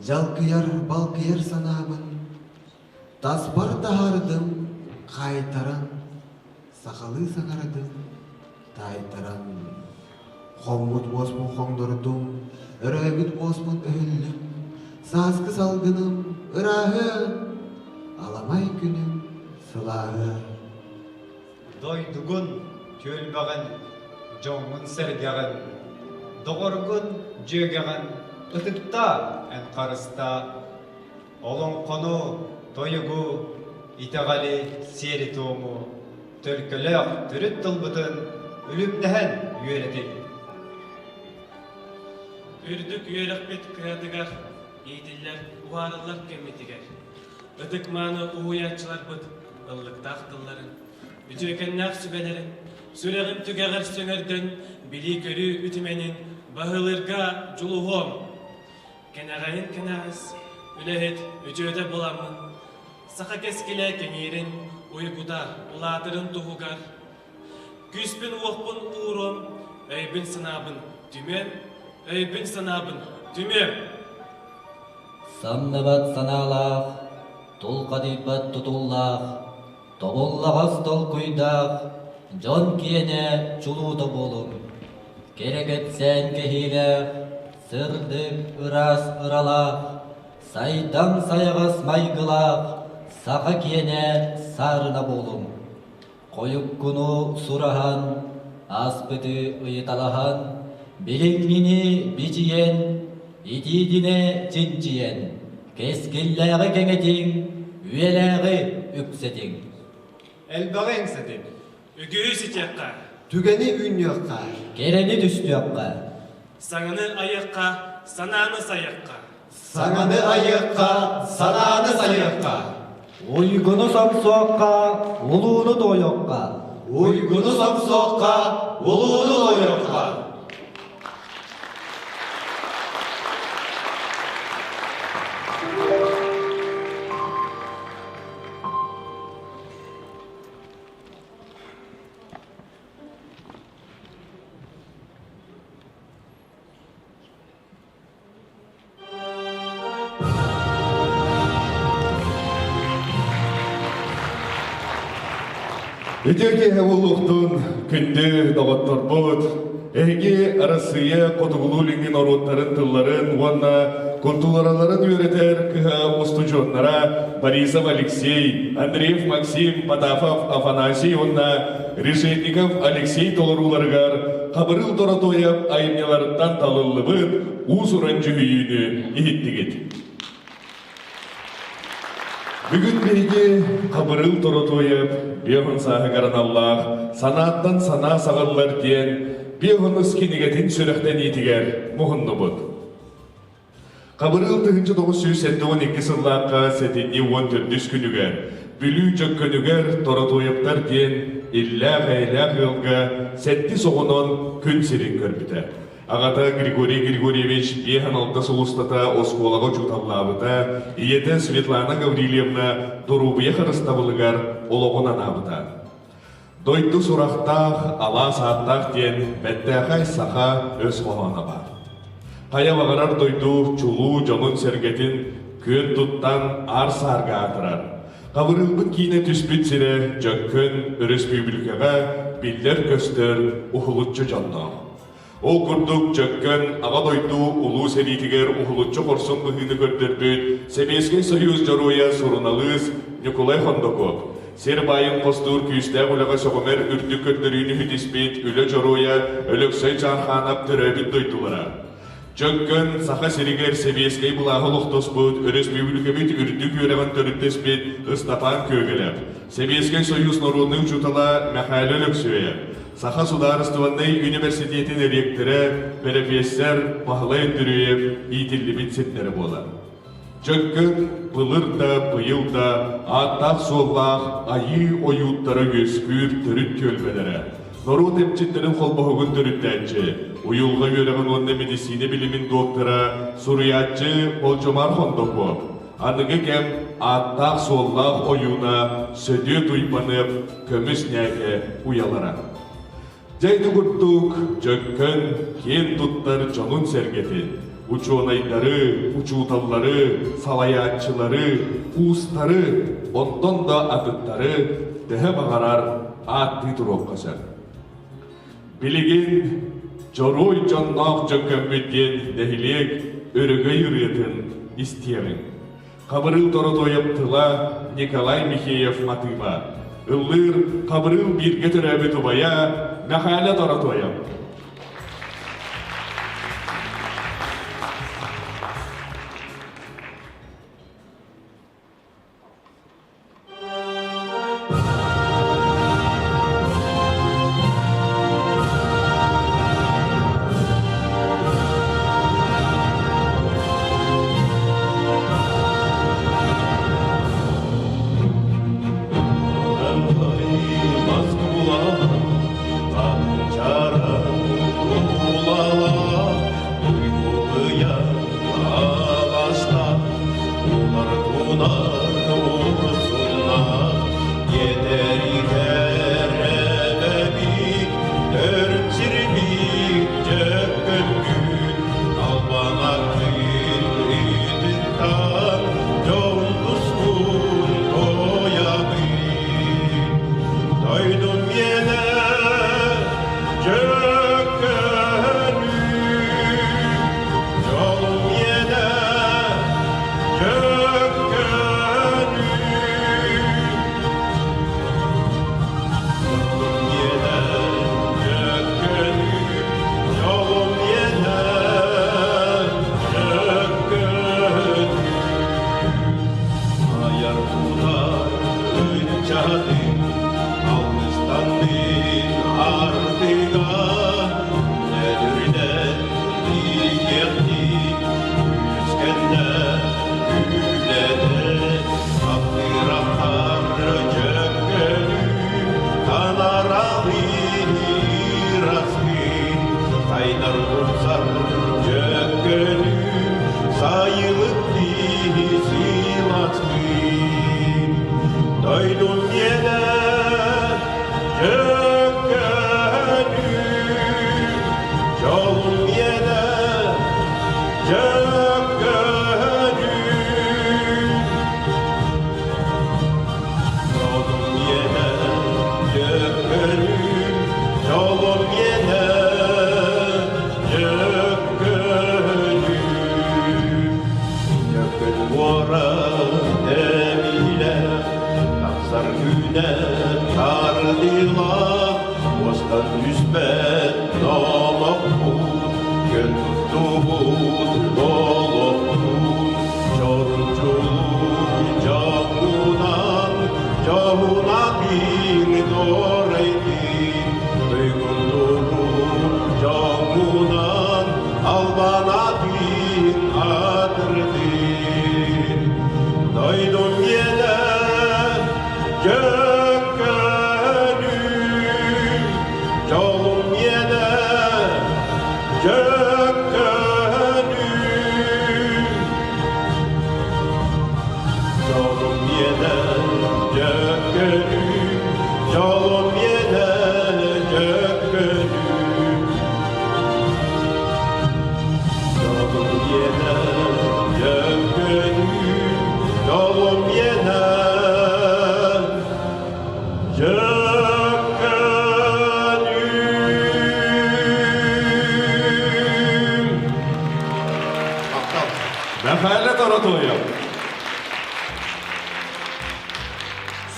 Жалкыяр балкыяр санабын, таспар тахардым, қайтаран, сақалы саңарадым, тайтаран. Хоммут боспун хоңдырдым, үрәгіт боспун өлім, сазғы салғыным, үрәгі, аламай күнім, сылағы. Дойдугун төлбаған, жоңын сәргәғын, доғыргын жөгәғын, Үтікта ән қарыста, олың қону тойығу, итағали сері туыму, төлкіліқ түріт тұлбытын үлімдәхін үйеретел. Үрдік үйерек бет кірадығар, ейтілер уарылар кәмметігер. Үтік маны уыятчылар бұд, ұллықтақ тылларын, үтекеннақ сүбелерін, сүрегін түгәғір сөңірдің, білі көрі үтіменін, бағылырға жұлуғым. Кенағайын кенағыз, үләхет үтөді боламын. Сақа кескілі кеңерін, ойгуда ұлатырын тұғығар. Күспін оқпын ұғырым, өйбін сынабын түмем, өйбін сынабын түмем. Самныбат саналақ, тұлқадипат тұтуллақ, тобуллағас тол құйдақ, жон киене чулуды болым. Керекетсен кехилек, сырдык ырас ыралақ, сайдан саяғас майгылақ, сақа киене сарына болым. Қойып күні сұрахан, аспыты ұйыталахан, біліңмені бічиен, итидіне жинчиен, кескілләғі кеңетің, үйеләғі үксетің. Әлбағың сәтің. Үгіз итеққа, Түгені үйнеққа, Керені түстіяққа, саңыны аяққа, сананы саяққа. саңаны айыққа, сананы сайыққа, ойгыны самсуаққа, ұлуны дойыққа. ойгыны самсоққа, ұлуны ойыққа. Үтеке ұлықтың күнді дағыттар бұд, әйге арасыя қотығылу-ліңген ороттарын тылларын, уанна контулараларын үйретер кіға ұстыжоннара Борисов Алексей, Андреев Максим, Потапов Афанасий, уанна Решетников Алексей толыруларығар, қабырыл торатояп айымнеларыттан талылы бұд, ұз ұран жүгейіні ехеттігет. Бүгін бейге қабырыл торатояп, беғын сағығарын Аллах, санаттан сана сағалар ден, беғын ұскенегетін сүріқтен етігер мұғынны бұд. Қабырыл 1952 сыллаққа сәтенне 14 күнігер, бүлі жүк күнігер торатояптар ден, илләғ-әйләғ ғылға сәтті соғынан күн серен көрбіті. Ағата Григорий Григорьевич бехан алты сұлыстата осколаға жұталлабыта, иеті Светлана Гаврилевна дұрубыя қырыстабылығар олығынан абыта. Дойты сұрақтақ, ала сааттақ ден бәттәқай сақа өз қолана бар. Қая бағарар дойты чулу жонын сергетін көн тұттан ар-сарға атырар. Қабырылбын кейіне түспіт сірі жөккін республикаға білдер көстер ұхылытчы жонна. Ол күрдік жөккін аға дойду ұлу сәритігер ұхылытчы қорсын бұхыны көрдірбіт Семейский союз жаруя сұрыналыз Николай Хондоков. Serbayın postur küste ulaga soğumer ürtük kötlerüğünü hüdispit, üle joruya, ölöksey canhanap töröbüt doydulara. Jökkön saha seriger seviyeskey bulağı loxtosput, örös büyülükebit ürdük yüreğen törüttespit, ıstapan kögelep. Seviyeskey Soyuz Norunlu uçutala mehale ölöksöye. Saha Sudarıstыванный üniversitetin rektere, professor mahla öndürüyep, itilli bitsetleri bola. Jökkön pılır da, pıyıl da, attaq sollaq, ayı oyuttara göskür, törüt kölbelere. Noru temçitlerin kolboğun törüttenci, uyulga yöreğin onunla medisine bilimin doktora, suriyatçı Bolcomar Hondopop. Anıgı kem attaq sollaq oyuna södü duypanıp, kömüs nege uyalara. Ceydi kurttuk, Jökkön, ken tuttar canun sergetin. Uçuğunayları, uçuğutalları, salayatçıları, uustarı, ondan da atıtları, dehe bağarar, atti durup kasar. Biligin, joruy jonnaq jökkönbütgen dehilek, örüge yürüyetin isteyerin. Kabırıl torotoyap tıla Nikolay Mikheyev matıma. Illir kabırıl bir getirebe tubaya, mehale torotoyap.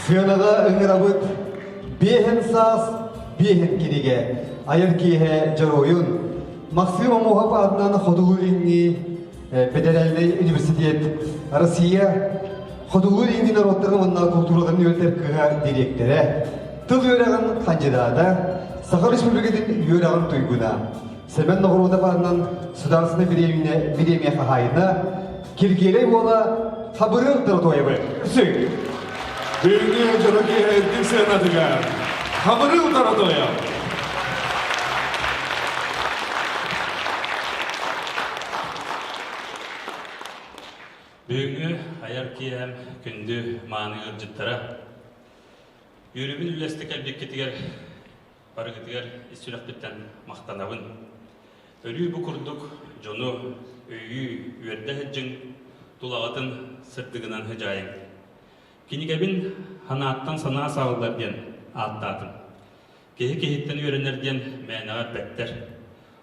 Сынаға ыңырабыт, бейхен сас, бейхен кенеге, айыр кейе жаройын. Максим Амухап адынан Ходулинги Федеральный университет Россия Ходулинги народтарын онна культураларын өтер директоры. Тыл өрәғын кандидаты, Сахар Республикатын өрәғын туйгуна. Сәмен Нұғырудап адынан Сударсыны Беремия Хахайына Киргелей бола Хабырыл Таратойабы. Үсік! Бүгінгі жұрыки әйттің сенатыға Қабырыл Таратоя. Бүгінгі аяр киям күнді маңы ұржыттара. Үрімін үлесті кәлбек кетігер, бары кетігер істірек біттен мақтанабын. Өрі бұ күрдік жону өйі өрді әджін тұлағатын сыртығынан хыжайын. Кенігебін ханаттан сана сағыларден аттадым. Кехі-кехеттен өренерден мәнағар бәттер.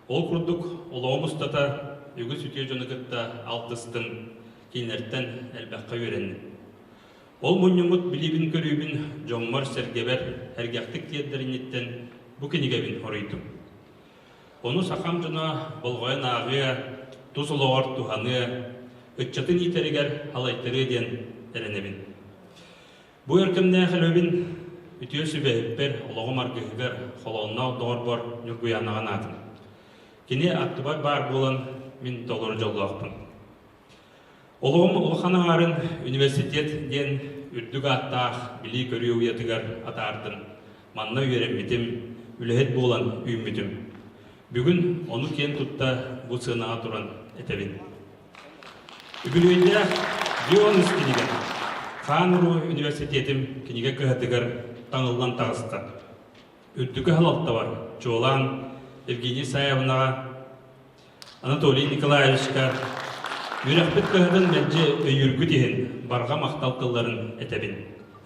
Ол күрдік олауым ұстата үгі сүте жоны кітті алтыстың кейнерттен әлбәққа өреннің. Ол мұнымыт білебін көрібін жоммар сәргебер әргәқтік тиеддерінеттен бұ кенігебін орыйдым. Оны сақам жына болғайын ағыя, тұз ұлағар туғаны, үтчатын итерігер алайтыры ден әренебін. Бұ өркімне әқілөбін үтіе сүбәйіппер олығы маргығығыр қолауына доғыр бар нүргуянаған адым. Кене аттыбай бар болын мен толыр жолуақпын. Олығым ұлықаны арын университет ден үрдігі аттақ білі көрі ұятығар атардым. Манна үйеремметім, үліхет болан үймітім. Бүгін оны кен тұтта бұл сынаға тұран әтәбін. Үгілуінде Бионыз кенеген. Қаныру университетім кенеге көхетігар таңылдан тағысты. Үрдігі халалта бар. Чолан, Евгений Саевнаға, Анатолий Николаевичка, Үрәқпет көхетін мәнже өйіргі дейін барға мақтал қылларын әтәбін.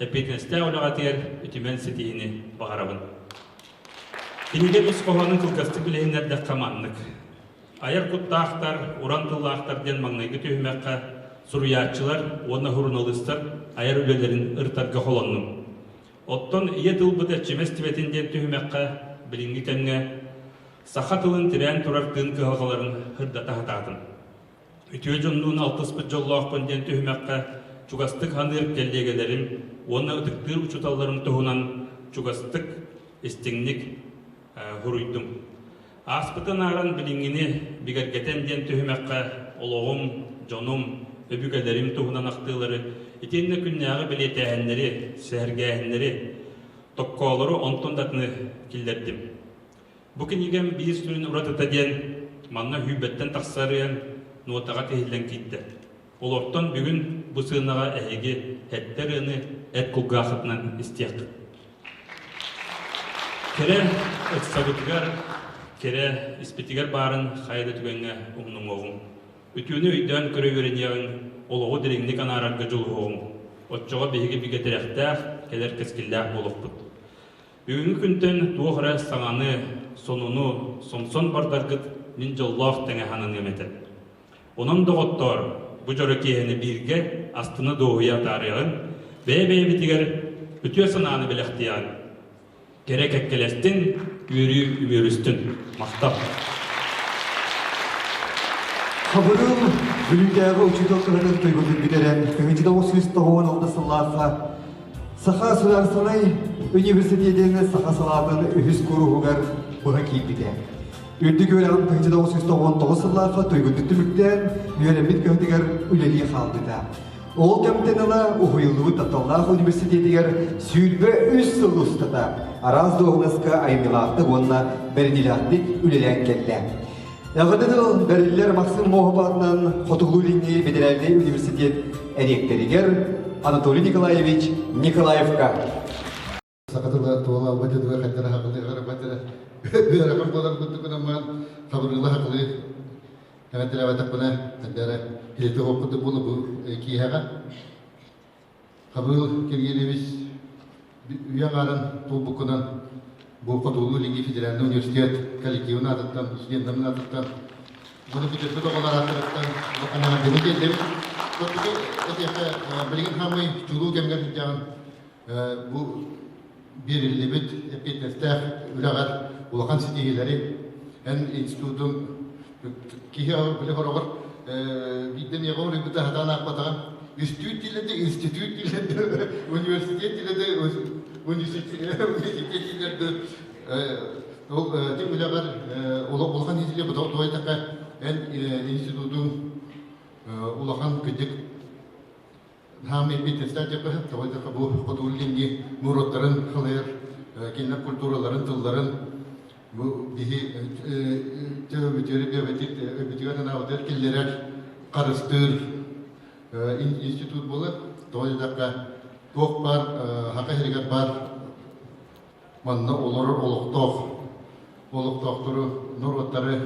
Әпетіністі ауылыға тегер үтімен сетейіні бағарабын. Кенеге біз қоғаның қылқасты білейінерді қаманлық. Айыр құттақтар, уран тыллақтар ден маңнайғы түйімәққа сұруятчылар, оны хұрыналыстар, айыр өлелерін ұртарға қоланным. Оттон ие тыл бұд әтчемес тібетінден түйімәққа білінгі кәнге сақа тылын тірән тұрартын кығалғаларын хырдата хатадым. Үтіе жонуын алтыспыт жоллақ көнден түйімәққа чугастық ханыр келдегелерім, оны ұтықтыр ұчуталарым тұғынан чугастық істіңнік ғұруйдым. Аспытын арын білінгіне бігергетен ден түйімәққа олығым, жонум, өбігелерім тұғынан ақтылары, етеніне күннәғы білетәәнлері, сәргәәнлері, тоққалары онтондатыны келдердім. Бұкын егем бейіз түрін ұратыта ден, манна хүйбеттен тақсарыян, нуатаға тегілден кейтті. Ол ортан бүгін бұ сынаға әйге әттер өні әт құлғақытынан істияқты. Кере өтсағытығар, кере іспетігер барын қайды түгенге ұмның оғым. Үтіуіні үйден көрі өрен яғын, олығы діреңді канарарға жыл оғым. Отчоға бейге бігетірәқтәқ, келер кескілләқ болып бұд. Бүгінгі күнтен туғыра саңаны, сонуну, сонсон бардарғыт мен жоллақ тәңе ханын еметі. Onun doğuttor bu jorokeyini birge astını doğuya tarihın bey bitiger ütüye sınağını bilektiyan. Gerek ekkelestin, yürü ümürüstün. Mahtap. Хабырыл бүліндегі учителкаларын тойгудun бидерен, көментіде осы үстіғуын алды сылласа, Саха Сударсынай университетіне Саха салатын үхіз көруғығар бұға кейіп биде. Үрді көрәғын көментіде осы үстіғуын тоғы сыллаға тойгудun түміктен үйеремет көментігер үлелі қалдыда. Ол көмтен ала ұғылуы Таталлах университетігер сүйілбі үш сыл ұстыда. Араз доғынысқа айнылақты онына бірнелақтық үлелен келді. Яғыдыдыл бәрілер Максим Мохабатынан Хотугулинgi Федеральный университет әректерігер Анатолий Николаевич Николаевка. Сақатыла туала бәдедуа қайдара хақылығар бәдедуа бәрі қамқалар күтті күнаман қабырғылы хақылы әмәттілі әвәтік бұна әндәрі келеті оқыды бұны бұл кейхаға қабырғыл кергелеміз үйен арын тұл бұқынан бұл Хотугулинgi Федеральный университет коллективін атыттан, студентамын атыттан, бұны бүтерді доғалар атыттан, әнәғандені келдім. Көптігі әтеқі білген хамай жүлу кемген жағын bu berilibit epitnestah ulagar ulakan sitihileri en institutun kihi bile horogor bidden yagor ibta hatana akbata institut ile de üniversitet ile de üniversitet ile de o tim ulagar ulakan hizile bu doytaka en institutun ulakan küçük Ham epitnestah yapı doytaka bu kodullingi murotların halayır kendi kulturaların tılların bu bihi tövbetleri öbetiyordan avder killerer karıştır institut bolu doyadaka tok var haka herikat var manna olur oluk doktoru nurotları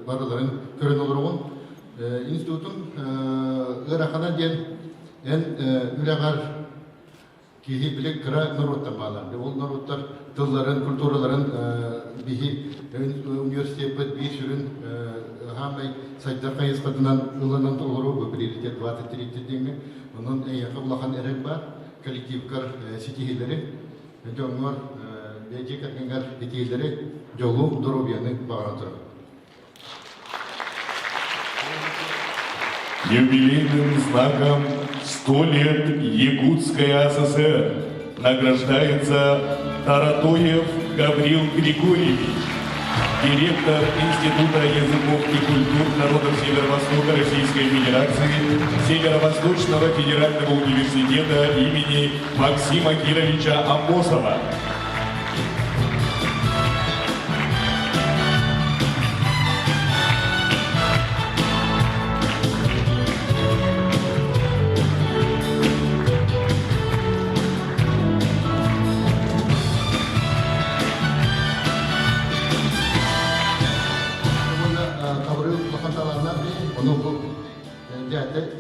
barıların körün olurun institutun ırakana diyen en ülegar kihi bile kıra nurottan bağlandı. O nurotlar tılların, kulturaların bihi üniversitede bir sürün hamay sayıda kayıs kadından ılanan da olur bu prioritet vaat ettiğini. Onun en yakın lahan erek var. Kolektif kar sitihileri. Jongar becek erkengar sitihileri jolu dorobiyanı bağlantıra. Юбилейным знаком 100 лет Якутской ССР награждается Таратоев Гаврил Григорьевич, директор Института языков и культур народов Северо-Востока Российской Федерации, Северо-Восточного федерального университета имени Максима Кировича Амосова.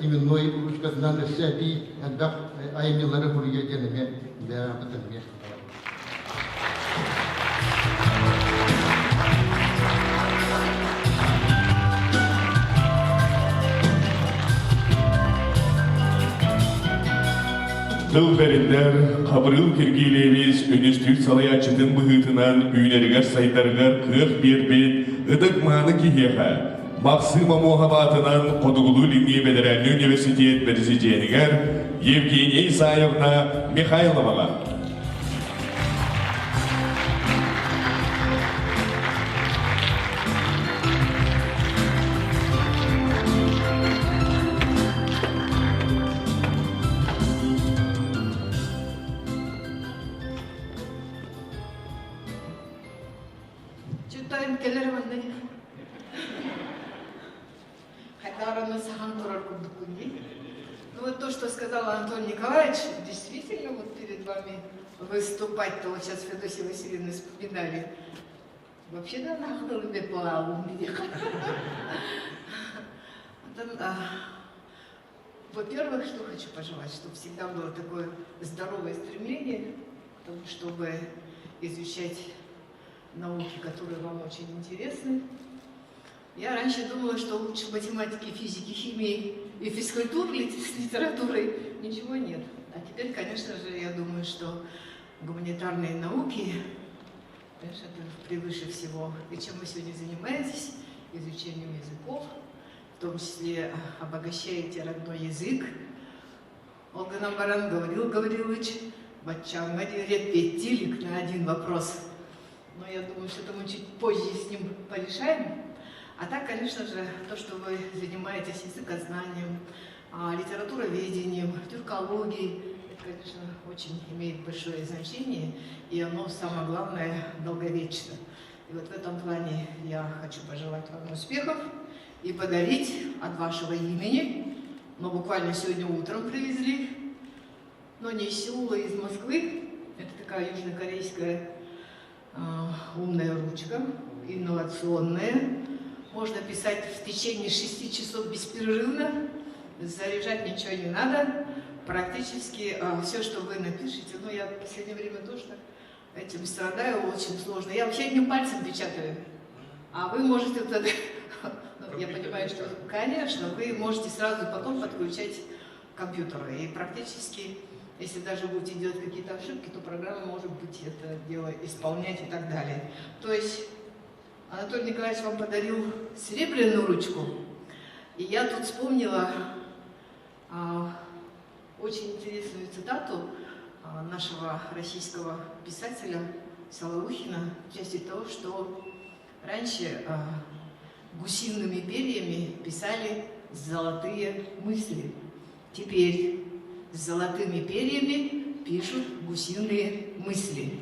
Именной ушкасынан сәби әдбақ айымелары бүрге генеме бәрі бітірме. Тыл бәріндер қабырыл кергейлевіз үністік салаячытын бұғытынан үйнергер сайтарғар қық бербет ұдық маны кихеға. Максима Мухабатынан Кодугулу Линии Федеральный университет президентігер Евгения Исаевна Михайловаға. Читаем келерманды. Ну вот то, что сказал Антон Николаевич, действительно вот перед вами выступать-то, вот сейчас Федосия Васильевна вспоминали, вообще да нахуй мне плаву. Во-первых, что хочу пожелать, чтобы всегда было такое здоровое стремление к тому, чтобы изучать науки, которые вам очень интересны. Я раньше думала, что лучше математики, физики, химии и физкультуры с литературой ничего нет. А теперь, конечно же, я думаю, что гуманитарные науки, конечно, это превыше всего. И чем вы сегодня занимаетесь? Изучением языков, в том числе обогащаете родной язык. Олга Намбаран Гаврилович, Батчанга репетилик на один вопрос. Но я думаю, что это мы чуть позже с ним порешаем. А так, конечно же, то, что вы занимаетесь языкознанием, литературоведением, тюркологией, это, конечно, очень имеет большое значение, и оно, самое главное, долговечно. И вот в этом плане я хочу пожелать вам успехов и подарить от вашего имени, но буквально сегодня утром привезли, но не из Сеула, из Москвы. Это такая южнокорейская умная ручка, инновационная. Можно писать в течение 6 часов беспрерывно, заряжать ничего не надо. Практически все, что вы напишете, ну я в последнее время тоже этим страдаю, очень сложно. Я вообще одним пальцем печатаю, а вы можете тогда, ну, я понимаю, что, конечно, вы можете сразу потом подключать к компьютеру. И практически Если даже будете делать какие-то ошибки, то программа может быть это дело исполнять и так далее. То есть Анатолий Николаевич вам подарил серебряную ручку, и я тут вспомнила очень интересную цитату нашего российского писателя Соловухина в части того, что раньше гусиными перьями писали золотые мысли. Теперь с золотыми перьями пишут гусиные мысли.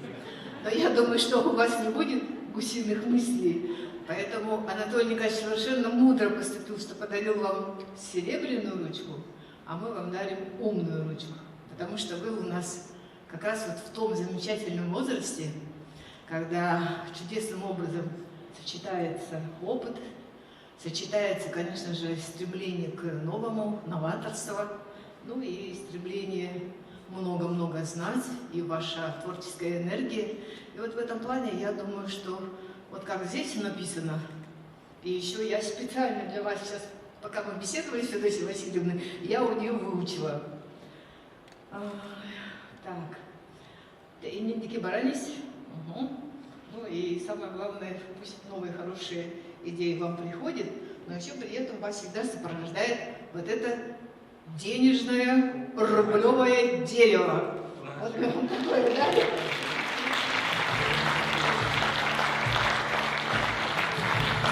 Но я думаю, что у вас не будет гусиных мыслей. Поэтому Анатолий Николаевич совершенно мудро поступил, что подарил вам серебряную ручку, а мы вам дарим умную ручку. Потому что вы у нас как раз вот в том замечательном возрасте, когда чудесным образом сочетается опыт, сочетается, конечно же, стремление к новому, новаторство, ну и стремление много-много знать, и ваша творческая энергия. И вот в этом плане я думаю, что вот как здесь написано, и еще я специально для вас сейчас, пока мы беседовали с Федосией Васильевной, я у нее выучила. Так. И не баранись. Угу. Ну и самое главное, пусть новые хорошие идеи вам приходят, но еще при этом вас всегда сопровождает вот это денежное рублевое дерево. Вот такое, да?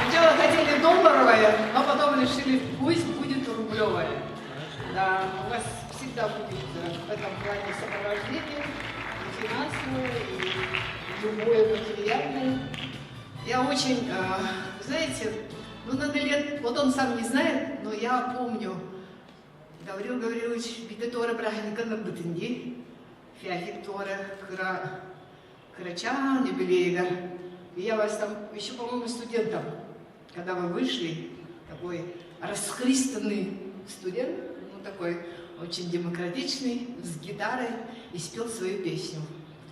Сначала хотели долларовое, но потом решили, пусть будет рублевое. Да, у вас всегда будет в этом плане сопровождение, и финансовое, и любое материальное. Я очень, знаете, ну надо лет, вот он сам не знает, но я помню, Гаврил Гаврилович Бидетора Брахника на Бытынди, Фяхиктора, Крачан, Юбилейга. И я вас там, еще, по-моему, студентом, когда вы вышли, такой расхристанный студент, ну такой очень демократичный, с гитарой, и спел свою песню.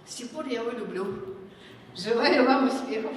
С тех пор я его люблю. Желаю вам успехов.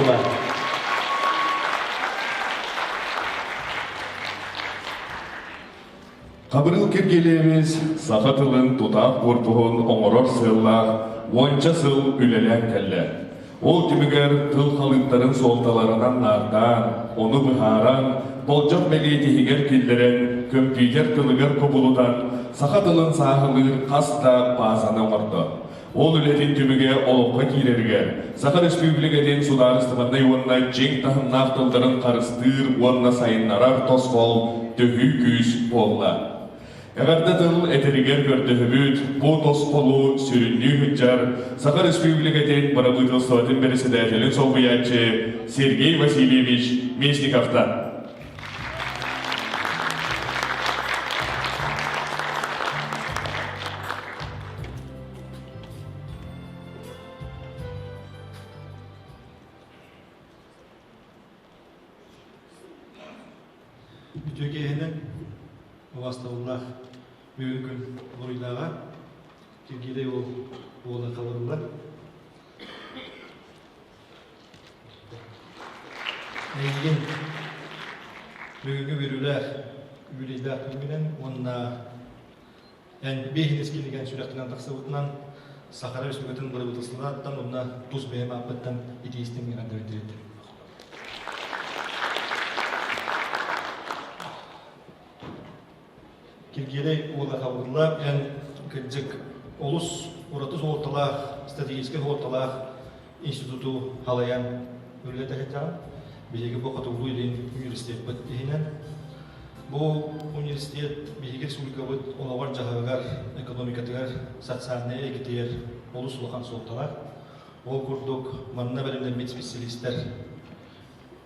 болдула. Қабырыл кергелебіз сақа тылын тұтақ корпуғын оңырор сыллақ, онча сыл үлелен кәлі. Ол түмігер тыл қалыптарын солталарынан нартан, оны бұхаран, болжақ мәлейтігер келдерен, көмпейдер тылығыр көбулудан, сақа тылын сағылыр қаста базаны оңырды. Ол үлетін түміге олыққа кейлергер. Сақа республикаден сударыстығындай онына жең тағын нақтылдарын қарыстыр, онына сайынларар тосқол, төхі күз болла. Әғарда тыл әтірігер көрдіғібіт, бұл тосқолу сүрінні хүтчар, Сақа республикаден барабытыл сұлатын бірісідәтелін солбыятчы Сергей Васильевич Месниковтан. Бүтөгейінің ұластығылақ мүмкін бұрыйдаға кергелей оғына қалырылы. Әйген бүгінгі берулер үйрейдақ күнменен онына ән бейхін ескелеген сүректінен тақсы бұтынан Сахара Республикатын бұры бұтысылына аттан онына тұз бәйім апыттан идеистен мен аңды өндіреді. Кергелей оғына қабырылап, ән кілджік олыс ұратыз орталақ, стратегический орталақ институту халаян өрлеті әкеттіған. Бейгі бұл қатылу елен университет бұд дейінен. Бұл университет бейгі республика бұд олауар жағағығар, экономикатығар, социальный егетер олыс ұлақан солталақ. Ол күрдік манна бәрімден мет специалистер.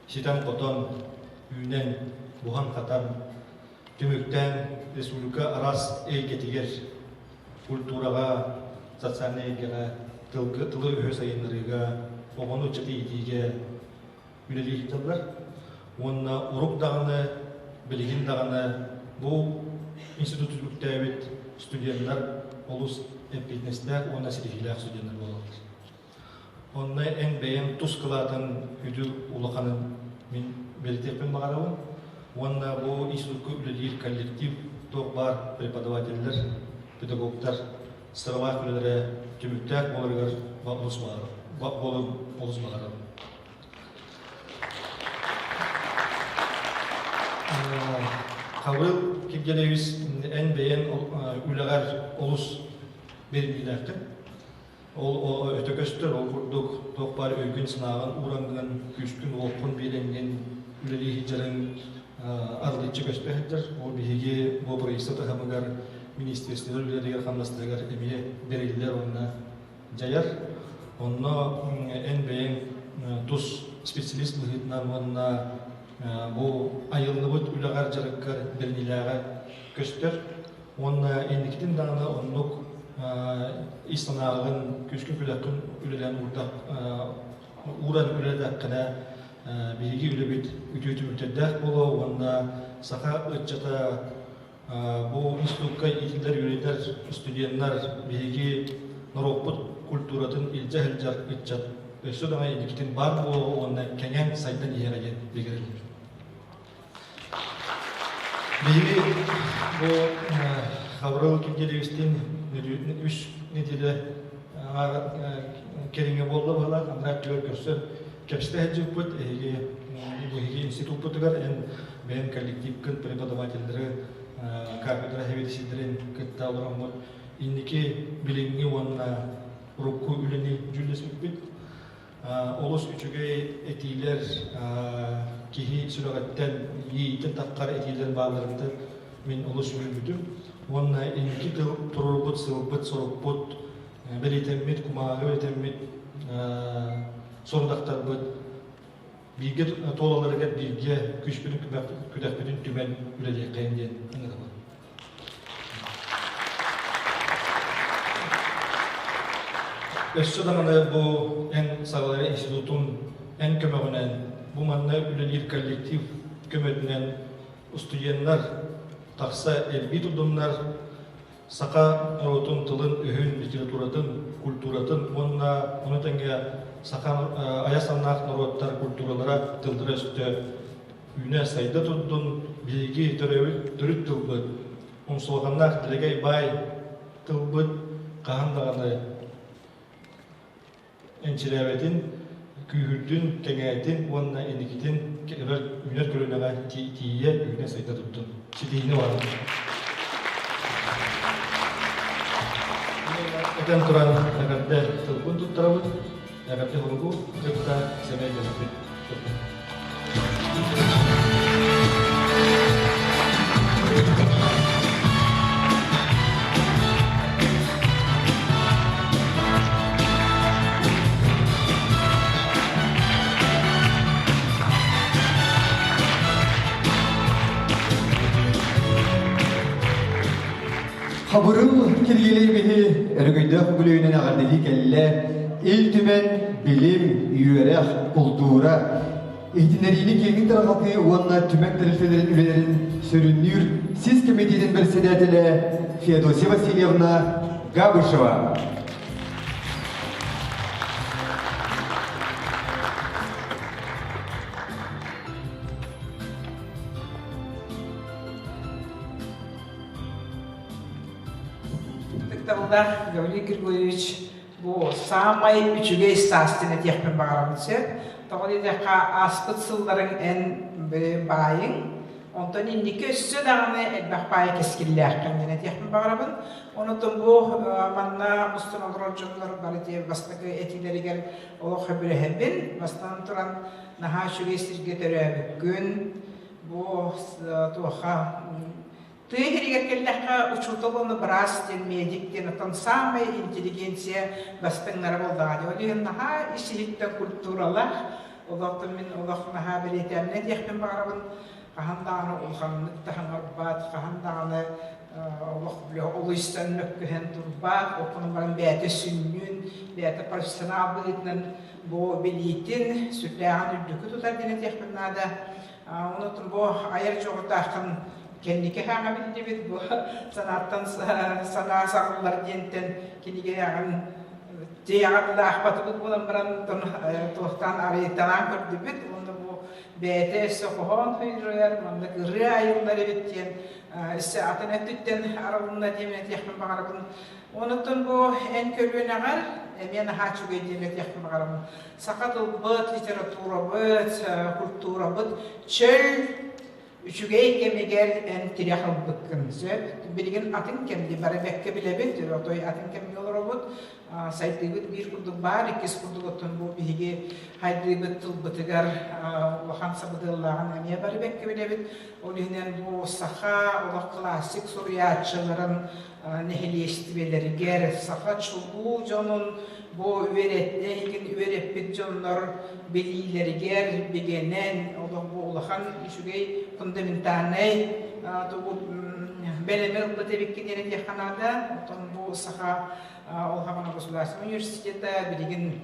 Сетен қотон, үйнен, бұған қатан, түміктен республика арас егетігер культураға, социальный егеға, тылы өз сайынларыға, оғын өтчеті етеге үлелі етілдер. Онына ұрық дағыны, білген дағыны бұл институт үздіктәует студенттер олыс әппетнестер, онына серифилер студенттер болады. Онына ән бәйін тұз қылатын үді ұлықанын мен белетекпен бағарауын. Онына бұл институтқа үлелер коллектив тоқ бар преподавательдер, педагогтар, сырылақ үлелері түміктер оларығыр олыс бағарауын. Қабыл кепгелевіз ән бәйін үләғар олыс бермейләқті. Ол өтөкөстір, ол күрдік тоқпар өйгін сынағын, ұраңғын, күшкін, олқын беленген үлелі хиджарын арлытчы көспәхеттір. Ол бейге бобырайсы тұхамығар министерстер үлелерігер қамдастырығар әмие берейлер онына жаяр. Онына ән бәйін тұз специалист мұхитынан онына бұл айылны бұд үләғар жарыққар бернеліға көстер. Онына әндіктен дағына онлық истанағын көшкін күләқін үлелен ұран үлеләққіна бейге үлебет үтеуті мүлтәддәқ болу. Онына сақа ұтчата бұл институтқа етілдер үлелер студенттер бейге нұрақпыт культуратын илжа-хілжар ұтчат. Өсі даңа әндіктен бар болу, онына кәнен сайдан иеғайын бегерелер. Бейгі бұл қабырыл кемделегістен үш неделі кереңе болды бұла, қандырақ көлер көрсі кәпісті әджік бұд, әйге институт бұдығар, бәйін коллектив күн преподавательдері кафедра хеведесідерін күтті алырам бұд. Иннеке біліңге онына ұрыққы үліне жүлдес мүкпет. Олыс үчіге әтейлер кейі сүрағаттен ейттен таққар әтейлер бағыларымды мен олыс үлімдім. Онына әнеке тұрырбыт, сылбыт, сорықбыт, бір етеммет, құмағы етеммет, сордақтар бұд. Бейгер толаларығар бейге күшпінің күдәқпінің түмен үлелі қайынден ұңыры бұд. Өссі даңыны бұл ән сағалары институтын ән көмігінен, бұл манна үлелер коллектив көмігінен студенттер тақса әлбей тұдымдар сақа ұротын тылын, үйін, литературадың, культура культуратын, оны тәңге сақан аясаннақ народтар культуралара тылдыра өсті үйне сайда тұрдың білгі түріт тылбыт. Онсылғаннақ ділегей бай тылбыт қағандағаны әнчірәбетін, күйірдің, кәңәйтін, онына әнекетін үйнер көрінеға тие үйне сайда тұрдың. Сетейіне барым. Эден туран әгәрдә тылбын тұттарабыд, әгәрдә ғұрғы қырқта сәмәй бәліппет. Habırıl kirgelemeyi örgüde kulüğüne ağırdığı kelle iltümen bilim, üyerek, kultura ihtineriğini kelgin tarafı onunla tümek tarifelerin üyelerin sürünür siz komiteden bir senatele Fedosya Vasilyevna Gabышева. Тогда Гаврилий Григорьевич bu samay üçüge istastine tekmen bağıramızı. Doğru deka aspıt sılların en bayın. Ondan indiki üstü dağını elbaq bayı keskilliyakkan yine tekmen bağıramın. Ondan bu manna Müslüman oluracaklar barıtı bastaki etileri gel olu habire hebin. Bastan turan naha şüge istirge gün bu tuha Тыгеригер келләхә учутылыны брас ден медик ден тон самая интеллигенция бастыңнары булдага ди. Олеген наха ишилиттен культуралар, олактын мен олакнаха белетемне дехпен барабын. Каханданы улханнык таханар бат, каханданы олак биле олыстан нөккәһен турбат, окунун баран бәте сүннүн, бәте профессионал билетнен бу билетин сүтләгән үдүкү тутар ден дехпен нада. Онутун бу айыр жоготахын Kendike hanga bildi bu sanattan sana saklılar diyenten kendike yani tiyatla ahbatı bu bulan tohtan araytanan kurdu bit onu bu BT sokohon hidroyer mandak rayonları bitiyen saatın etütten aralığında diyemet yakın bakarabın onutun bu en körüne var emen haçu diyemet yakın bakarabın sakatıl bıt literatura bıt kultura bıt çöl Üçüge kemiger en tirahal bıkkınızı. Bilgin atın kendi bari bekke bilebet. Otoy atın kemi olur obut. Saytlıgıt bir kurduk var, ikis kurduk otun bu bihige haydlıgıt tılbıtıgar vahan sabıdığıllağın emiye bari bekke bilebet. Olihinen bu saha, ola klasik suriyatçıların nehiliyeştibeleri ger. Saha çubuğu canın bu üveretli, ikin üveretpit canlar bilileri ger, bigenen, ola bu olahan işüge fundamentalney, bu beleme ıblatebekki denen yakanada, oton bu saha Olhamana Gosularsın Üniversiteti bilgin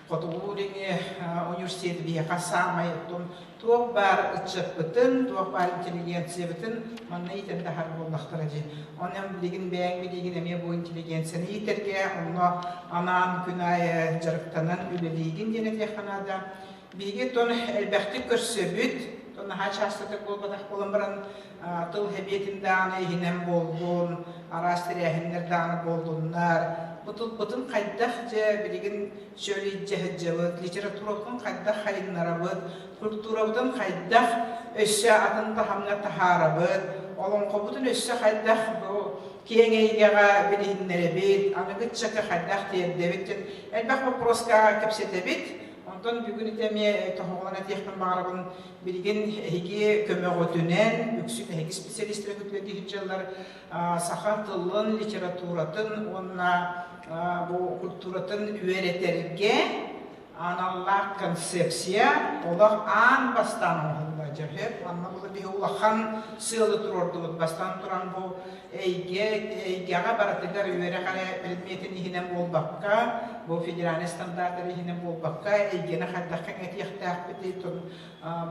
Kotoğu'daki üniversiteti bir kasamay oton tuğ bar ıçıpıtın, tuğ bar inteligensiyebitin manna iten daha bollaqtırıcı. Onun bilgin beğen bilgin emiye bu inteligensiyeyi iterke, onu anan günay jarıktanan üleliğin denet yakanada. Bilgi ton elbette körsebüt, ton haç hastalık olmadak olamıran tıl hebiyetinden hinem boldun, araştırıyanlar dağını boldunlar. Butun kaydahca bilgin şöyle cehcevit, literaturadan kaydah hayınlarabıt, kulturabıdan kaydah öşe adında hamla taharabıt, olan kobutun öşe kaydah bu kiyengeygağa bilginlerebit, anıgıtçaka kaydah diyerdebit, elbaq bu proska kapsetebit, ondan bugün itemiye tohuğuna tiyaktan bağırabın bilgin hegi kömöğütünen, yüksük hegi spesialistleri kütledi hicceler sahatılın, literaturatın, onna bu kulturatın üvereterge anallah konsepsiya olah an bastan olacak hep anlamda bir olahan sığlı turordu bastan turan bu eygeğa baratıgar üvere kare predmetin ihinem olbakka bu federal standartları ihinem olbakka eygene haddakkan eti yahtaq betitun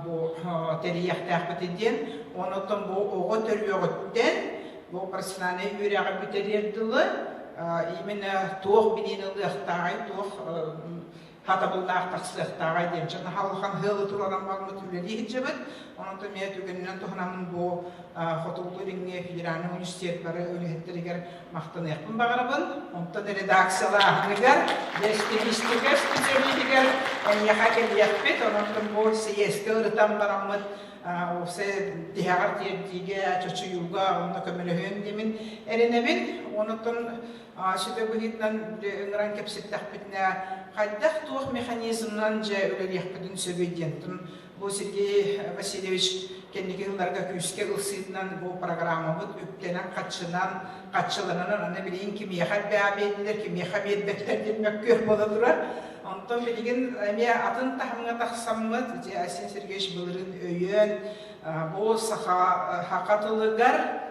bu teri yahtaq betidin onutun bu oğu törüyoğutten bu personane üvere bitirirdili именно туох бининылыахтагай туох хатабылдаах таксыахтагай дем чана халхан хылы тураран магмут үлели хиджебет онто мия түгеннен тухнамын бу хотулдуринге федеральный университет бары өнөһеттеригер мактаныакпын багарабын онто редакциялаахыгар стилистика специалитигер оньяха келиякпет онтон бу сиеске ырытан бараммыт осы дихагар тиге чочу юлга онно көмөлөһөн демин эренебин онотон шите бухитнан ыңран кепсеттахпитне хайдах туох механизмнан же үлелиякпытын сөбөйдентин бу Сергей Васильевич кеннигиларга күске ылсыйтынан бу программабыт үптенен катчыланан аны билин кимияха бәбетлер кимияха бедбеттер демек көр бола турар онтон билигин эме атын тахымга тахсаммыт же Асен Сергеевич былырын өйөн бу саха хакатылыгар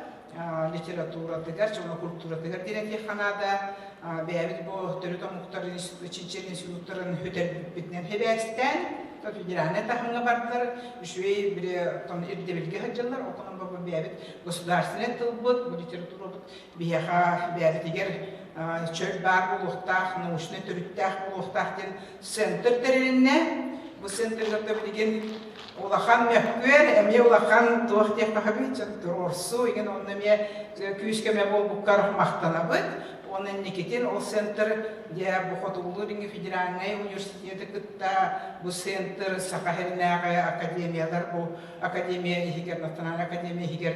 литературатыгар жана культуратыгар директе ханада бәбит бу төрөтө муктар институтчер институттарын хөтер битнен хебестен федеральный тахымга бардылар үшөй бире тон ирдебилге хаджалар окунун бабы бәбит государственный тылбыт бу литература бияха бәбитигер чөл бар булуктах научный төрүттах булуктах ден центр теринне бу центрда билген улахан меккер эме улахан туахтек хабит турсу иген оннеме күскеме бол буккар мактанабыт онын никетин ол центр я бухотулуринге федеральный университеты кытта бу центр сахахернага академиялар бу академия хигер национальный академия хигер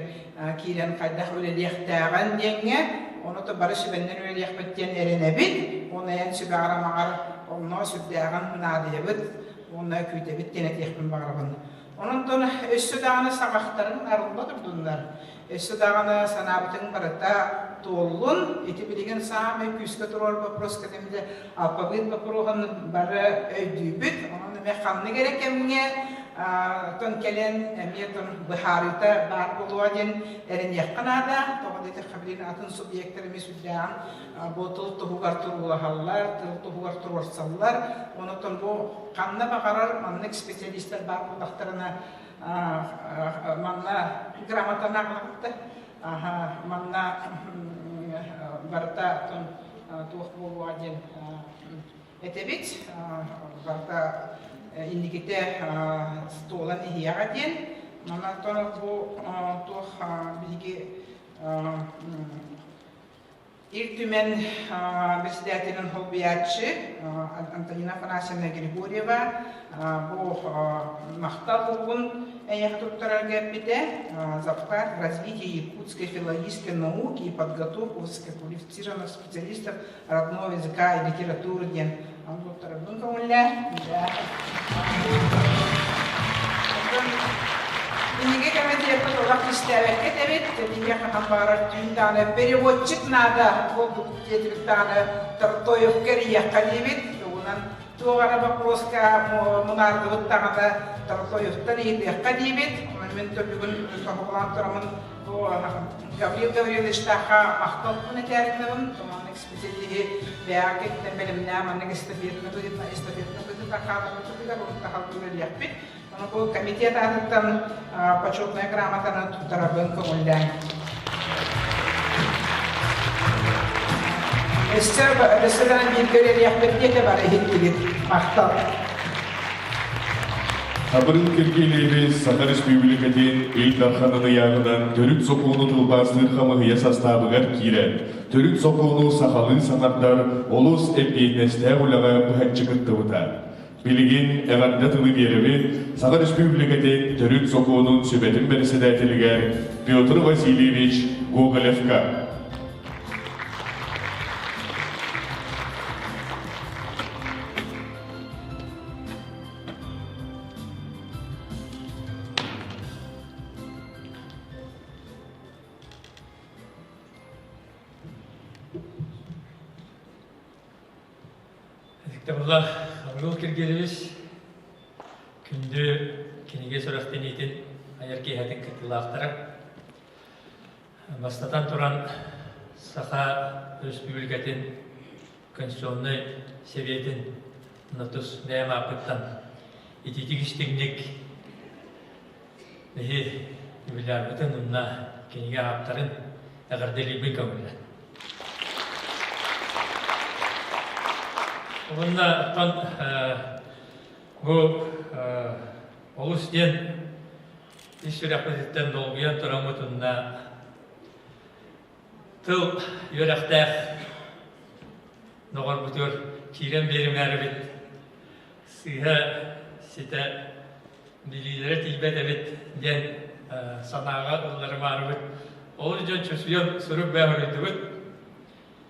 кирен кайдах үлелехтаган денге оны то барышы беннен үлелехбеттен эренебит оны ен сүбарамагар онно сүбдаган надебит оны күйтебит тенетехпин барабын онун өссө даганы сагактарын арында турдундар өссө даганы санабытын барыта толлун эти билеген самый күскө турар вопрос кадемде алпабит вопроган бары өйдүбүт онун механны керек эмне тон келен эмнетон бахарита бар болуаден эрен якканада тогодете хабрин атын субъекттер месуддан ботул тугар турулахаллар тугар турсаллар онотон бу канна багарар маннык специалисттер бар булактарына манна грамотана гакты манна барта тон тух болуаден этебит барта индиките столан иягатен мана тон бу тух биги Иртүмен председателен хоббиятчы Антонина Афанасьевна Григорьева бу мактал болгон эяхтуктарар геппите захват развития якутской филологической науки и подготовку высококвалифицированных специалистов родного языка и литературы ден доктора Бункауля. Иниге комитет потолок истевек кетевит, иниге хамбарар тюндане переводчик надо, вот детектане Тартоев Керия Калевит, унан тугара вопроска монардовут тагада Тартоев Талиде Калевит, мен тобигун сахопланторамын Гаврил Гаврилович таха махтопны терневым, томан экспедиции беагет тембелемна маннег эстафетны будет таха тобигар тахалтуры яппит. Но комитет атан почетная грамота на Тарабенко Мульдань. Ресторан Биргерер яхпетте бары хиттигит мактап. Абырын кергейлери Саха Республикаден эл дархананы ягынан төрүк сокууну тылбаасынын хамыгыя составыгар кирен. Төрүк сокууну сахалы санардар олус эпейнесте улага бухатчыгыттыбыта. Билигин эвандатылы береби Саха Республикаден төрүк сокуунун сүбетин председателигер Петр Васильевич Гоголевка. Абрул Киргелевич күнді кенеге сұрақтен етін айырке әтін кітілақтары. Бастатан тұран Саха Республикатын Конституционный Советін нотус дәйім апыттан ететік іштігінек нәхе үбілер бұтын ұнна кенеге аптарын әғірделі бұл көмілі. Онна тан бу олус ден ишрапетен долгуян торамутунна тыл йөрәхтәх ногар бутөр кирен беримәре бит сыйга сите билиләре тилбәт бит ден санага уллары бар бит ол жөн чөсүйөн сүрүп бәһөрү бит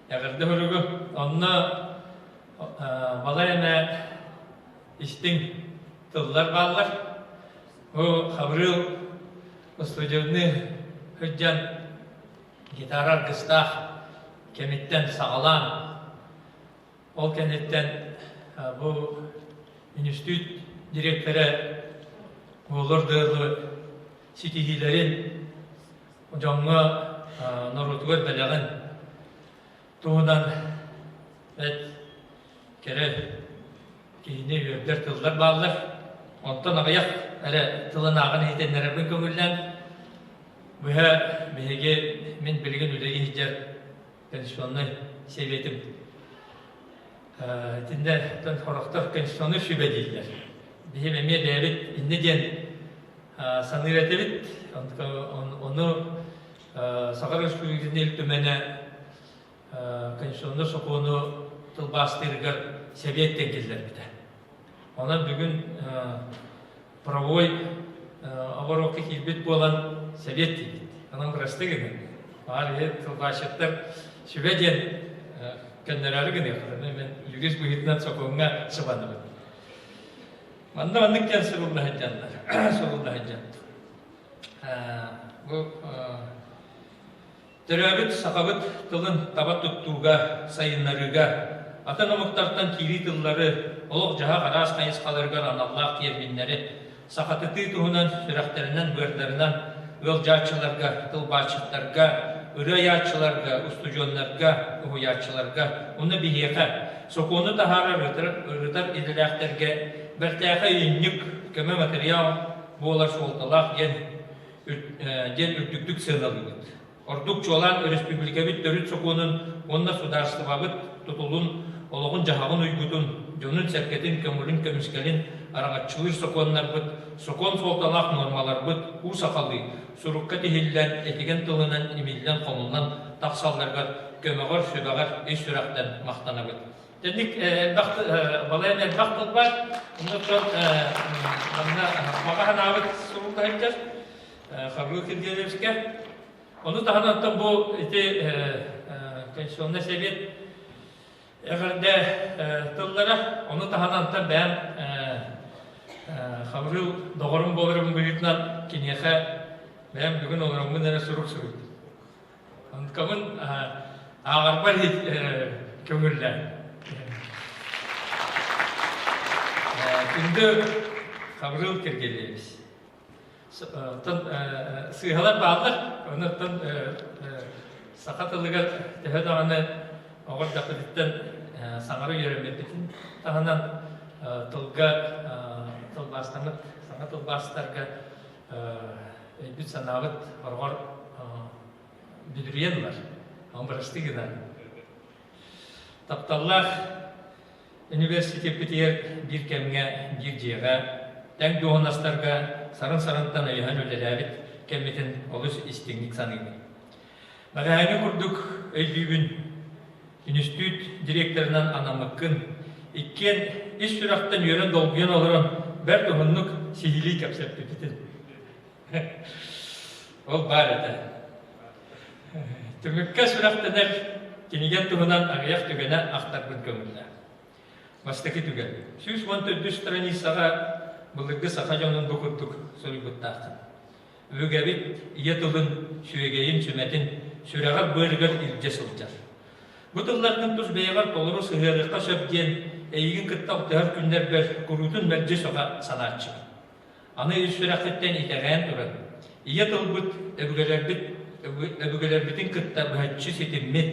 ягырды хөрүгө онна балайна истин тыллар баллар о хабрыл студентны хөҗҗән гитара гыстах кемиттен сагалан ол кенеттен бу институт директоры олордырлы ситихилерин жаңга нарутугар беләген туһунан кере кейіне өрдер тылдар баллар онтан ағаяқ әрі тылын ағын ейтенлерін көңілден бұға беге мен білген үлегі хиджар конституционный себетім тінде тон хорақтар конституционный шүбе дейлер беге мәме дәбет инне ден саныр әтебет оны сағар республикасының ел төмені конституционный соқуыны тылбастыргар советтен келдер биде. Онан бүгін правой оборотқа келбет болан совет дейді. Онан бірасты гіне. Бар ет тылбашыттар шүбеден кәндерары гіне. Мен үлгіз бұйытынан соқуыңа сыбаны бұд. Манда мандық кен сұрылды хаджандар. Сұрылды хаджан. Бұл төрәбіт сақабыт тылын табат тұттуға, сайынларыға, ата намықтартан кири тыллары, олық жаға қарас қайыз қалырғар аналлақ терминлері, сақатыты тұғынан сүрәқтерінен, бөрдерінен, өл жачыларға, тылбачықтарға, үрі ячыларға, устужонларға, ұғы ячыларға, оны бігеға, соқуыны тахары ұрытар еділәқтерге, бәртәқі үйіннік көмі материал болар солталақ ден үрдіктік сыналығыд. Ордук чолан республика бит төрүт сокунун онна сударства бит тутулун ологун жахагын уйгутун жонун серкетин көмүрүн көмүскелин арагатчылыр соконнар бит сокон солталак нормалар бит у сакалы сурукка тихиллен этиген тылынан имиллен комуннан таксалларга көмөгөр сөбөгөр эш сүрактан мактана бит дедик балайна бактыл бар ундуктан магаханабыт сурукка хеджер хабру киргелевске. Onu tahanattan bu konstitusiyonda sebet eğerde tıllara onu tahanattan ben xabrıl doğrum bolarım büyütünden kinyehe ben bugün olurum bu nere suruk suruk. Onu kamın ağırbar kömürler. Şimdi xabrıl kirgeliyiz. Sığalar bağlar, onu sakatılıgar tehe dağını oğur dakıdıktan sanarı yöremedikin dağından tılga tılbastanıp, sana tılbastarga bir sanavıt orğor biliriyen var. Onun birisi giden. Taptallar üniversite bitiyer bir kemge, bir ciğe, den yoğunastarga sarın-sarıntan ayıhan ölelerabit kemmetin olus istinlik sanıydı. Mağayını kurduk öylüğün institut direktöründen anamıkkın ikken iş süraktan yören dolguyan olurum bir tohunluk sihili kapsap tütütün. Ol bari Tümükka süraktanar kinigen tohunan ağayak tügene aktarbın kömürler. Bastaki tügen. Süs 14 страницаға Бұлығы сақа жауның бұқыттық сөлі бұттақтын. Өгәбет, ие тұлын, сүйегейін, сүмәтін, сүрәға бөрігер үлде сылжар. Бұтыллардың тұз бейғар толыру сығырыққа сөпген, әйгін күтті ұқтығар күндер бір күрутын мәлде соға санатшы. Аны үз сүрәқеттен итәғән тұрын. Ие тұл бұт, әбігелербітін күтті бұхатшы сетіммет,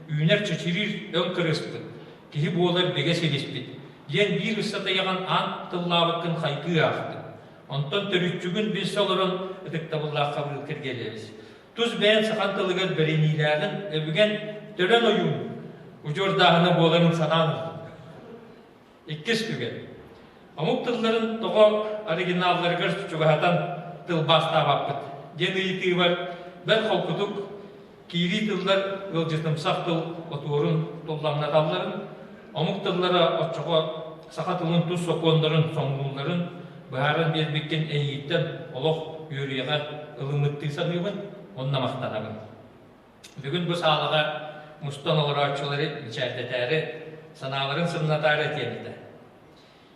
үйінер чөчірір өн кырыспын. Кихи болар беге селеспет. Ен bir ısıta yağan ant tıllabıkkın haykı ağıdı. Ondan törüççügün bir solurun ıdıktabıllah kabul kirgeleriz. Tuz beğen sıkantılıgın bereniylağın öbügen tören oyun. Ucur dağını boğanın sananır. Иккис түген. Амук тылларын тоға оригиналларыгар чугахатан тыл баста баппыт. Ден ыйты бар, бәр холкутук, кири тыллар ылжытымсақ тыл отуырын толламна талларын, амук тыллара отчоға сақа тылын тұз соқуандарын, соңғуларын, бұхарын бербеккен әйеттен олық үйріға ылымытты санығын, онна мақтанағын. Бүгін бұл салаға мұстан олыраучылары ичәрдетәрі, саналарын сымнатары тенеді.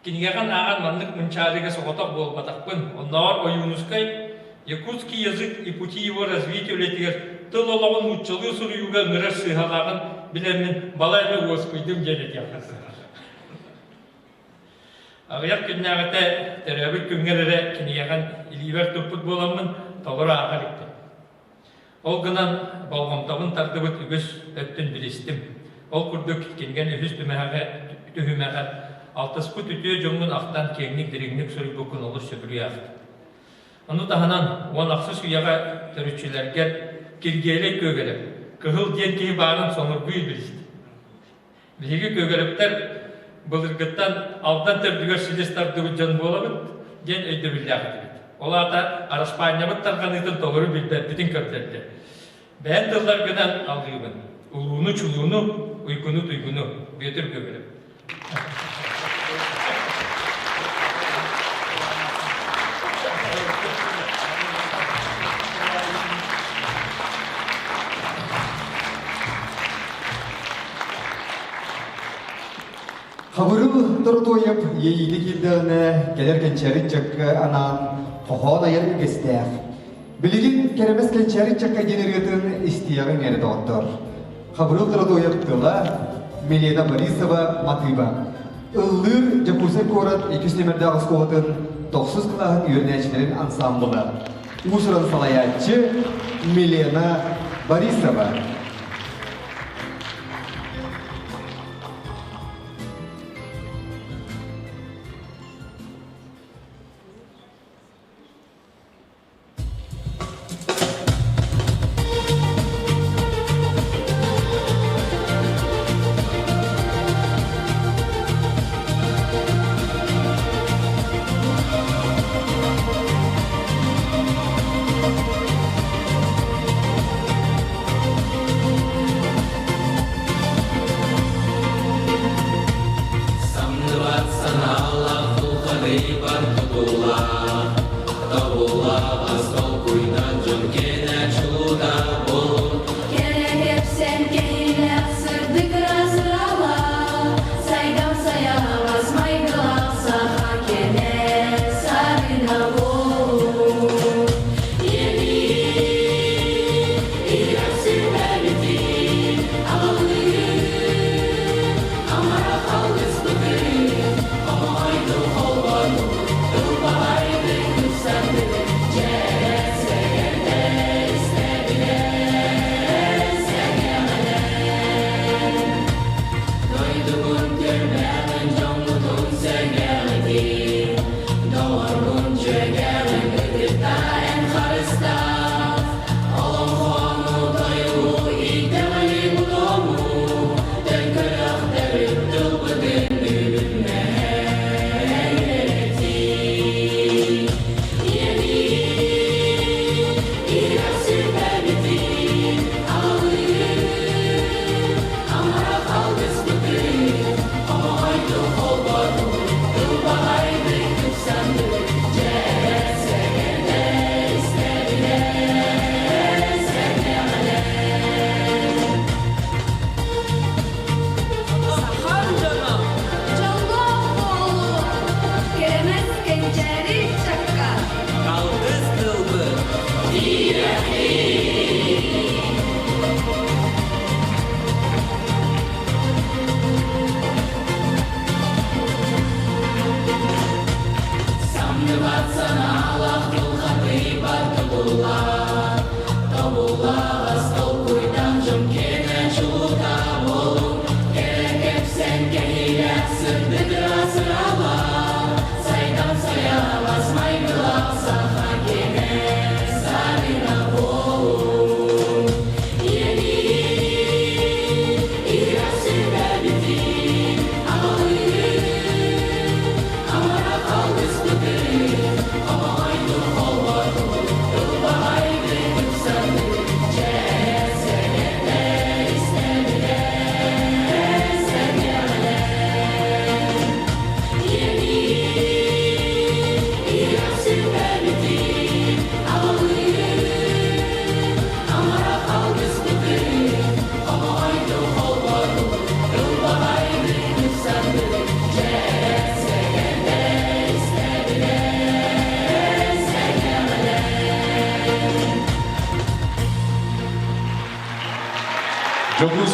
Кинегаған аған мандық мынчарыға соғытақ бол батақпын, оннауар ойуынускай, якутский язык и пути его развития летер, тыл олағын мұтчылы сұруюға мұрар сыйғалағын білемін балаймы өскөйдім жәлет яқысы. Ағыяқ күннәғыта тәрәбіт күнгерері кинегаған илибер тұппыт боламын талыра ағар икті. Ол гынан балғамтабын тардыбыт үгіс өттін білістім. Ол күрді күткенген үгіс түхімәға алтыспы түтіе жоңын ақтан кеңнік дірігнік сөрі бүкін олы сөпірі ағды. Оны тағынан он ақсыз үйаға түрітшілергер кергейлі көгеліп, күхіл ден кейі барын соңыр бұй білісті. Білегі көгеліптер бұлырғыттан алдан түрдігер сілестарды жан болабыд, ден өйді білі ағды. Ол ата араспайнамыт тарғанытын толыры білбәттің көрдерді. Бән дылдар гынан алғығын, ұлуыны чулуыны, ұйқыны тұйғыны бетір көгеліп. Хабырыл дұртойып, ейді келдіғіне келер кенчәрі чакка анан қохон айыр үгестәқ. Білігін керемес кенчәрі чакка денергетін істияғын әрі доғыттыр. Хабырыл дұртойып тыла Милена Борисова Матыба. Үллір Жапусай көрат 200 ағыз қоғытын 90 қылағын үйірнәшілерін ансамбылы. Ұшырын салаятчы Милена Борисова.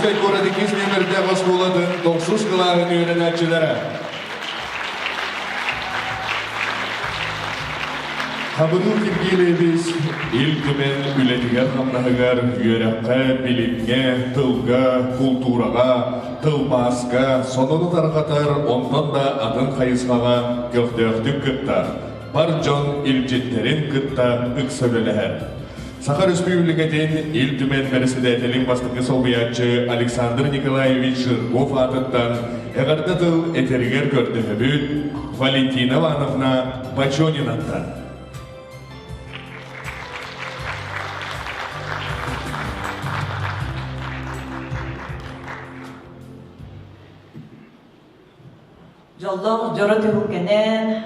Өскай Корадикиз номерде басқоладың 90 қылағын үйрен әтчілері. Қабыну киргилебіз ил түмен үлетігер қамнағығар үйераққа, билимге, тылға, культураға, тылмасқа, соныны тарқатар, ондан да атын қайысқаға көқтөқтік күттар. Бар жон илжеттерін күтта үксөлелер. Сахар Республикатын ил түмен председателин бастықы солбиятчы Александр Николаевич Жирков атыттан әғарда тыл этергер көрдігі Валентина Ивановна Бачонинаттан. Жолдоң жора төгілгенен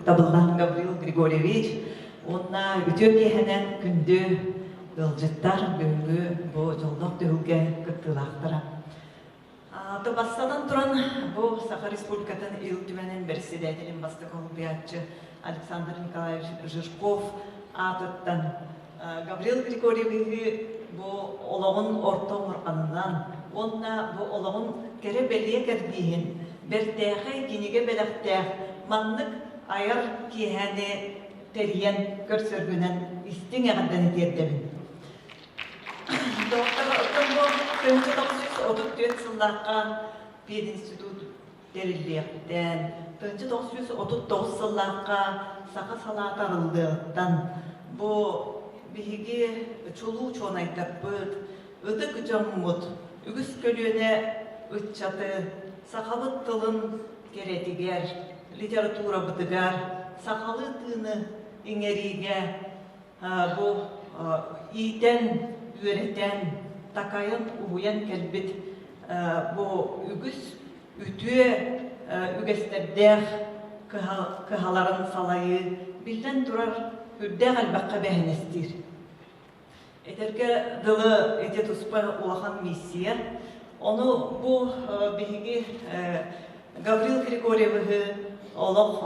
табылдан Гаврил Григорьевич, онна үтер кехенен күнді ылжыттар бөлгі бұ жолдоң төгілген күттілақтыра. Табастадан тұран бұ Саха Республикатын ил түменен председателин бастық олбиятчы Александр Николаевич Жирков атыттан Гаврил Григорьевич бұ олығын ортоң ұрқанынан, онна бұ олығын кере белие кердейін, Бертәхі кенеге бәліқтәх, маннық айыр кейхәне тәрген көрсіргінен істің әғаддан етердемін. Доктор Отынбол 1934 сыллаққа пединститут дәрілдектен, 1939 сыллаққа сақа салатарылдықтан, бұл бігі чулу чонайтап бұд, үдік жаммұд, үгіс көліне үтчаты, сақалы тылын керетігер, литература бұтығар, сақалы тыны еңериге, бұл ийтен, үйретен, такайын ұйын кәлбет, бұл үгіс, үтіе үгестердер кыхаларын салайы, білден тұрар үрдәғ әлбаққа бәхінестір. Әтерге дылы әте тұспа улахан миссия, оны бұл бігі Гаврил Григорьеві олық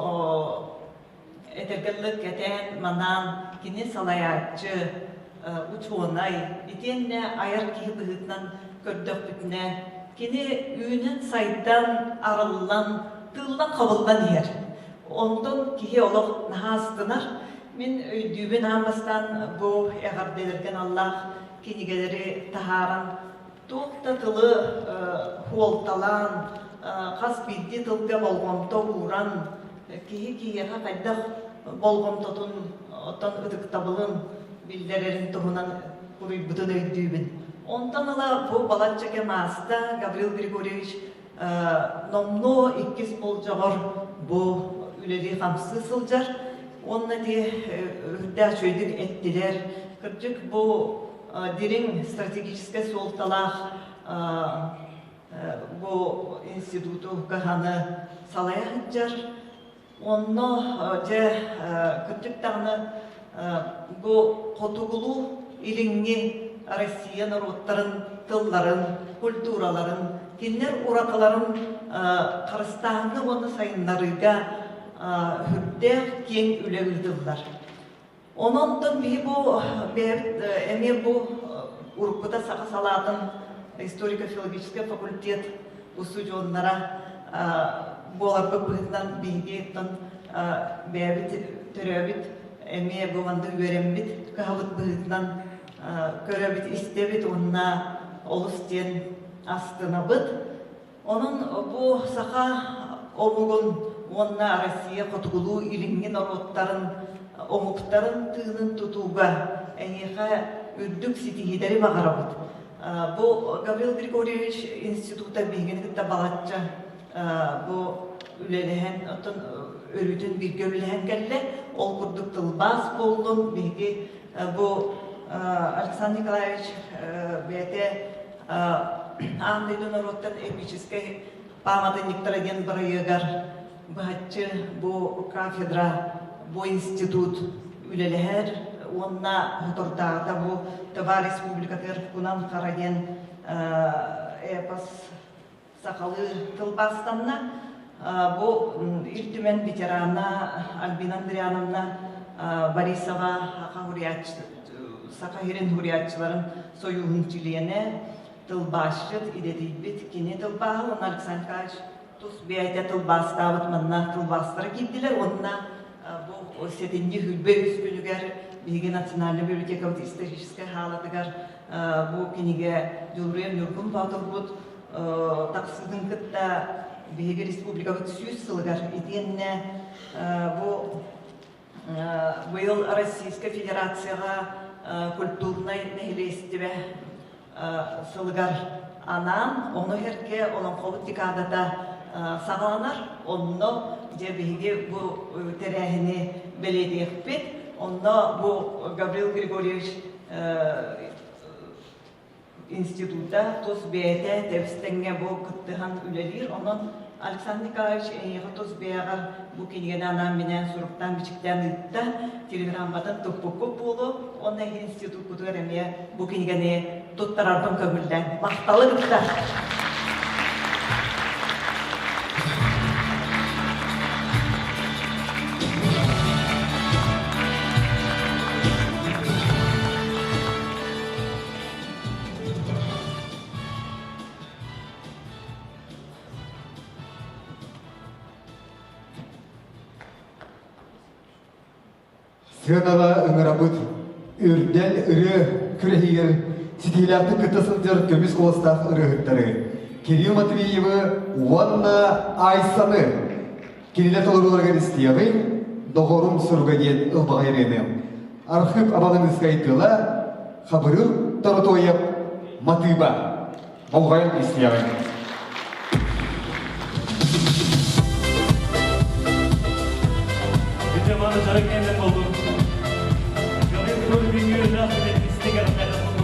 әтергілік әтен манан кені салаятчы учуынай, итенне айыр кейі бұғытнан көрдік бүтіне, кені үйінен сайдан арылан, тылдан қабылдан ер. Ондан кейі олық нағастынар, мен өйдүйбен амастан бұл әғарделерген Аллах кенегелері тахаран, тоқта тылы хуолталан, қас бидді тылға болғамта уран, кейі-кейіға қайдақ болғамтатын отан ұдықтабылын білдерерін тұғынан құрый бұтын өйдүйбін. Ондан ала бұл балатчаке маста Гаврил Григорьевич номно иккіз бол жағыр бұл үлері қамсы сылжар, онна де үрдә чөйдік әттілер, кірджік бұл дирин стратегический солталах бұл институту каханы салаяхыджар. Онно же кірджік тағыны бұл қотуғылу иліңге Россия народтарын, тылларын, культураларын, кеннер ураталарын қарыстағыны оны сайынларыға хүрдер кен үлегілділдер. Ононтон бі бұл әме бұл ұрқыда сақы салатын историко-филологический факультет ұсу жонлара боларбы бұғытнан бейге еттін бәбіт түрәбіт әме бұғанды өрембіт қағыт бұғытнан көрәбіт істебіт онына олыстен астына бұд. Оның бұл сақа омығын онына Россия қотығылу иліңген ороттарын, омықтарын тыынын тұтуға әнеға үрдік сетігедері бағара бұд. Бұл Гаврил Григорьевич института бейгенігітті балатча бұл үлеліген, өрітін бірге үлеліген кәлі, ол күрдік тылбас болдың бейге бұл Александр Николаевич бәте аңдайдың ороттан эпической памятниктарген бірайығар бұхатчы бұл кафедра, бұл институт үлелігер, онна ғытырдағыда бұл Тыва Республикатыр күнан қараген эпос сақалы тылбастанна, бұл үлтімен ветерана Альбина Андриановна Борисова Сақа херен хуриятчыларын союғын чилиене, тылбашчыт идетибит кини тылбаһы он Александр Николаевич тус биэте тылбастабыт манна тылбастара киддилер онна бу сетинни хүлбе үскүнүгер биги национальный библиотека историческая халатыгар бу киниге Жулурен Нургун Батырбут таксыдын кытта биги республикабыт сүйүз сылыгар иденне бу быйыл Российская Федерацияга культурный нехилестибе сылыгар анан оны херке onun колут декадата сагаланар онно же биги бу терехини беледиекпит онно бу Гаврил Григорьевич института тус бете тепстенге бу кыттыхан үлелир онон Александр Николаевич тус беягар бу киниген анан менен суруктан бичиктен ытта телеграммадан туппуп болу онна институт кутугар эме бу кинигени туттарарбын көңүлден макталы кытта. Сыгынала ыңырабыт үрдәл ыры күрәһигер ситиләпті кытысынжыр көміс қолыстақ ырығыттары. Кирилл Матвеевы Уанна Айсаны келелет олыруларға істиявы доғырым сұрғаден ұлбағайренем. Архып абағын ісқайтыла қабырыл таратойып матыба болғайын істиявы. Mütemmanı Çanakkale'den oldu. Gabriel Kroll bin yürüne affedip istek aranlardan oldu.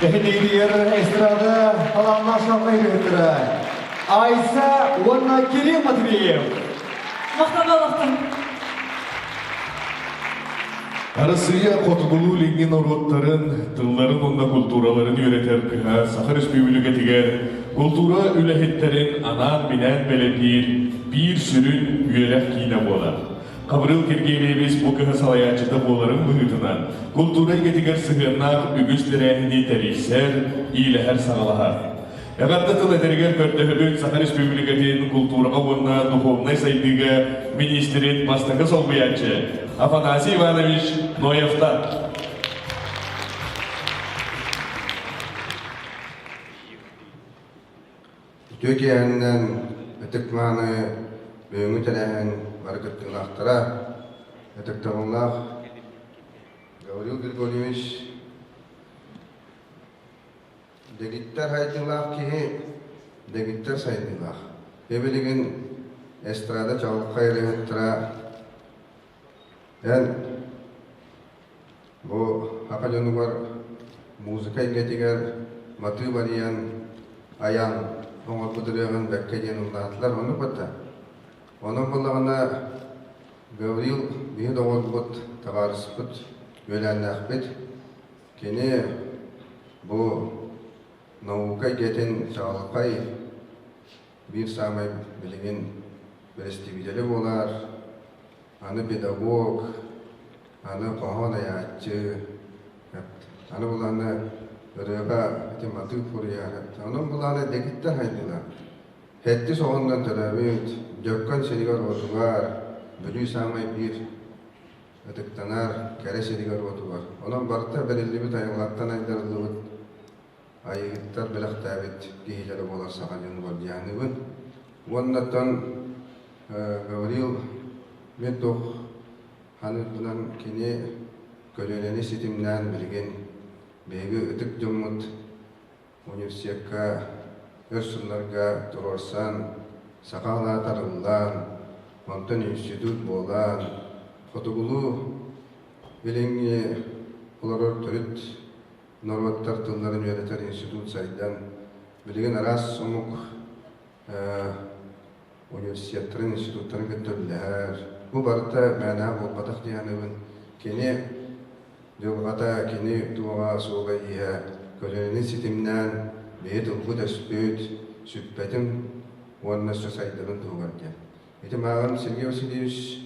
Ehliyer estrada alanlar şanlayırıdır. Aysa Uanna Kirill Matveyev. Мактабалыктын Арысыя Котбулу лигин орготтарын, тылларын онна культураларын үйретер кыха Сахар Республика тигер культура үлэхеттерин анан менен белепир бир сүрүн үйелек кийне бола. Кабырыл кергелебиз бу кыһы салаячыта боларын быгытынан. Культура кетигер сыгыннах үгүслерәһини тарихсер, ийләһәр сагалаһар. Ягатта тыл этергер көртөһөбүн Саха Республикатын культурага уонна духовный сайдыга министрин бастакы солбуячы Афанасий Иванович Ноевта. Türkiye'nin ötükmanı büyüğü telehin barıkıttığınlahtara ötüktağınlaq Gavril Grigoriyevich Degitler haydınlaq ki degitler saydınlaq. Bebeligin estrada çalık kayrıhıttıra yani bu haka jonu var muzika getiger matı bariyan ayan Oğul buduruyan bekke jenullatlar onu bata. Onun bullağına Gavril bir oğul bud tagarıspıt ölenakbet. Kene bu nauka geten çağlıkay bir samay bilgin prestigiyle bolar. Anı pedagog, anı kohonayatçı, anı bulanı Röga matı furiyar. Onun bulana degitler haydılar. Hetti soğundan tarabit, Jökkan serigar otugar, bülü samay bir ötüktanar, kere serigar otugar. Onun barıta belirli bir tayınlattan aydarılıbıt, ayıgıttar bilak tabit, gihileri bolar sağacın var diyanıbın. Ondan Gavril Meddoh hanıdından kini köleleni sitimden bilgin Begi ötük jomut üniversiteka örsünlarga turorsan sakala tarıllan ondan institut bolan fotogulu bilingi ularor törüt normattar tılların yöneter institut saydan bilgin aras somuk üniversitelerin institutların götürüler bu barıta mana bu batak diyanıbın kini Dövgata kini tuğa soğuğa iya kölöneni sitimden beyit ulgu despüt süppetim onunla saydırın tuğarken. Eti mağam Sergey Vasilievich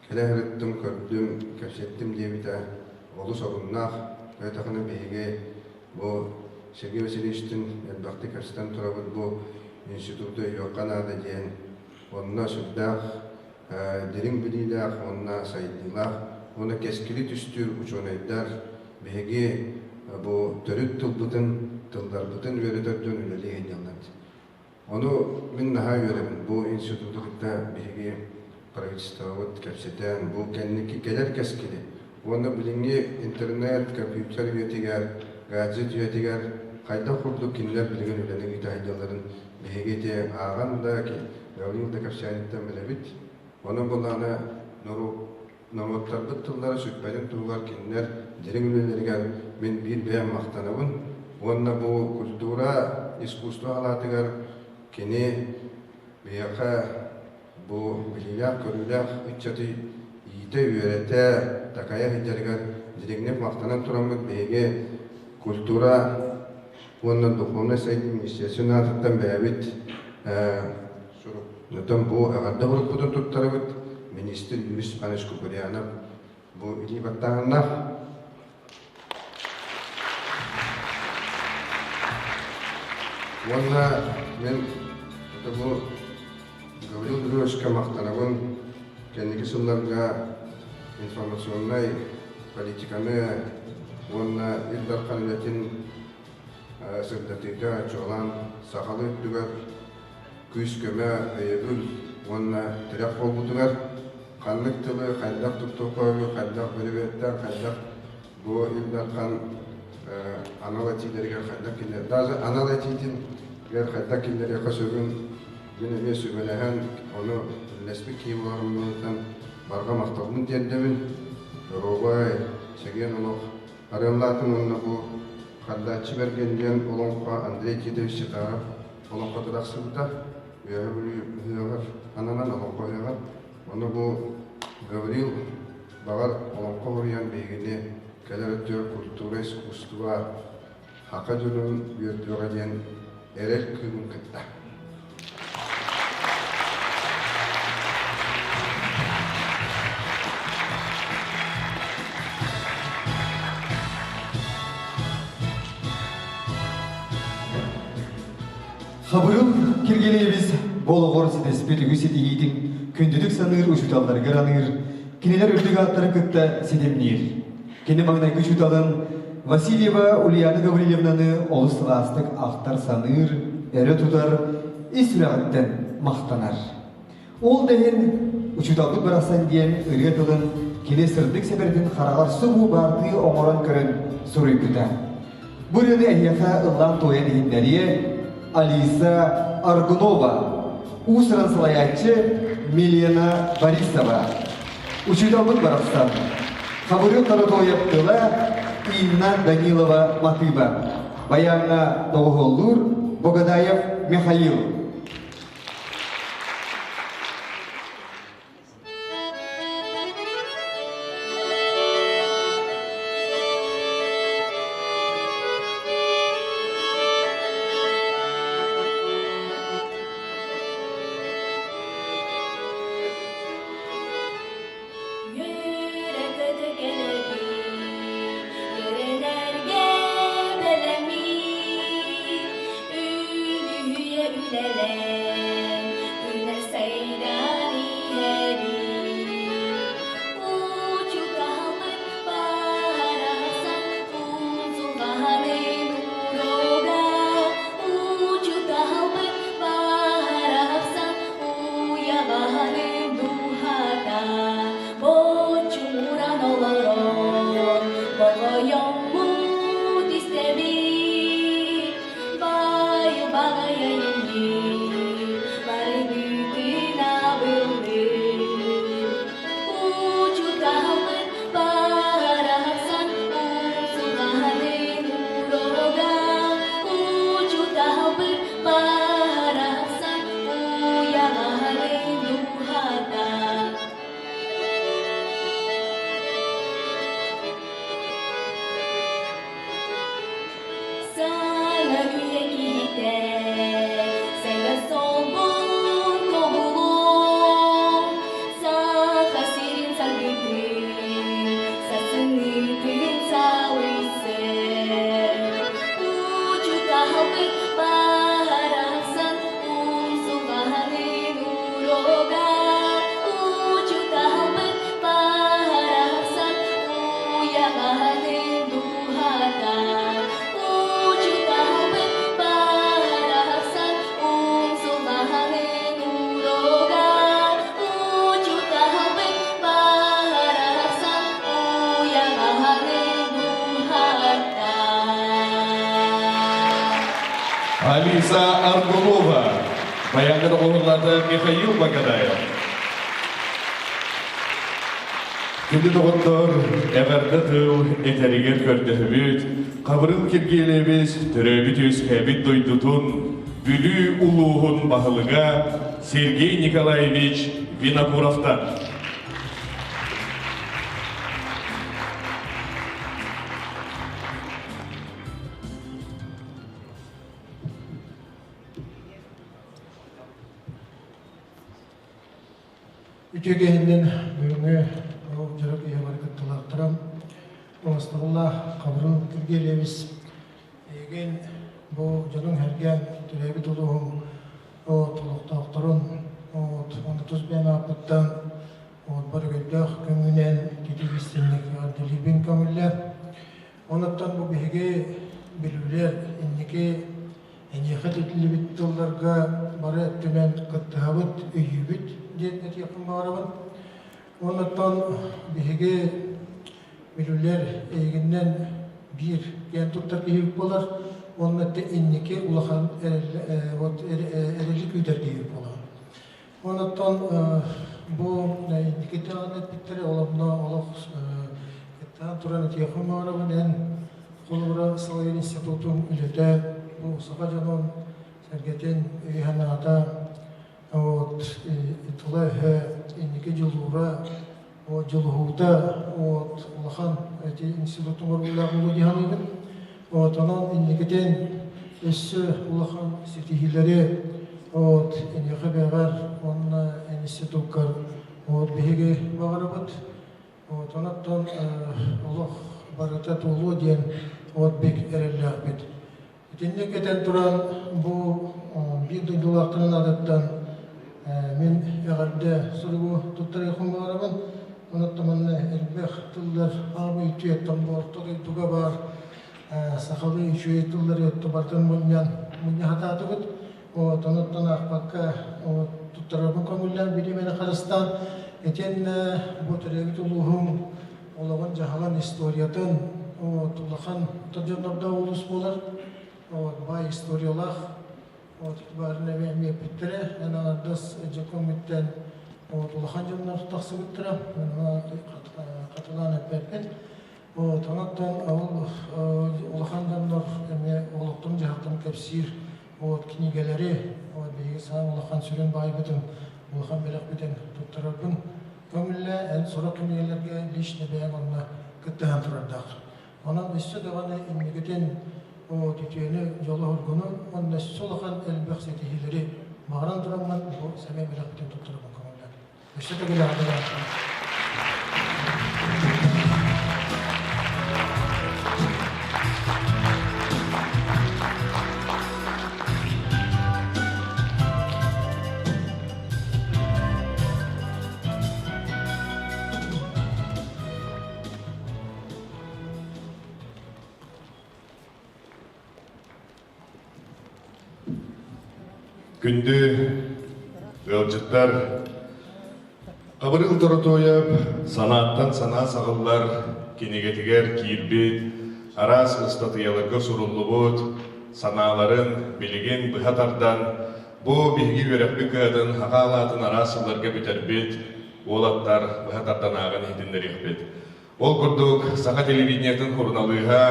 kele hırıttım, kördüm, köpsettim diye bita olu sorunnak köytakını beyge bu Sergey Vasilievich'tin elbakti kaçtan turabıd bu institutu yokanada diyen onunla sürdağ derin biliydak, onunla saydırlak Ona keskili tüstür uçonaydar begi bu törüt tılbıtın, tıldarбытын veretördön üleli edenler. Onu min daha veremin bu institutukta begi правительствовать kapseten bu kendiki gelir keskili. Onu bilingi internet, kompüter yötiger, gazet yötiger, kayda kurdu kinler bilgin üleli gitahidyaların begi de ağan da ki Gavril da kapsayanitten melebit. Onun bulana Normatlar bıttılları sütmenin tuğlar kinler derin ülelerigen min bir beyan maqtanabın. Onna bu kultura, iskustu halatıgar kini beyaka bu bililyak, körülyak, iççatı iyite üyerete takaya hicarigar direknep maqtanan turamık beyge kultura onna duhumna saydı misyasyonu atıktan beyabit Nutam bu ağarda vurup budun tuttarabıt Minister Yürüs Panes Kupuriana bu ili battağına Valla ben bu Gavril Grigoriyevich maqtanabın kendiki sıllarga informasyonlay politikanı valla ildar kaniletin sırdatıga çoğalan sakalı öttügar küs köme öybül valla terek olbudugar Kanlık tılı, kandak tuttuğu, kandak bölüvetler, kandak bu ildarkan analatileri gel kandak killer. Daha analatitin gel kandak killer yakasırın yine bir sübelehen onu lesbik kivarımdan barga maktabın diyendemin Robay, Sergey Nolok arayamlatın onunla bu kandatçı bergendiyen Olonqa Andrei Kidevich çıkarıp Olonqa tıraqsıbıda Üyevülüyor, ananan Olonqa üyever Onu bu Gavril bağır Olonqa horyan beygini keler ötüyor kultura, iskustuva haka jönün yötüyor diyen erel kıgın kıtta. Хабырыл кергелебіз болоғор сидеспет үгісі дегейдің күндідік саныр ұшыталдар ғараныр, кенелер үрдігі аттары күтті седемнер. Кені маңнай күшуталын Васильева Ульяна Гаврилевнаны олыстыластық ақтар саныр, әрі тұтар, исүрәғіттен мақтанар. Ол дәйін ұшыталдық барасан дейін үргетілін келе сырдық сәбірдің қарағар сұбу барды оңыран көрін сұрый күті. Бұл өді әйеқа ұллан тойын еңдәрие Алиса Аргунова, усран салаятчы Милена Борисова. Учудалбык барастан. Хабырыл таратояптыла Инна Данилова Матыба. Баянна Новоголлур Богадаев Михаил. Алиса Аргунова, баяндар оғырлады Михаил Богадаев. Күнді доғыттар, әғарды тұл, әтәрігер көрді хүбіт, қабырыл кергелебіз, түрәбіт өз кәбіт дойдутун, бүлі ұлуғын бағылыға Сергей Николаевич Винокуровтан. Үтегеннен бүгінгі жарық еғарғы тұлақтырам. Оңыстығылла қабырын кіргелеміз. Еген бұл жырын әрген түрәбі тұлығым тұлықтақтырын. Оны тұз бән апыттан бір көлдіқ көңінен кетегістенлік ардылыбен көңілі. Оныттан бұл бейге білулер енеке әнеқат өтілі біттілдерға бары түмен қыттығабыт өйібіт дедет яқын бағарабын. Оныттан бейге білулер егіннен бір ген тұттар кейіп болар. Онытты енеке ұлақан әрелік өйдер кейіп болар. Оныттан бұл енеке тағын әтбіттері оламна олақ тұран әт яқын бағарабын. Ән қолығыра Салайыр институтын үлеті бұл сақа жанын сәргетен өйханағата итылығы енеке жылуыра жылуыда улахан институттың орғылағын өдейхан егін. Онан енекеден өссі улахан сетихилері енеке бәғар онына институткар бейге бағарабыд. Онаттан олық барыта толу ден бек әрелі ақбет. Енекеден тұран бұл bir duyduğularının adettan men yagarda sorugu tutarayım barabın. Onu tamanne elbek tıllar ağabey ütüyettim bortoru duga var. Sakalı ütüyettilleri öttü bartan munyan hatı bud. O tanıttan akbakka tutarabın komullar biri beni Karistan. Eten bu terevit uluhum olağan jahalan istoriyatın o tulakan terjemada ulus bolar. O bay istoriyalar o tibarına ve pittere ana das jakomitten o tulakan jamlar taksibittere ana katılan epepen o tanattan olakan jamlar eme oluktum jahatın tefsir o kinigeleri o bilgi sağ olakan süren bay bütün olakan belak bütün tuttarabın kömülle en sonra kinigelerge liş nebeyen onunla kıttahan turardak. Onun üstü doğanı imnigeten o tütüyeni yolu hurgunu, onun solakan elbek setihileri mağaran duranman bu semey belak bütün tutturabın kömülle. Üstü de gülü adılar. Күнді ылжыттар қабырыл тұры тойып, санаттан сана сағылар, кенегетігер киірбет, арас ұстатыялығы сұрулы бұд, саналарын білеген бұхатардан, бұ білгі өрәпі кәдін хағалатын арасыларға бүтербет, олаттар бұхатардан ағын етіндер екпет. Ол күрдік сақа телевидениятын құрыналыға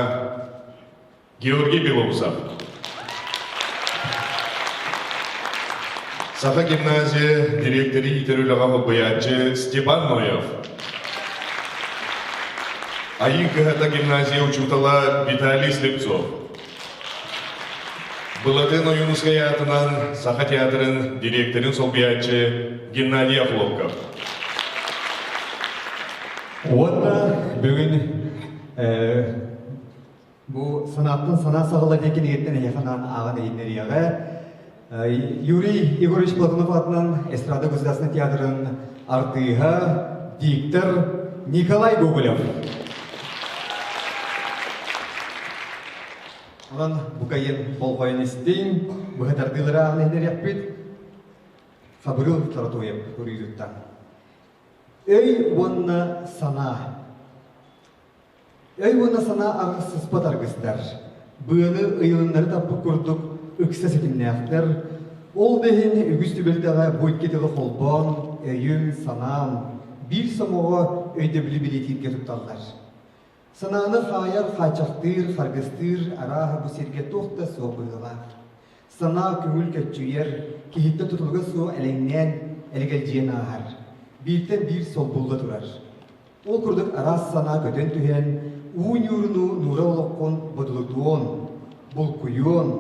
Георгий Белоусов. Саха гимназия директори итерүүліға боячы Степан Ноев. Айын кыхата гимназия учутала Виталий Слепцов. Былатын ойынысқай атынан Саха театрын директорын сол боячы Геннадий Афловков. Онда бүгін бұл санаттың сана сағылы декен еттен яқынан ағын дейінлерияға Юрий Егорович Платонов атынан эстрада государственный театрын артыға диктор Николай Гоголев. Онан бұқайын болғайын істейін, бұғытардылары ағынайнар яқпет, Фабрил Таратоев көрейдіттан. Өй онна сана. Өй онна сана ағысыз патарғыстар. Бұғыны ұйылынлары таппы көрдік, үксі сетімнәқтер, ол бәйін үгісті бөлтіға бойкетілі қолбан, өйін, санам, бір самуға өйді білі-білететке тұтталдар. Сананы қайар, қайчақтыр, қарғыстыр, араға бұ серге тоқта соқ бұйдылар. Сана көңіл көтчүйер, кейітті тұтылғы соқ әліңнен әлгәлжен ағар. Біртен бір сол бұлға тұрар. Ол күрдік арас сана көтен түйен, уын юрыну нұра олыққын бұдылытуын, бұл күйуын,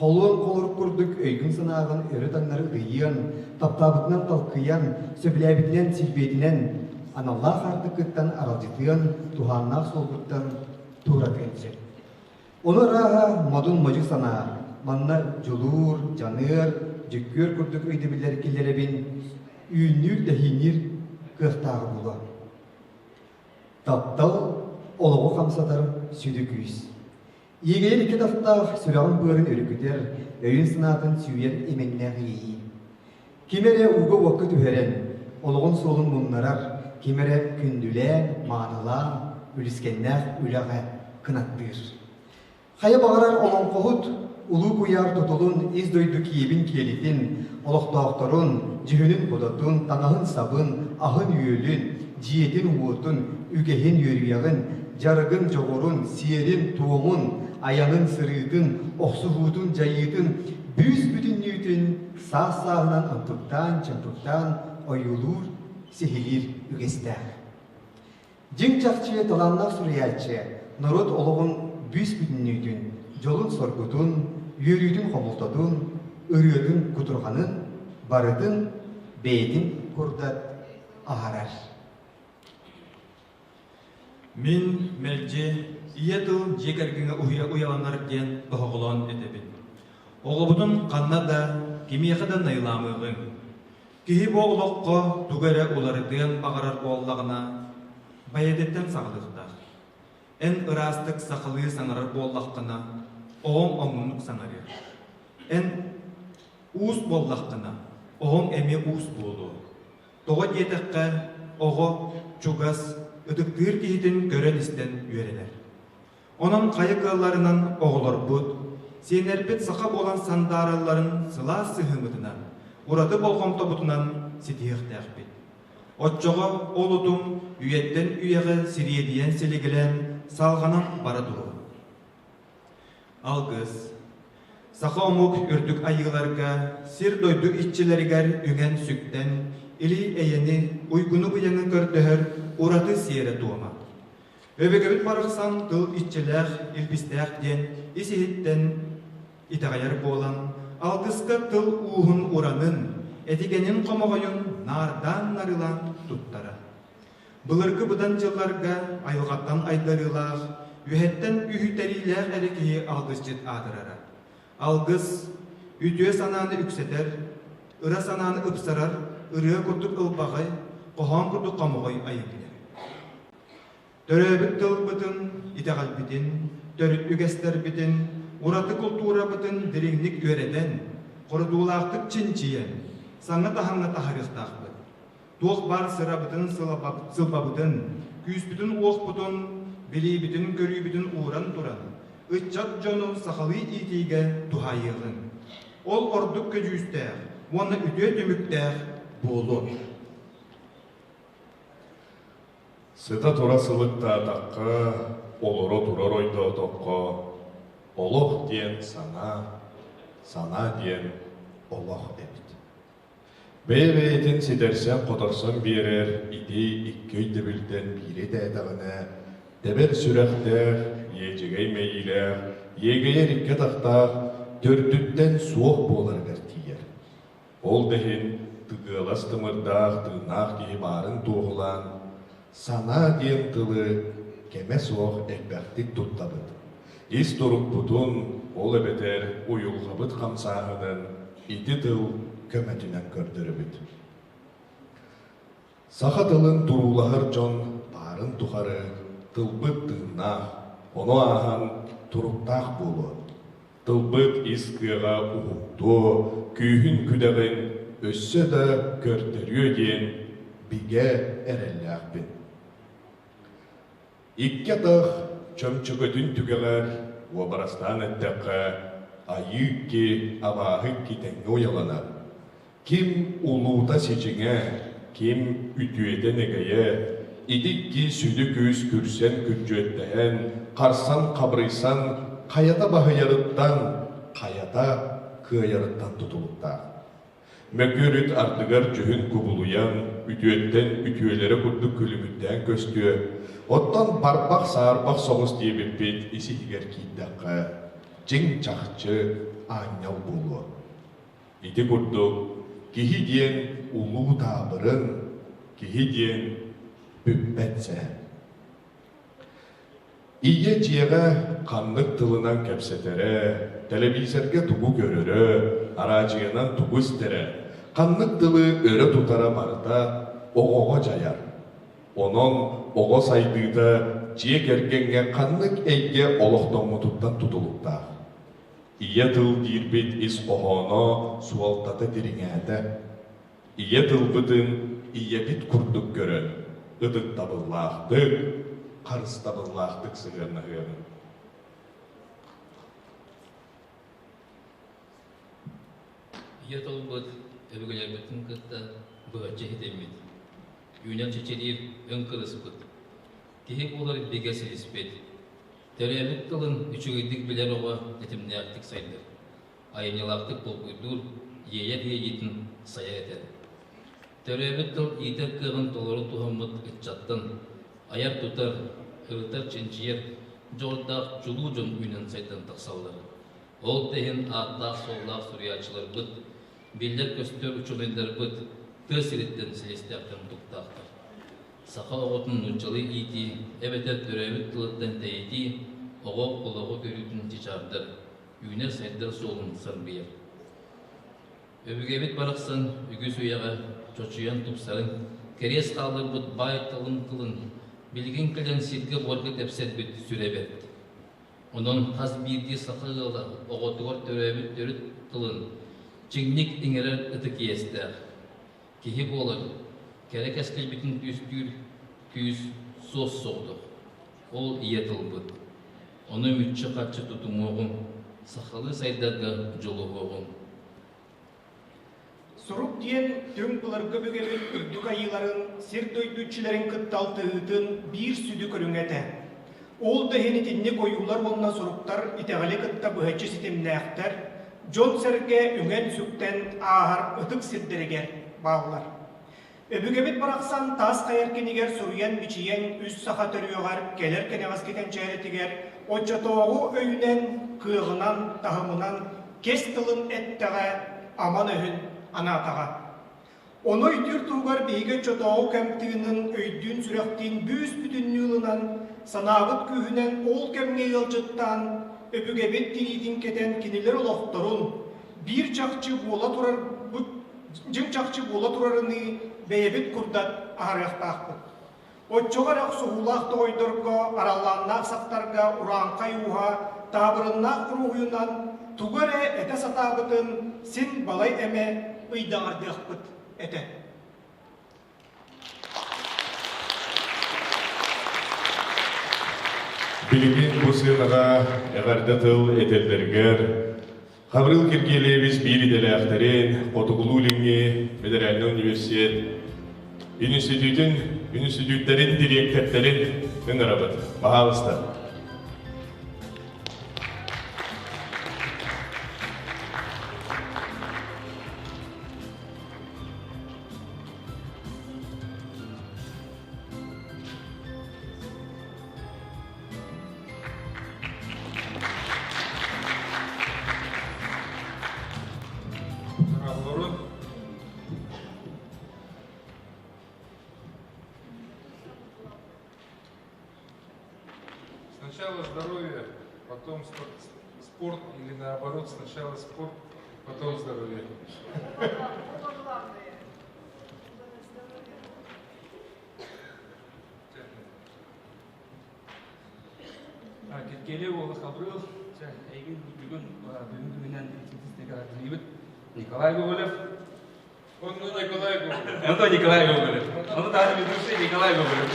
қолуын қолырып көрдік өйгін санағын өрі таңнары ұйын, таптабытынан талқыян, сөбіләбітінен сілбетінен, аналлах артықыттан аралжытыын, туханнақ солғыттан туратыншы. Оны раға мадун мажы сана, манна жолур, жаныр, жүккөр көрдік өйді білер келеребін, үйінір дәхинір қықтағы бұла. Таптал, олығы қамсатар сөйді күйіз. Егер екі таптақ сөлағын бөрін өрікітер, өйін сынатын сүйер еменнәғі ейі. Кемере ұғы уақы түхерен, олығын солын мұннарар, кемере күнділен, мағынылан, үліскеннәқ үліға кынаттыр. Қайы бағарар олың қоғыт, ұлы көяр тұтылын, ез дойды кейбін келетін, олықтақтарын, жүхінің бұдатын, таңағын сабын, ағын үйелін, жиетін уытын, үгехен үйерияғын, жарығын жоғырын, сиерін туымын, аянын сырыдын, оқсығудын жайыдын, бүз бүтіннейтін, сақ-сағынан антықтан, чампықтан, ойылыр, сехелер үгестәр. Жың чақчы таланнақ сүриялчы, народ олығын бүз бүтіннейтін, жолын соргудын, үйерүйдің қомылтадын, үретін күтірғанын, барыдын, бейдің көрдат ағарар. Мен мәлже иетыл жекергіңі ұяланар ден бұғылан етебін. Оғыбының қанна да кимияхадан найламыгын. Кихи боғлоққа дугара уларыдыан бағарар боллағына баядеттен сағылықтақ. Эн ырастық сақылы саңарар боллаққына оғын оңынық саңарыр. Эн уус боллаққына оғын әме уус болу. Тоға детіққа оғы чугас үдіктір кейтін көрен істен үйеренер. Onun kayıklarından oğulur bud, senербет сақа болан сандараларын сыла сыхымытынан, ұрады болған тобытынан сетиқтәқ бет. Отчоғы олудың үйеттен үйеғі сириедиен селегілен салғанан бара дұру. Алғыз, сақа омук үрдік айығыларға, сир дойду итчілергер үген сүктен, или әйені уйгуну бұяңы көрдігір ұраты сиері туама. Өбегебіт барықсан тыл итчілер илбістәқ ден, исихіттен итағайар болан, алғысқа тыл уғын ұранын, әтігенін қомағайын нардан нарылан тұттара. Бұлырғы бұдан жылларға айылғаттан айдарылақ, үйеттен үйітәрилер әрекеге алғыс жет адырара. Алғыс үтіе сананы үксетер, ыра сананы ұпсарар, ырыға күрдік ұлбағай, қоған күрдік қомағай айыпылер. Төрөбіт тыл бұтын, итағал бітін, төріт үгестер бітін, ураты культура бұтын діріңнік өреден, құрдулақтық чинчиен, саңы тахаңы тахарықтақ бұт. Туық бар сыра бұтын сылба бұтын, күйіс бүтін оқ бұтын, білей бүтін көрі бүтін уран тұран, ұтчат жону сақалы итиге тухайығын. Ол ордық көжүйістер, оны үте төміктер болу. Сыта турасылықта атаққа, олыры тұрар ойды отоққа, олық ден сана, сана ден олық әбіт. Бәйбәйетін сидерсен қодарсан берер, иди иккөйді білден бире дәдіғіне, дәбір сүрәқтер, ежігей мейлер, егейер икке тақтақ, төрдүттен суық болар бәртиер. Ол дәхін тұғылас тымырдақ, тұғынақ кейі барын туғылан, сана ден тылы кеме соқ әкбәқтік тұттабыд. Ис тұруп бұтын ол әбетер ұйылғабыд қамсағының иті тыл көмәтінен көрдірібід. Сақа тылын тұрулағыр жон барын тұқары тылбыд тыңнақ, оны аған тұруптақ болу. Тылбыд искыға ұғықты, күйін күдәғін өссі да көрдірі ден биге әрәлләқ бін. Икке тақ чөмчігітін түгелер обарастан әттәққа айықки, абағықки тәңі ояланар. Ким улута сечіңе, ким үтуеден әгәйе, идікки сүді көз күрсен күржеттәен, қарсан қабырайсан, қаята бағыярыттан, қаята күйярыттан тұтылықта. Мәкөріт артығар жүхін күбулуян, үтуеттен үтуелері күрді күліміттен көсті, оттан барбақ саарбақ соғыс дейбіппет исігер кейдаққа, жың чақчы аңял болу. Иті күрдік, кехи ден ұлу табырын, кехи ден бүппәтсә. Ие жиеға қанлық тылынан кәпсетері, телевизорге тугу көрірі, арачығынан тугу істері, қанлық тылы өрі тұтара барыта оғоға жаяр. Onun oğa saydığında ciye kerkenge kanlık eyge oloqtan mututtan tutulukta. İye tıl dirbet is oğana sualtata diriŋäde. İye tıl bıdın iye bit kurduk görün. Idık tabıllaqtık, qarыс tabıllaqtık sığırna hığın. İye tıl bıd, öbügeler bütün kıtta böğütçe hidemid. Юнен чечелиев өңкылыспыт. Кихик олар бегесі іспет. Тәрәбіт тылын үшігідік білер оға нетімнеяқтық сайдыр. Айынелақтық болғыдыр, ейер етін сая етер. Тәрәбіт тыл етер кығын толыры туғамыт үтчаттын. Аяр тұтар, ұрытар ченчиер, жордақ жұлу жон үйнен сайдан тақсалдар. Ол тәйін аттақ соллақ сүриячылар бұд, белдер көстер ұчылындар бұд, Төсіреттен селестяқтан тұқтақтыр. Сақа оғытын ұнчалы ити, әбетер төрәбіт тылыттан тәйті, оғық қолығы көрітін чечардыр. Үйнер сайдар солын сыр бейір. Öbügebit baraqsan ügüs uyaga çoçuyan tupsarın keres qalır bud bay tılın kılın bilgin kılan sirge borgı tepset bit sürebet. Onun tas birdi sakıgıla oğotugar töröbüt törüt kılın çingnik iňerer ıtık yester. Kihi bolur kerek eskel bitin tüstür tüs sos soğdu. Ol iye tılbıt. Onu mütçe kaçı tutumuğum sakalı saydaga joluğum. Сурук диен түн кыларга бөгелен үрдүк айыларын, сер дөйдүчилерин кытталтыытын бир сүдү көрүңете. Ол да хенетинне коюлар болна суруктар итегали кытта быһачы ситемнээхтер, жон серге үңен сүктен аахар ытык сирдерегер баалар. Өбүгебит бараксан тас кайеркенигер суруян бичиен үс саха төрүөгар келер кенегас кетенчээретигер очотоогу өйүнен кыыгынан тахымынан кес тылын эттеге аман өһүн анатаға. Оны үйтір туғар бейге чотауы кәмтігінің өйдүн сүректен бүз бүтін нюлынан, санағыт күйінен ол кәмге елжыттан, өбігебет тиридин кетен кенелер олақторун, жың чақчы бола турарыны бейбет күрдат ағарықтақпыд. Отчоғар ақ сұғылақты ойдырға, араланнақ сақтарға, ұранқай уға, табырыннақ ұруғынан, туғаре әте сатағытын сен балай әме ыйдаңардықпыт әте. Билигин бу сыйнаға эғарда тыл этерлергер, Хабрыл киргелебиз бири делэхтерин, Котугулулинги, Федеральный университет, институттерин директортерин ыңырабыт. Бахалыста. Сначала здоровье, потом спорт, или наоборот, сначала спорт, потом здоровье. Келе ол Хабрыл, бүгін Николай Гоголев. Он Николай Гоголев. Это Николай Гоголев. Он даже ведущий Николай Гоголев.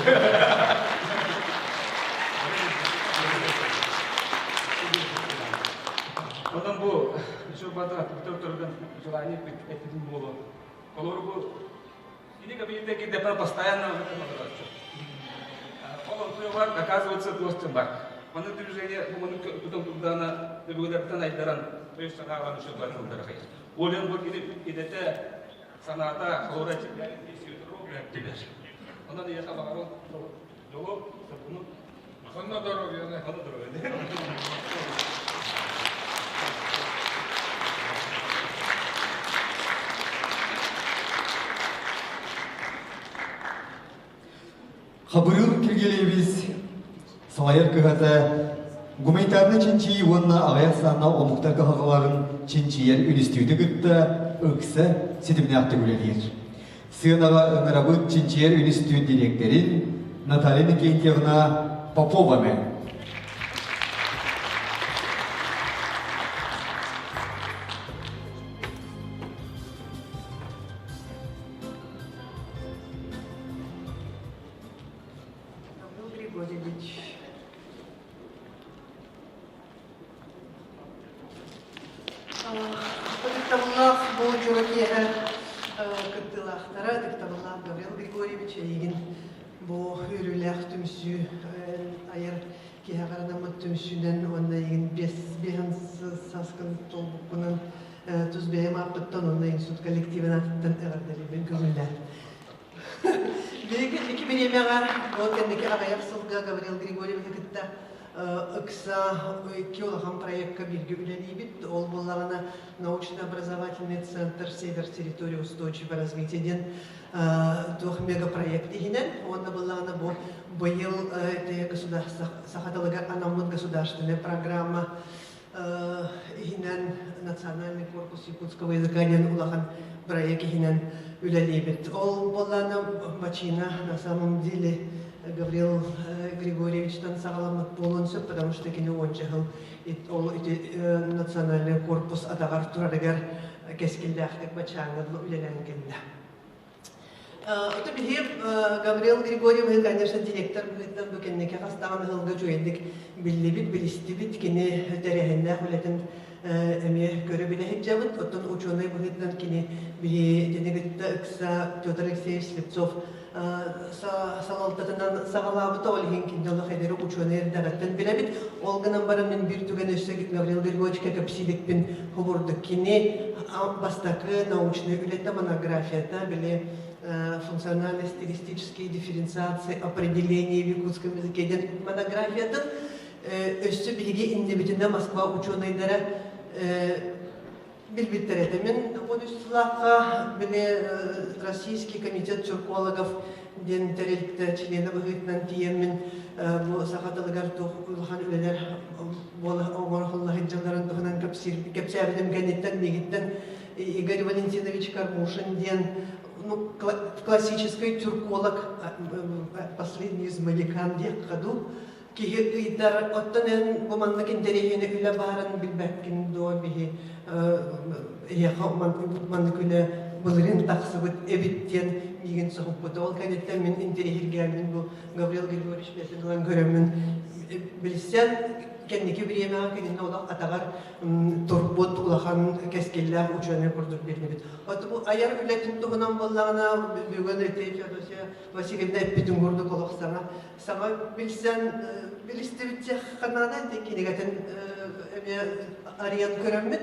Потом был еще бата турган желание этим было. Колор был или кабинете где-то постоянно колор бар, оказывается гостем бар. Маны движение, маны потом туда на благодаря найдаран, то есть она вам еще бар дорогой. Олен вот идете саната колора тебе тебе. Он не ехал барон, дого, сапуну. Он на дороге, да? Он на дороге. Хабырыл киргелебиз салайыр кыгата гуманитарны чинчи уонна агаяк санна омуктар кахагаларын чинчиер институты гытта ыкса сидимнакты күлелер. Сыынага ыңырабыт чинчиер институт директорин Наталья Никентьевна Попова мен. Диктовлах бұл жұрекері күттілақтара, диктовлах Гаврил Григорьевич егін бұл үріләқ түмсі айыр кеғаранамы түмсінен онна егін бесбеғансыз сасқын толбұққының тұзбейім апыттан онна институт коллективін аттын әғардалымен көңілдер. Бейгі 2000-ға ол кәндекі ағаяқ сылға Гаврил Григорьевич күтті ыкса кеолахан проектка бирге үлелейбит, ол болағына научно-образовательный центр Север территории устойчивого развития ден двух мегапроект игинен, онна болағына быйыл Сахаталыга анаммыт государственная программа ихинен национальный корпус якутского языка ден улахан проект ихинен үлелебет. Ол болланы мачина на самом деле Гаврил Григорьевичтан сағаламат болынсы, потому что кені ончағыл национальный корпус атағар турадығар кескілдәқтік бачаңырлы үлеләнгенді. Это бихев Гаврил Григорьев, конечно, директор бухеттен бүкеннеке қастаған ғылға жойындық білебіт, білістебіт, кені тәрәхінді құлетін әме көрі біле хеджабыт. Оттан ученый бухеттен кені біле денегітті ұқса Петр Алексеевич Слепцов салалтатынан сағалабыта олеген кенделі қайдары ученый әрдағаттан білебіт. Олғынан бары мен бір түген өсі Гаврил Григорьевичке көпсилікпен құбырдық кені бастақы научный үлетті монографията біле функционально-стилистические дифференциации определения в якутском языке. Ден монографиядан өсі білге индебетінде Москва ученыйдары билбиттереді. Мен он үстілаққа біле Российский комитет тюркологов ден тәрелікті члені бұғытынан тиен мен бұл сақатылығар тоқылған өлелер оңырқылығы жылдарын тұғынан көпсәбілім кәнеттен мегіттен Игорь Валентинович Кармушин ден классический тюрколог, последний из Маликан дек ходу, кигитар оттанен буманнак интерехене үле барын билбәккин до биһи яха манкүле булрин тахсыбыт эбиттен миген сохуппут. Ол кәнеттен мен интерехиргәмен бу Гаврил Григорьевич бесен көрөмүн билсен кенники время кенне олақ атағар турбут улахан кескелләр ученый курдук бернебит. Аты бу аяр үлетин тугунан боллагына бүгөн эте Феодосия Васильевна эппитин курдук олақсана. Сама билсен билистебитте ханада текинегетен эме ариан көрөммит.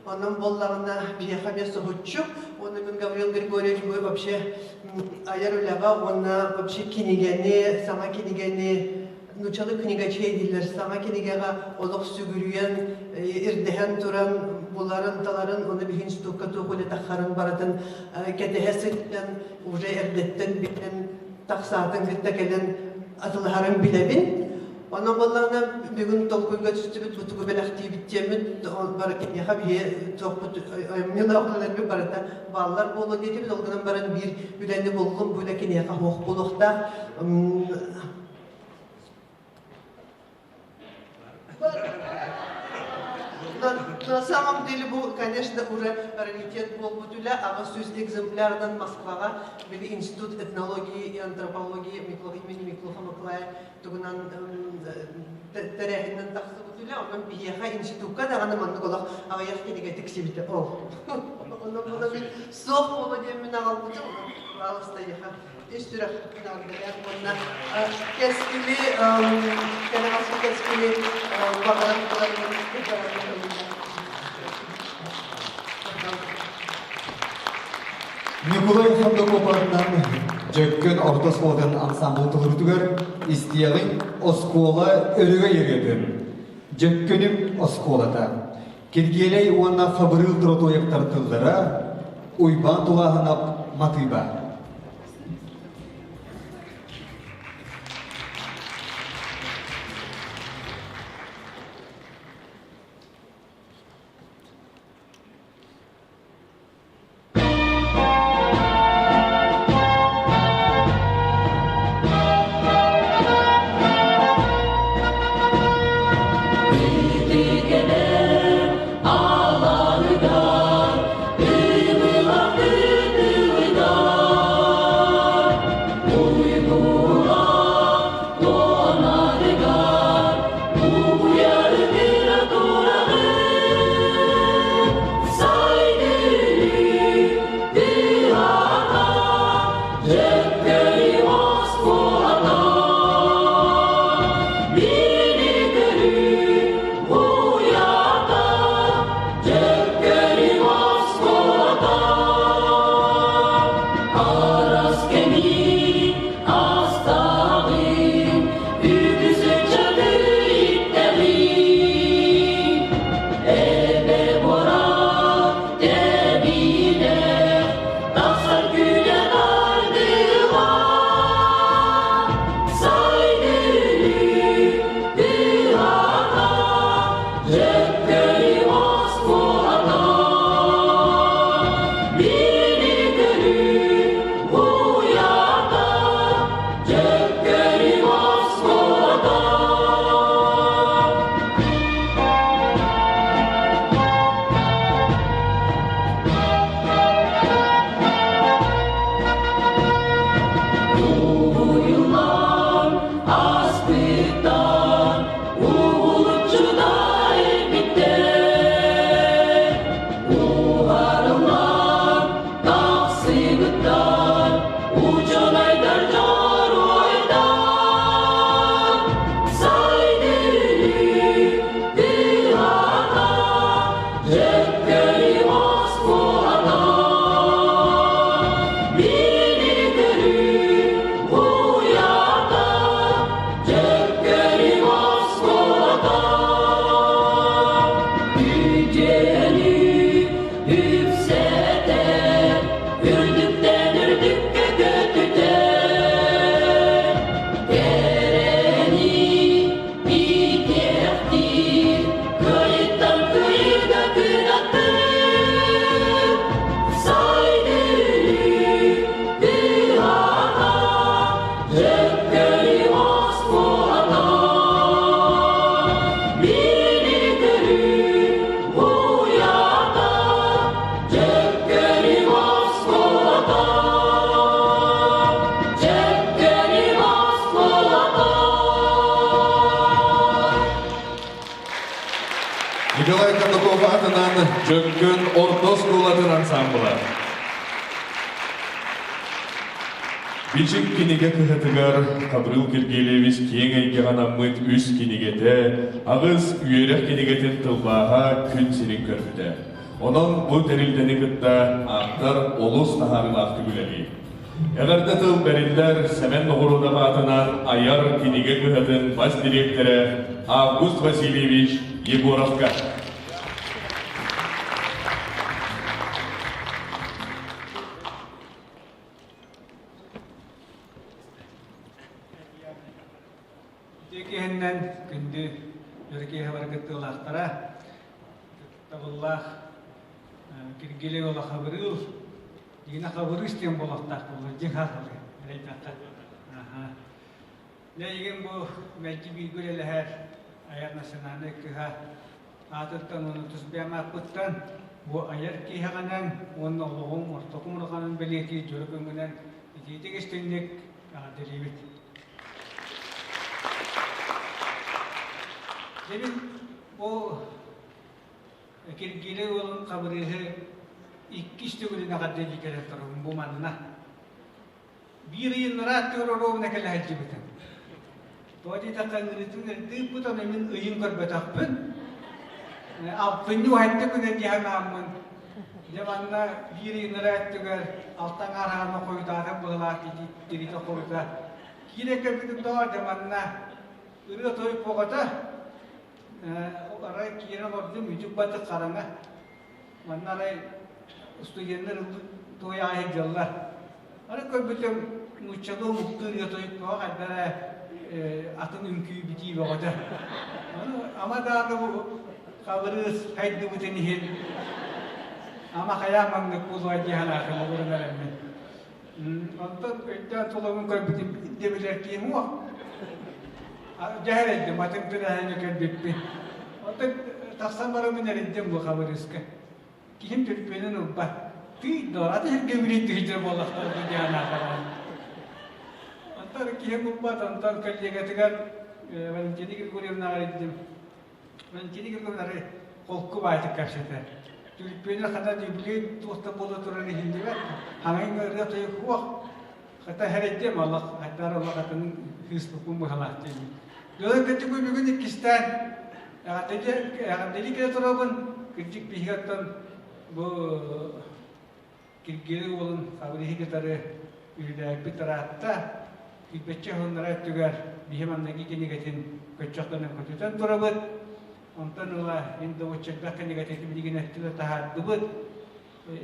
Onun bollarına bir yakabiyası hutçu. Onun Gavril Grigorьевич bu вообще ayar ölağa ona вообще kinigeni, sama kinigeni Nuçalı knigaçı edilir. Sama kinigağa oluq sügürüyen, irdehen turan, buların taların onu bihin stukka tuğulu takharın baratın ketehesitten, uca erdetten biten taksatın gittekelen atılharın bilebin. Onun bollarına bugün tolkuyga tüstübüt butugu belaktiği bittiyemit, barakit yaha bir toqbut, mila oğlanlar bir barata bağlar bolu dedimiz, olgunan baran bir ülenli bolğun bulakin yaha hoq boluqta На самом деле, конечно, уже раритет был бутуля, а вот с экземплярдан Москва, были институт этнологии и антропологии имени Миклуха Маклая, тугунан терехинен тахсы бутуля, онан биеха институтка да гана манны колак, а ях кенеге тексибите ол. Онан буда бил соқ болу демин агал буту, алыста яха. Истирах нагдалар онна кескили, кенегасы кескили багаран каларын Николай Хандокопардан жөккөн орта сходан ансамбл тұғыртығыр истиялың оскола өріге ергедім. Жөккөнім осколата. Келгелей уанна фабрил тротояқтар тылдыра уйбан тұлағынап матыйба. Ağlardan, ümüla, ümüla Николай Кандаков атынан Жөнгөн Орто скулатын ансамблы. Бичик кинеге кыхатыгар Кабрыл Киргелевич кең айгаған аммыт үс кинегете, ағыз үйерек кинегетін тылбаға күн сирин көрді. Онын бұл тәрілдені күтті ақтар олыс тахарылақты күләли. Әғарда тыл бәрілдер Сәмен Нұғырудығы атынан аяр кинеге кыхатын бас директоры Август Васильевич Егоровка. Tekehenden gündü Türkiye hareketi olaktara Tabullah Kirgile ola haberil yine haber isteyen bolaktak olur cihaz oluyor. Ne yiyin bu mecbi güleler ayar nasyonalde kıha atıttan onu tüzbeyamak kuttan bu ayar kihaganan onun oğluğun ortakumurganın belirti jörgüngünen ititik istenlik delibit. Demin o Kirgile olan kabrihi iki istügülüne kadar dikkat tarafım bu manına. Bir yıl rahat yorulur ne kadar hacı biten. Tadi takkan ngiritin ngerti putan emin uyum kerbetakpun. Alpenyu hatta kuna dia namun. Zamanna bir yıl rahat tugar altan arahana koydu adam bulak diri to koydu. Kire kerbetak doa zamanna ürü toy pokata. Aray kira ordu mücük batı karanga. Mannaray ustuyenler toya ayı jallar. Aray koy bütün muçalı muktur yatoy ko kadara atın ünkü biti bakata. Ama da bu kavrız haydi bütün hil. Ama kaya mangı kuzu ajihan akım olurlar emmi. Ondan önceden tolamun koy bütün debiler ki mu? Jahil eddi matın tırahını körbetpi. Ondan taksan baramın eriddim bu kavrızka. Kim Türkmenin ubba. Tüy doğradı hem gömülü tüyce bolaklar bu jihan akım. Antar kihim ubbat antar kalliga tigar Valentini Grigoryev nagariddim. Valentini Grigoryev nagari kolku baytık kapsete. Türkmenler kadar dibli tosta bola turani hindi var. Hangin garda toy huwa. Kata hereddim Allah hatta Allah katın Facebook'un bu halattı. Yola kötü bu bugün ikistan. Deli kere turabın küçük bir hikattan bu Kirgile olan kabrihi gitarı ülde bir taratta Kipecce honlara tüger bihemandaki kinigetin köçaklarının kötüden turabıt. Ondan ola indi o çekdak kinigetin bilgin ettiler tahaddubut.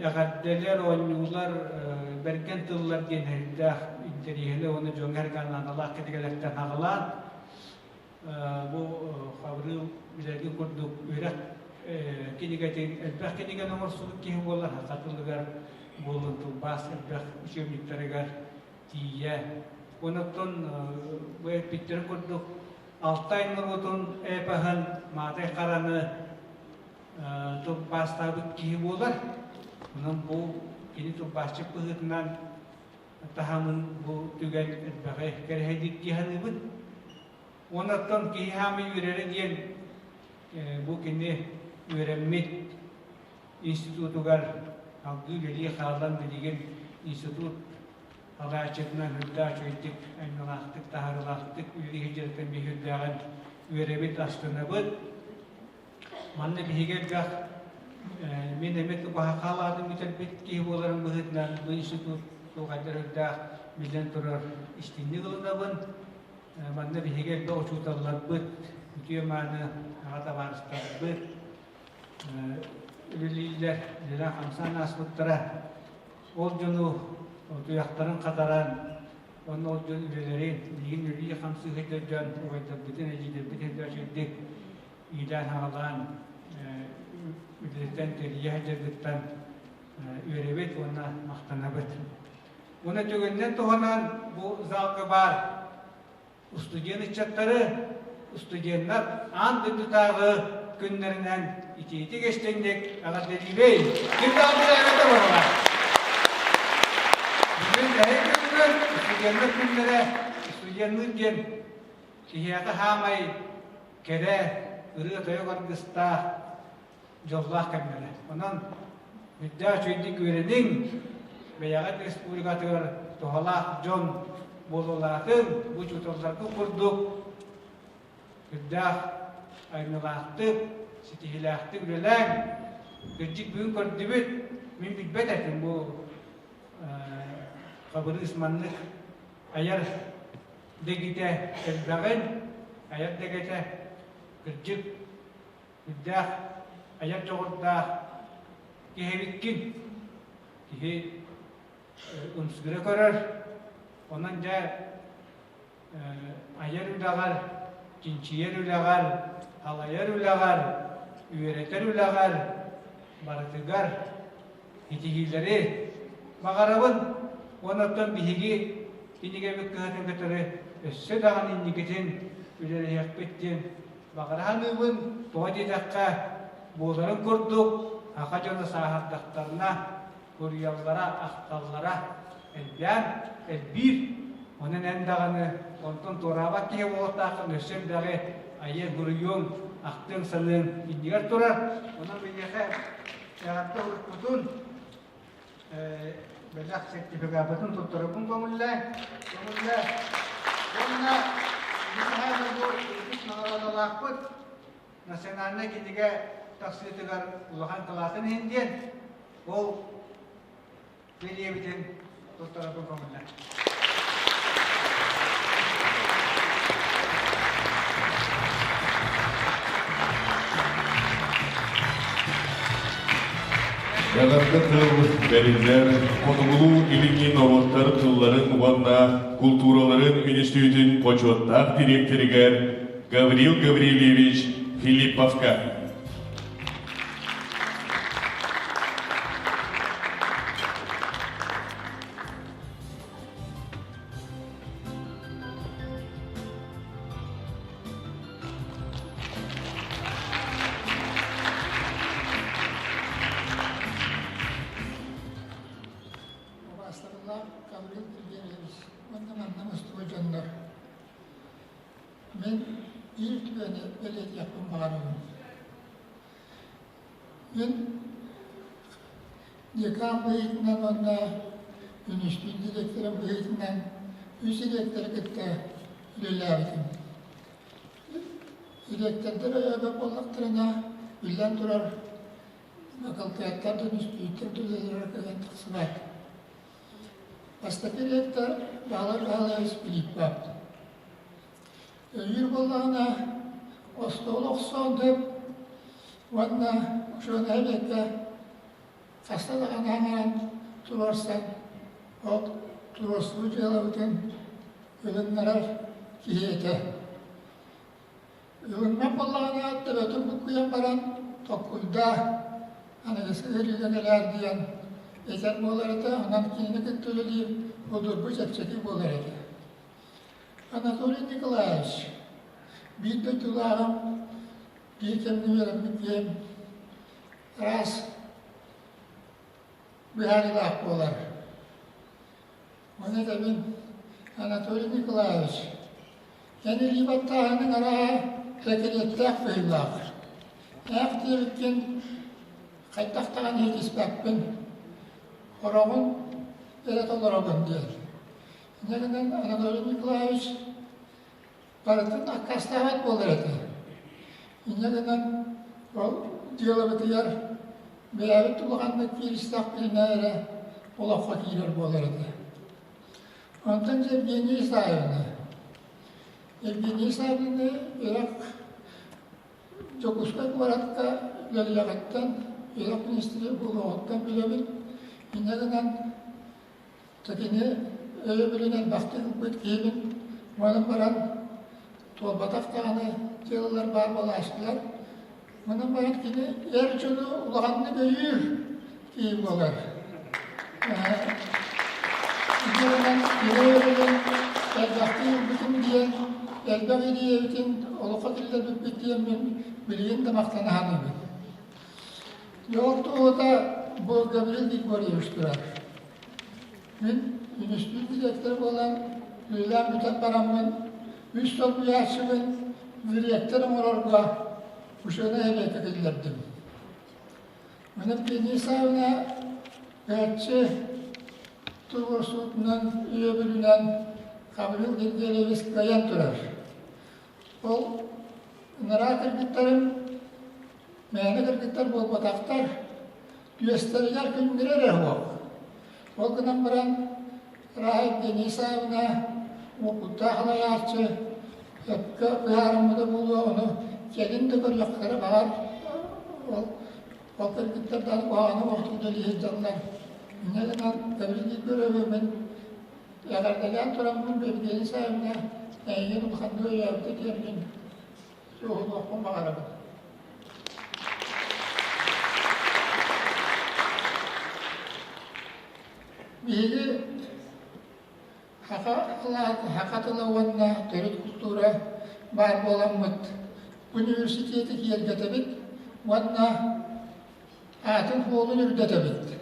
Yagaddeler oynular berken tıllar genelde interiyle onu jöngerganlan Allah kinigelerden hağılan. Bu kavri bilegi kurduk üret kinigetin elbek kinigen nomor suluk kihim bollar hakatılıgar boluntu bas elbek işemlikterigar tiye. Ondan bu piktir kurduk. Altay nurutun epahan mate karanı tu pasta bukki bolar. Ondan bu kini tu bahçı pıhıtından tahamın bu tügen etbağay kerhedik kihanıbın. Ondan ki hami yürere diyen bu kini yüremmet institutugar halkı geliye kalan bilgin institut Allah'çıknan hüdda çöydük, aynılaktık, taharılaktık, üyeli hicretten bir hüddağın üyerebet aslına bud. Manne bir higergah, min emek bahakalardım mütelbet ki oların bıhıdnan, bu institut, bu kadar hüdda bilen turar istinli kılına bud. Manne bir higergah uçutallar bud, mütüye manı hata varıstar bud. Üyeliler, zira hamsan asmutlara, ol cunu, Tuyakların kataran, onun olduğu üyeleri, ligin üyeleri hamsı hıdırcan, bütün ecidir, bütün hıdırcıdık, ilan hağılan, üyelerden teriye hıdırdıktan üyerebet ona mahtanabet. Ona tügünden tohunan bu zalgı var. Ustudiyen içatları, ustudiyenler an düdütağı günlerinden iti geçtendik, ağa delibey. Bir daha bir ayette var. Studentler günlere, studentler gen, kihiyata hamay, kere, ırı toyo kargısta, жоллах кәммәлі. Онан үддә чөйді көрінің бәяғат республикатығыр тоғалақ жон болулағын бұл жұтылдарды құрдық. Үддәқ айнылақтық, сетихилақтық үлеләң күрджік бүгін көрдібіт мен білбет әтін бұл қабыры ысманлық аяр дегите әлбәғын, аяр дегите күрджік үддәқ аяр жоғырдақ кехевиккин кехе ұнсығыры көрір. Онан жа аяр үлағар, кинчиер үлағар, халаяр үлағар, үйеретер үлағар, барытыгар, хитигилері мағарабын, онаттан бихиги инеге бүккіғатын көтірі өссі дағын иннекетін үлері яқпеттен бағарағаныбын тоға дедаққа боларын көрдік, ақа жоны сағардақтарына, көріяллара, ақталлара, әлбән, әлбір, оның әндағаны, онтын торабақ кеге болықтақын өссем дағы айе ғұрыйон, ақтың сылын индігер тұрар. Оның бейеқе яғатты ұрықпытын, бәләқ сертификабытын тұттырыбын көңілләң. Онына бізгі бұл үлгіс мағарадалақпыт, национальна кендіге тақсылетігер ұлыған қылатын енден, ол белебітен тұттырыбын көңілләң. Яғарғы тыл, бәріндер, қонығылу иліңін оғыттар тылларын уанна культураларын үністейтін қочуаттақ директоригер Гаврил Гаврилевич Филипповка. Мен ilk belediye yapım bağırıyorum. Ben dekan beytinden onda üniversite direktörüm beytinden üst direktör gitti ilerlerdim. Direktörler öyle bollaktırına bilden durar. Fakultetlerden üst direktörler kısı var. Hasta direktör bağlar Filippov. Yür bollağına ostoluk sondum. Vanda şunu elbette hastalığa hemen turarsan o turasını cevabın ölümler kihiyete. Ölümler bollağına attı ve tüm bu kuyan baran tokulda hani ısırıgeneler diyen ezer boğuları da anam kendini kıttırılıyım odur bu çekçeki boğuları da. Anatoly Nikolaevich, bir de tulağım, bir kendimi verim, ras bir halilah boğular. O ne demin Anatoly Nikolaevich, yani ribat tağının arağı rekeriyetler feyilağır. Ayak diyebikken kaytaktağın hekis bakbın, orağın eret olarağın diyor. Negeden Anatoly Nikolaevich Baratın akkastavat bolardı. Negeden o diyalogı yer beyavit tulğanlık bir istakbiline ola fakirler bolardı. Ondan Evgeniy Isayevna. Evgeniy Isayevna Irak Jokuska Kvaratka Laliyagattan Irak Ministri Bulağıttan bilebil. Negeden takini öyle bilinen baktı hükmet giyimin bana baran Tolbataf'tağını yıllar barbalı açtılar. Bana baran yine erçonu ulağanını büyür giyim olar. Yine öyle elbaktı hükmetim diyen, elbaki diye bütün oluka diller hükmet diyen ben bilgin de maktana hanımı. Yoktu o da bu Gabriel Dikbar'ı yoşturar. Ben üniversite direktörü olan Lüla Mütebbaram'ın üst topu yaşımın direktörüm olarak bu şöyle hep ekilirdim. Менеп Денисовна Гатчы Тугурсутунан үйөбүлүнен Кабрил Гергелевис Гаян турар. Ол нара кыргыттарым, мәні кыргыттар бол батақтар, түйестерігер күнгірер әуақ. Ол күнан бірін Рахип Денисовна оқытта қалаярчы, өпкі бұярымыды болу, оны келінді бір яқтары бағар. Ол кыргыттардан оғаны оқтуды лейіздалар. Негінен көбілгі көрөбімен яғардаган тұрамын бөбгені сайымына әйген ұлқанды өйәбіті керген соғын оқпын бағарабын. Бейгі хақатылы онына төрет культура бар боламыд. Университеті кергетебіт, онына атын қолын үрдетебіт.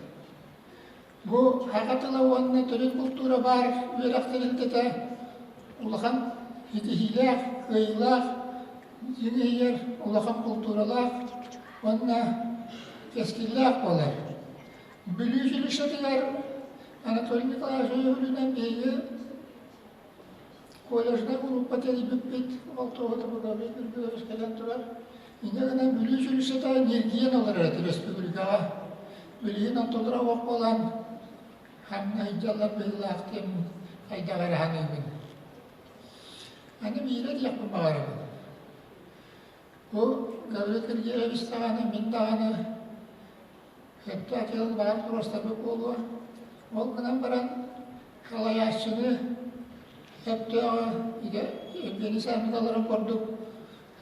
Бу хақатылы онына төрет культура бар үйрақтырылдеті улахан хитихилах, кыйлах, жинейер, улахан культуралах, онына кескиллах болар. Бүлүүшілішетілер Анатолий Николаевич Öğülü'nden beri kolejde gruppa teribip bit, oltuğudu burada bir öskelen durar. Yine gene bülüşülüşete nirgiyen olarak Respublika'a. Bülüğün antolara vak olan hamna hicallar beyli aktem kaydaları hanımın. Hani bir yere yapım bağırım. Bu Gavret Kırgıya İstağanı, Mindağanı hep de atıl bağır prostabık oluyor. Ol günden baran kalayaşçını hep de beni sahmıdaları korduk.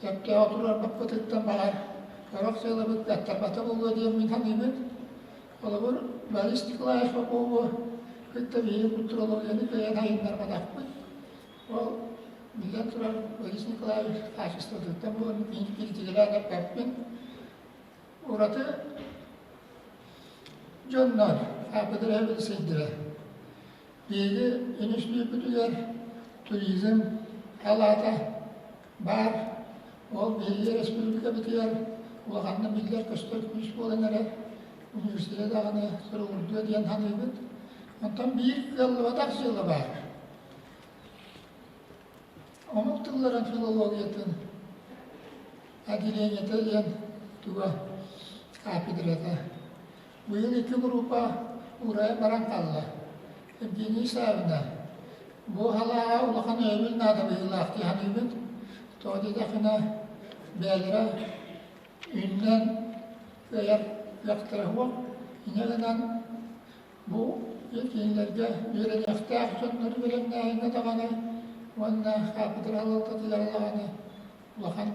Hep de oturur bakmadıktan bağır. Karak sayılabık gattarbatı oluyor diye min hanımın. Ola bu balistikla yaşmak oluyor. Kıtta bir kulturologyanı beyan ayınlar badakmı. O millet turar balistikla faşistadıktan bu bilgilerine kapın. Orada Johnlar, kapıdır evvel seydire. Biri enişliği bütüler, turizm, halata, bar, ol biri Respublika bütüler, ulağanlı bilgiler köstörtmüş olanlara, üniversitede dağını soruldu diyen hanımın. Ondan bir yıllı vadak yılı var. Omuktıların filologiyatın, adiliyeti diyen tuğa kapıdır ete. Bu yıl iki grupa oraya baran kaldı. Dini sahibine. Bu hala ulağın ömür nadı bu yıl akti hanımın. Toğdidakına belira ünlen veya yaktıra var. Yine bu yetkililerge bir yakta aksiyonları veren neyine dağına onunla kapıdır alaltı yaralağını ulağın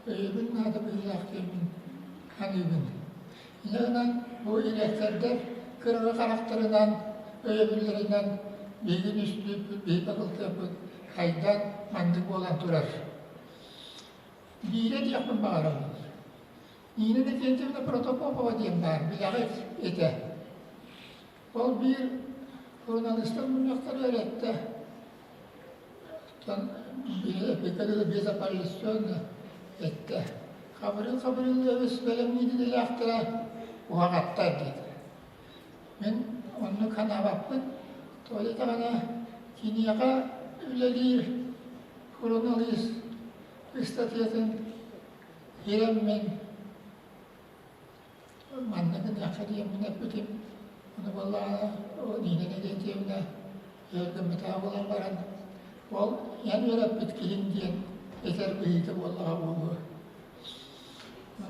ömür nadı bu yıl akti hanımın. Yine bu iletlerde kırığı karakterinden, öğebilerinden bilgin üstü, bir bakıltı yapıp, kaydan mandık olan durar. Yine de yapın bağırım. Yine de kendimde protokol diyeyim bağır, bilahit ete. O bir jurnalistin bunlukları öğretti. Bir dezaparasyon etti. Kabril öğüs belemiydi de yaktıra. Uğaqatta dedi. Men onu kana bakpın. Tuvalete kana kiniyaga ülelir. Kronolis istatiyatın hiremmen mannakın yakadiyem minepütim. Onu vallahi o dinene geçtiğimde yerden metabolar varan. Ol yan verip bitkilin diyen eser büyüdü vallahi bu.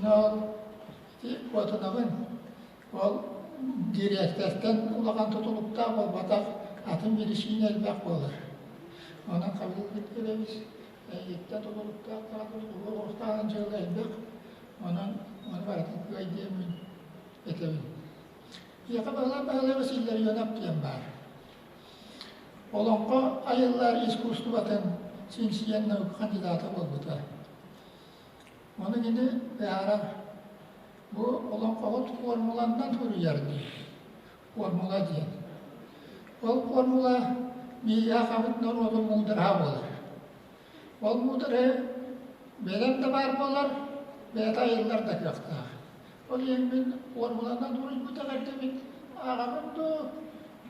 Onu Otunağın, ol direkterden ulağan tutulukta ol batak atın birişiğine elbek olur. Ona kabul etkilemiş, eyyette tutulukta kabul ortağın cığılı elbek, onu baratın köydemin etemin. Yaka bağlar vesiller yönep diyen var. Olonqa ayıllar iskustu batın sinsiyen kandidatı oldu. Onu yine beğarar. Bu olan kağıt formulandan türüyerdi. Formula diye. O formula bir yakavıtlar o da muldırha olur. O muldırha benim de var olur, veya da yıllar da yoktu. Ол еңмен ормалардан дұрыс бұта қартамын. Ағамын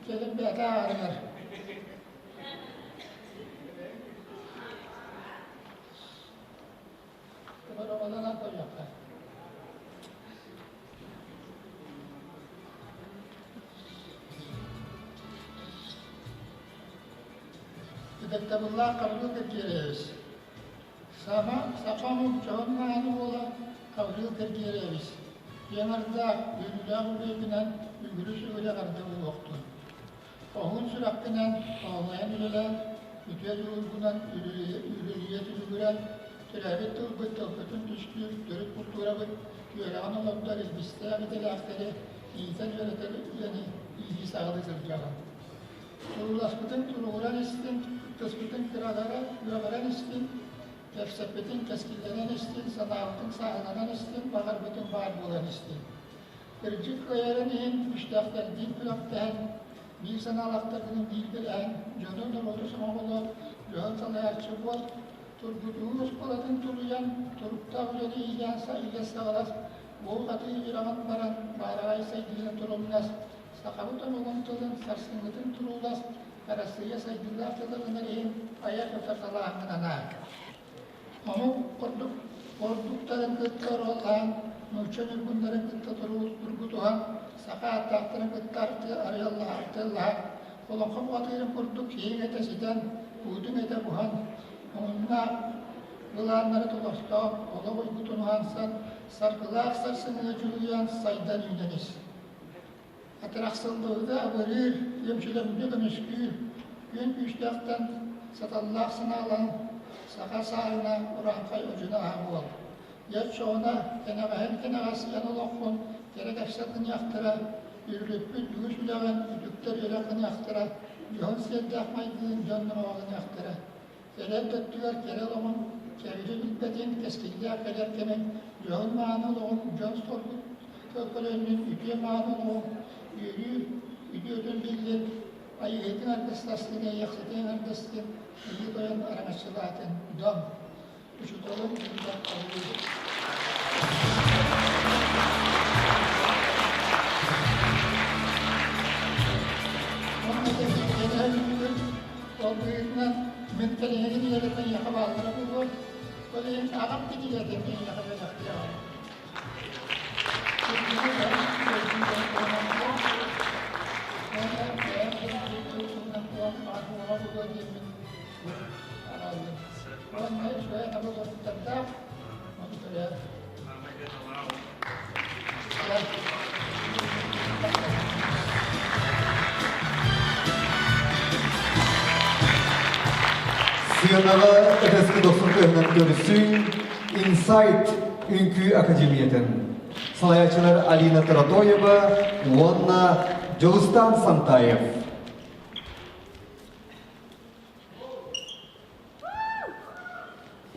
келін бәті ағарыңар. Ромадан ат ойаққа. Күдіктабылла қабыл кіргеребіз. Сапамын жоғынна аны ола қабыл кіргеребіз. Емарда үйілі өйгінен үлгірі сөйле қарды бұл оқты. Оғын сүраққынан оғылайын үлілі, үтел үлгінен үліліе түлігірен, Türevit tılgıtın düşkü, törük kulturabı, yörağın olanlar elbiste ağıtı lağıtları, iyisen yöreteli, yani iyi sağlığı sırcağı. Turulaşkıtın turuğuran istin, kıskıtın kıralara, yöğüren istin, kefsepetin keskillenen istin, sanağıtın sağlanan istin, bağırbıtın bağır bolan istin. Kırcık koyarın en müştahtar din pülakten, bir sanalaktarının bilgilen, jönün olursun oğulu, jön salayarçı bol, Turgutluğumuz kolatın tuluyan, turukta uleni iyansa ile sağlar, bol katı yürağın baran, bağırağay saydığın turulmaz, sakabıtan olan tılın, sarsınlıtın turulas, karasıya saydığlar tılığına eğin, ayak ötertalağının ana. Ama kordukların kıtlar olan, nöçen ürgünlerin kıtta turgutuhan, saka atahtırın kıtta arayallah artıllah, kolonqam vatırın korduk, yeğin etesiden, buğdun ete buhan, Onunla yılanları dolaştağım, ola uykutun hansan, sargılaq sarsını cüleyen saydan yüdeniz. Atıraqsıldığı da verir, yemşilemde dönüşkül, gün güçlükten satallaq sınalan, sağa sağına urankay ucuna ağı ol. Yet çoğuna kenağası yanılokun, gerek efsatın yaktıra, yürülüpü düğüş bileğen, üdükler yörekini yaktıra, yoğun selde akmaydığın canlı mağın yaktıra. Kerel döttüler, kerel onun, keviri bilbedin, keskilliğe kelerkenin, yoğun mağanıl onun, John Storgut, köpölönün, üdüye mağanıl onun, üdü ödün bilgin, ayı etin arkaslasını, yaksetin arkasını, iyi doyan aramaçılatın, üdam, düşüdolun, üdam kalıyor. Onun öteki genel ürün, olduğundan, من كلمة هي التي يقبل الرجل ولين أعرف كذي التي يقبل الاختيار. Sıyanağı öteski dostluk önünden görüsün, Insight Ünkü Akademiyeten. Salayatçılar Alina Taratoyeva, Vanna Jolustan Santayev.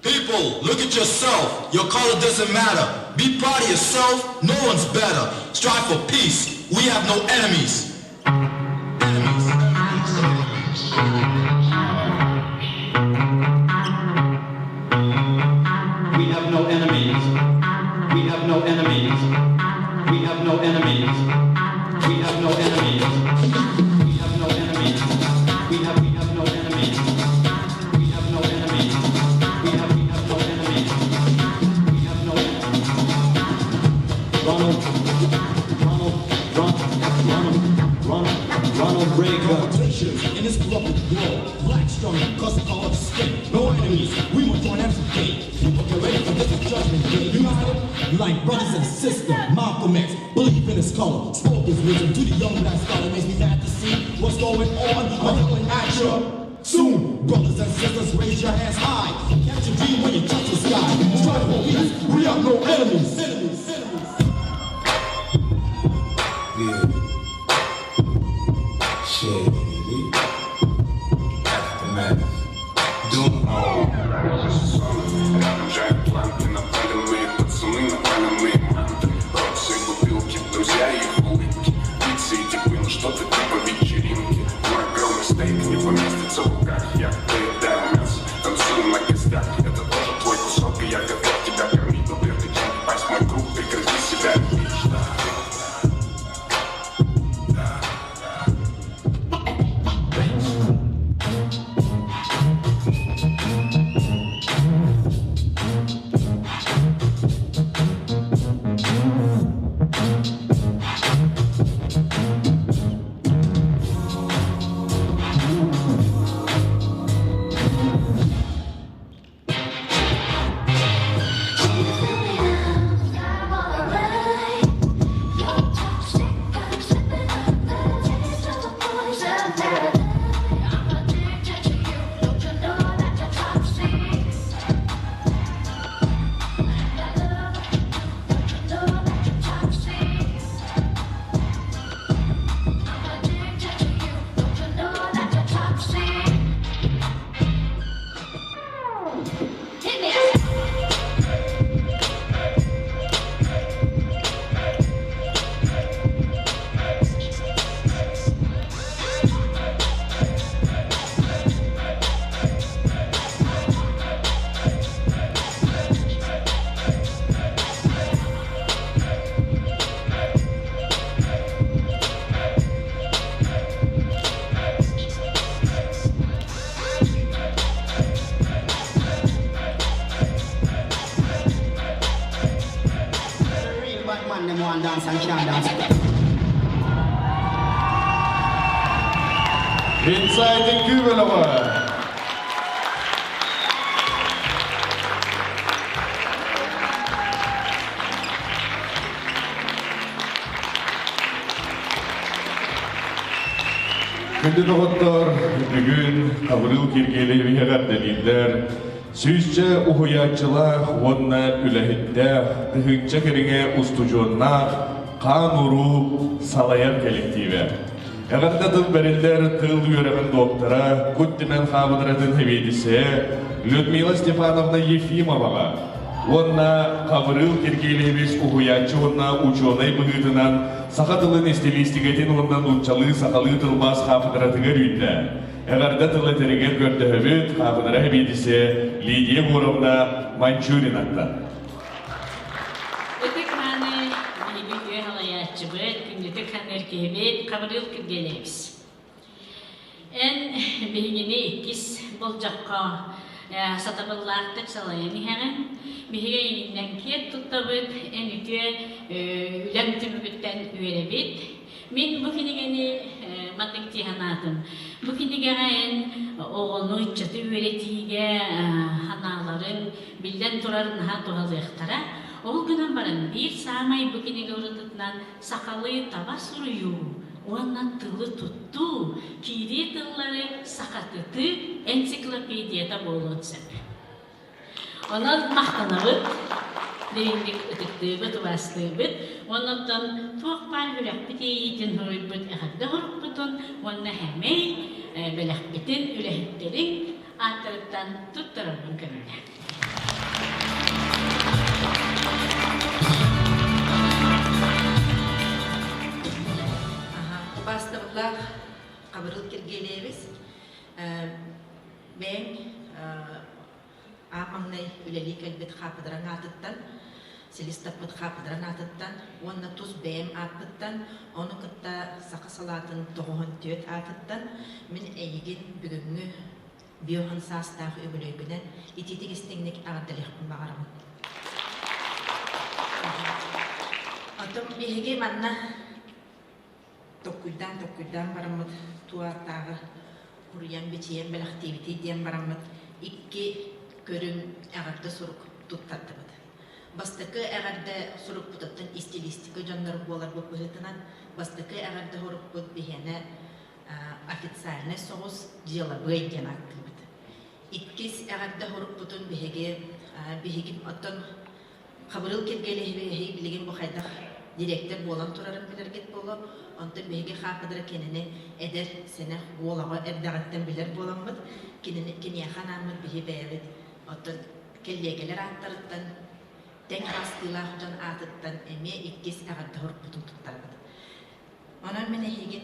People, look at yourself. Your color doesn't matter. Be proud of yourself. No one's better. Strive for peace. We have no enemies. We have no enemies. We have no enemies. We have no enemies. We have no enemies. We have no enemies. We have no enemies. We have no enemies. We have no enemies. We have no enemies. Ronald Reagan. In this corrupted world, black strong, cause the color of skin. No enemies, we must join every day. People get ready for this judgment day. United, like brothers and sisters. Malcolm X, believe in his color. Spoke his wisdom to the young black scholar. Makes me mad to see what's going on. I'm yelling at you. Soon, brothers and sisters, raise your hands high. Catch a dream when you touch the sky. Strive for peace, we have no enemies. Yeah. Shit. Aftermath. Doom. Обожаю планки напаленные, пацаны напаленные манты. Роксы, бутылки, друзья и их улыбки. Пиццы и типы, ну что-то типа вечеринки. Мой огромный стейк не поместится в руках. Я доедаю мясо, танцую на костях. Это тоже твой кусок, и я готов тебя кормить. Но прежде чем попасть в мой круг, прекрати себя любить. man them want dance and can't dance. Inside the Kuvalova. Күнді тоғыттар, бүгін қабырыл кергелі виғардалилер, сүйісчі ұхуятчылар, онна үләхіттәқ, тұхынча керіңе ұстужоннақ, қан ұру салаяр коллективі. Әғарда тыл бәрілдер тыл үйеріғін доктора, күттімен қабыдыратын хеведісі, Людмила Степановна Ефимоваға, онна қабырыл кергелебес ұхуятчы онна ученый бұғытынан сақатылын стилистикетін оннан ұтчалы сақалы тылбас қапыдыратыға рүйді. Әғарда тылы тәрігер көрді өбіт қапыдыра хеведісі Лидия Горовна Манчуринатта. Өтік маны бейбігі ғалаятчы бұд, күндігі қанерке бет қабырыл кіргелебіз. Ән бейгіне еккіз бұл жаққа сатабыллақтық салайын еғін. Бейге енінден кет тұттабыд, ән үті үләм түмігіттен үйелебет. Мен бұл кенегені мадық тиханатым. Бұл кенегені ән оғылны үтчаты үйелетіге ханаларын білден тұрарын ха туғалықтара. Ол күнін барын бір сағамай бұл кенеге ұрытытынан сақалы таба сұрыю. Оннан тылы тұтту, кейде тыллары сақатыты энциклопедияда болу өтсіп. Онан мақтанабыд, дереңдік үтіктібіт, ұвастыбыд, оннан туақпан үләкпіт ейден ғойбыд, әғадда ғұрықпытын, онна әмей бәләкпітін үләхіттерін аттырыптан тұттырырын көрілі. Бастығылар қабырыл кергелебіз. Бәң амаңнай үлелік әлбет қапыдыран атыттан, селистаппыт қапыдыран атыттан, онна тұз бәм атыттан, оны күтті сақы салатын тоғын төт атыттан, мен әйеген бүгінгі биоған састағы өбілігінен итетік істеңнік ағаддалықпын бағарамын. Атым бейге манна Tokkuydan baramad tuartağı kuruyan biçiyen belaktiviti diyen baramad iki körüm ağırda soruk tuttattımad. Bastıkı ağırda soruk tutattan istilistika canları bolar bu pıhıtınan bastıkı ağırda soruk put bihene ofitsialne soğuz diyalabı edyen aktımad. İkis ağırda soruk putun bihegin attan kabırıl kergelehi bilgin bu haydak direktör bolan turarım bilirget bolu. Ondan beyge xaqıdırı kenini eder sene olağa erdağıttan bilir bolanmıd. Kini yaxanamıd bihi beyabid. Ondan kellegeler attırıttan, tek hastılaq can atıttan eme ikkis ağırda hırputun tuttarmıd. Ondan mene hegin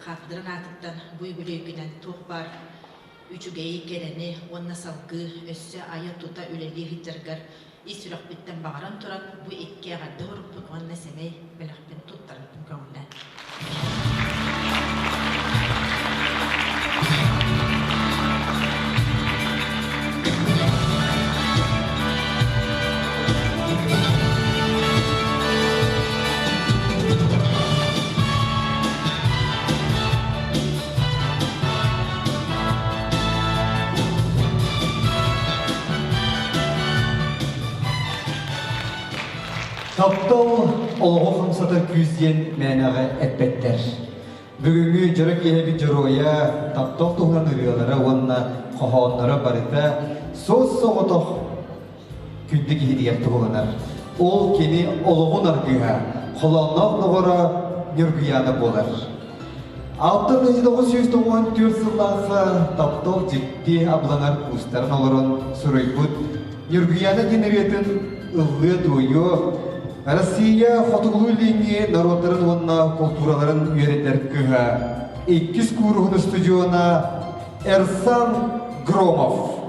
xaqıdırın atıttan buy-buy-güden tuğ bar, üçügeyi geleni, onna salgı, össe aya tuta üleli hitirgar, İsürük bitten bağıran turan bu iki ağırda hırput onna semey belakpin tuttarıldın kavundan. Таптал олығы қымсатыр күзден мәнағы әтпеттер. Бүгінгі жүрік ебі жүруя таптал тұғынан үрелері онына қоғанлары барыта сөз соғытық күнді кейдігер тұғылыныр. Ол кені олығын аргыға, қоланлақ нұғыра нүргияны болар. 1994 жыллағы таптал жекте абылаңар ұстарын олырын сұрайбұд. Нүргияны генеретін ұлғы дойы Россия фотоглуйлинги народдарын онна культураларын үйрендер кыға. Иккис курухын студиона Эрсан Громов.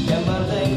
Yang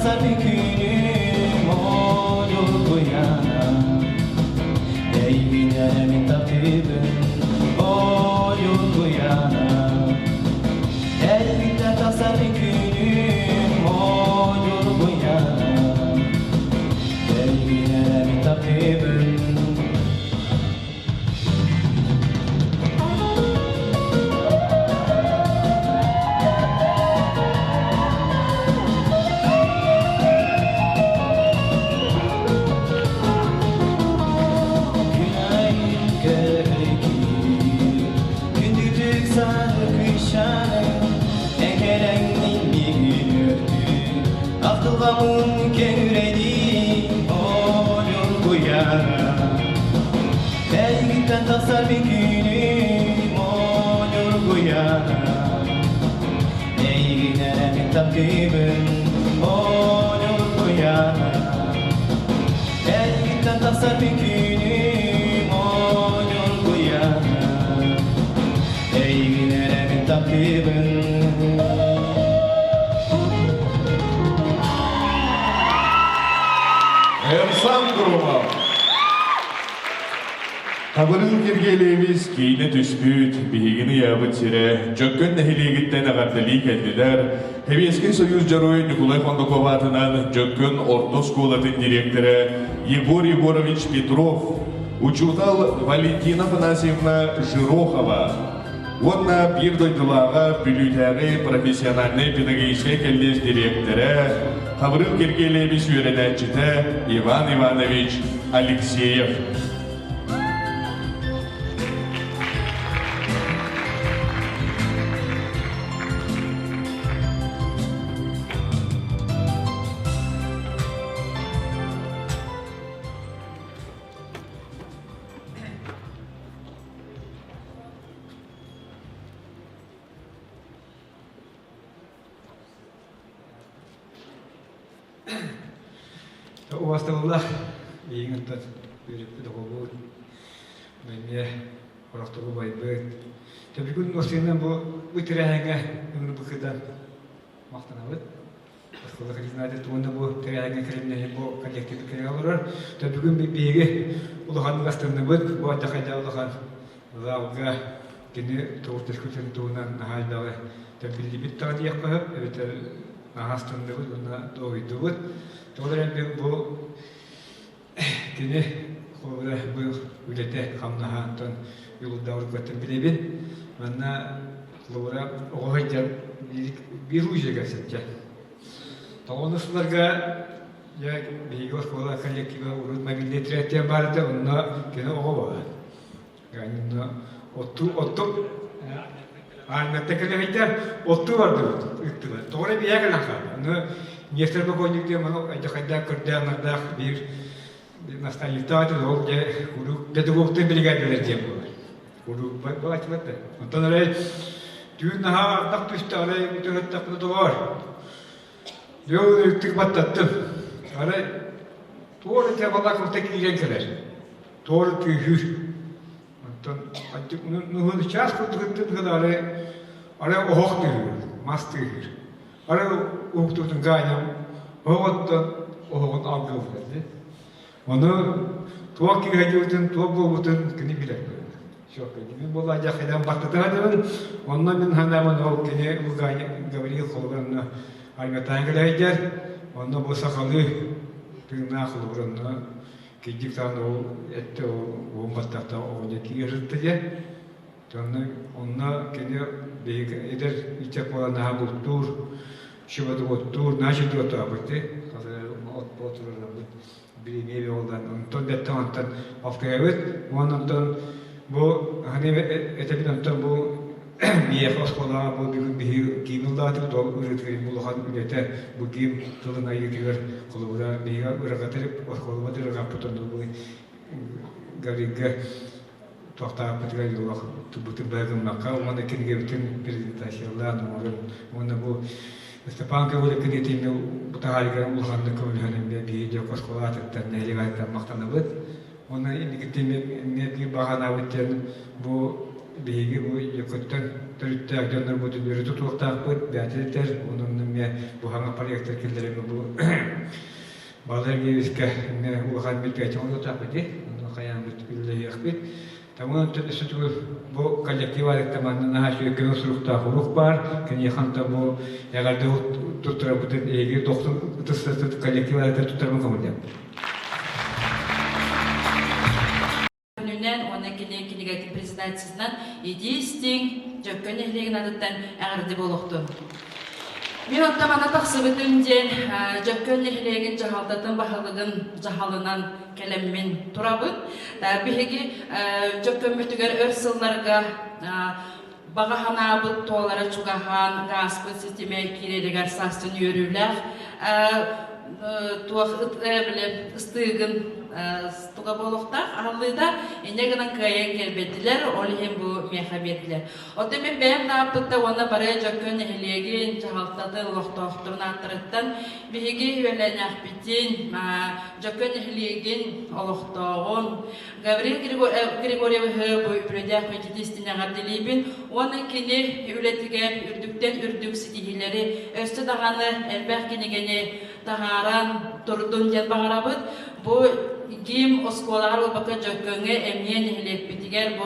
tasar bir günüm olur bu yana. Ey günemin tabibim olur bu yana. Elbette tasar bir günüm olur bu yana. Ey günemin tabibim. Akılgamın kevredi olur bu yana. Belgitten tasar bir günüm olur bu yana. Ey günemin tabibim olur bu yana. Belgitten tasar bir günüm olur bu yana. Ey günemin tabibim. Ersan Kurumov. Kabırın kirgeleğimiz kiyine tüspüt, bihigini yabıt sire, Jökkön nehiligitten ağardali keldiler. Heviyeski Soyuz Jaroy Nikolay Fondokovatınan Jökkön Orta Skolatın direktörü Yegor Yegorovich Petrov, Учуртал Валентина Афанасьевна Жирохова. Онна bir doydullağa bülütəği profesyonalne pedagogический коллеж директоры, Kabırın kirgeleğimiz öğrenəçide Ivan Ivanoviç Alekseyev. Уасталлах иңинтат бериппи догобут менне орактогу байбыт төбүгүн осинен бу үтүрәһәңе үмү быкыдан мактанабыт аскола хризнаде туунда бу тирәһәңе кремне бу коллектив креалар төбүгүн бибеге улахан гастырныбыт бу атакайда улахан залга кини тууртес күтен туунан нахайдагы төбүлибит таадиякка эбетер нахастындыбыт уна дойдубыт Тодорен бу кини ховра бу үлете хамнахантан юлда ургатын билебин. Манна лора огайдар бир ужега сетче. Тоонусларга я бигос кола коллектива урут мобилде третья барды онна кини ого. Ганна отту Албетте келебейте отту барды. Торе биягылаха. Нестер Богоникте мано айдахайда кырдамардах бир настанилтааты олде курук педагогтын бригадалар дем болар. Курук бачматта. Онтон арай түйүннаха ардак түстө арай үтөрөттакны добар. Жол үттүк баттаттым. Арай тоору тебала куртек кирен келер. Тоору түйүр. Онтон аттык нухун час куртуктын арай охок түйүр. Мас түйүр. Арай уктуктун гайнам оготтон огон алгыл берди. Оны туак кигайдын туак болбутун кини билет. Шок кини бола жахайдан бактатадын. Онна мен ханамын ол кини угай Гавриил холганна айгатайгылайдер. Онна босакалы тыгна холганна кидиктан ол этте ол баттакта огон кигеритти же. Онна кини бейг эдер ичек болана буттур Шиваду оттур, наши доту абыты, от потуру абыт, бириневи олдан, онтон беттен онтон авкаябыт, онтон бу, ханеме этебин онтон бу биех оскола, бу биги кимылдаты, дол үрөтгери булухан үлете, бу ким тылын айгытыгар, колубура бига үрагатырып, осколуба дырагаппытон бу гаврига тоқтап бітіген жылақ бұтын бәгім маққа, оны кенге бүтін презентациялар, оны бұл Степан Кавулик кредитini butahalga ulhandı kövülhanımda bir koskolatı neyli gayet maqtanıbıt. Ona indikitimi bir bahana bitten bu bilgi bu yakıttan törütte akdanlar bu dünürü tutuqtaq bıt, bәтілдер, onun мне буханга проектор килдерем бу балергиска мне улахан билпетен отапыди но хаян билли яхбит таман төсөтү бу коллективалык таман нахашы көнсүрүктө хурук бар кени ханта бу ягарды туттура бутет эги доктор төсөтү коллективалык туттурмун комдем Ona kini prezidentisinden idistin jökkön ehliğin adıttan ağırdı boluqtu. Bir ottamana taqsı bütünden jökkön ehliğin jahaldatın bahalığın jahalınan kelemmin turabın. Bihegi jökkön mütüger örsıllarga bağa hanabıt toğlara çugahan gaspı sisteme kireliger sastın yörüler. Tuaq ıstığın Stuga boluqta ağlıda enegenen kayan gelbediler, oli hem bu mehabetler. Ote men benim naptıkta ona baraya jökkön ehliğin jahaltatı loqtoqturun attırıttan bihigi ölen ahbitin jökkön ehliğin oloqtoğun Gavril Grigoryev bu üpredah meclisine gardilibin ona kini ületigen ürdükten ürdük sitihileri östü dağanı elbək kenegeni dağaran turdun jel bağarabıt bu Gim oskolalar olbaka jökkönge emniyen ehlek bitiger bu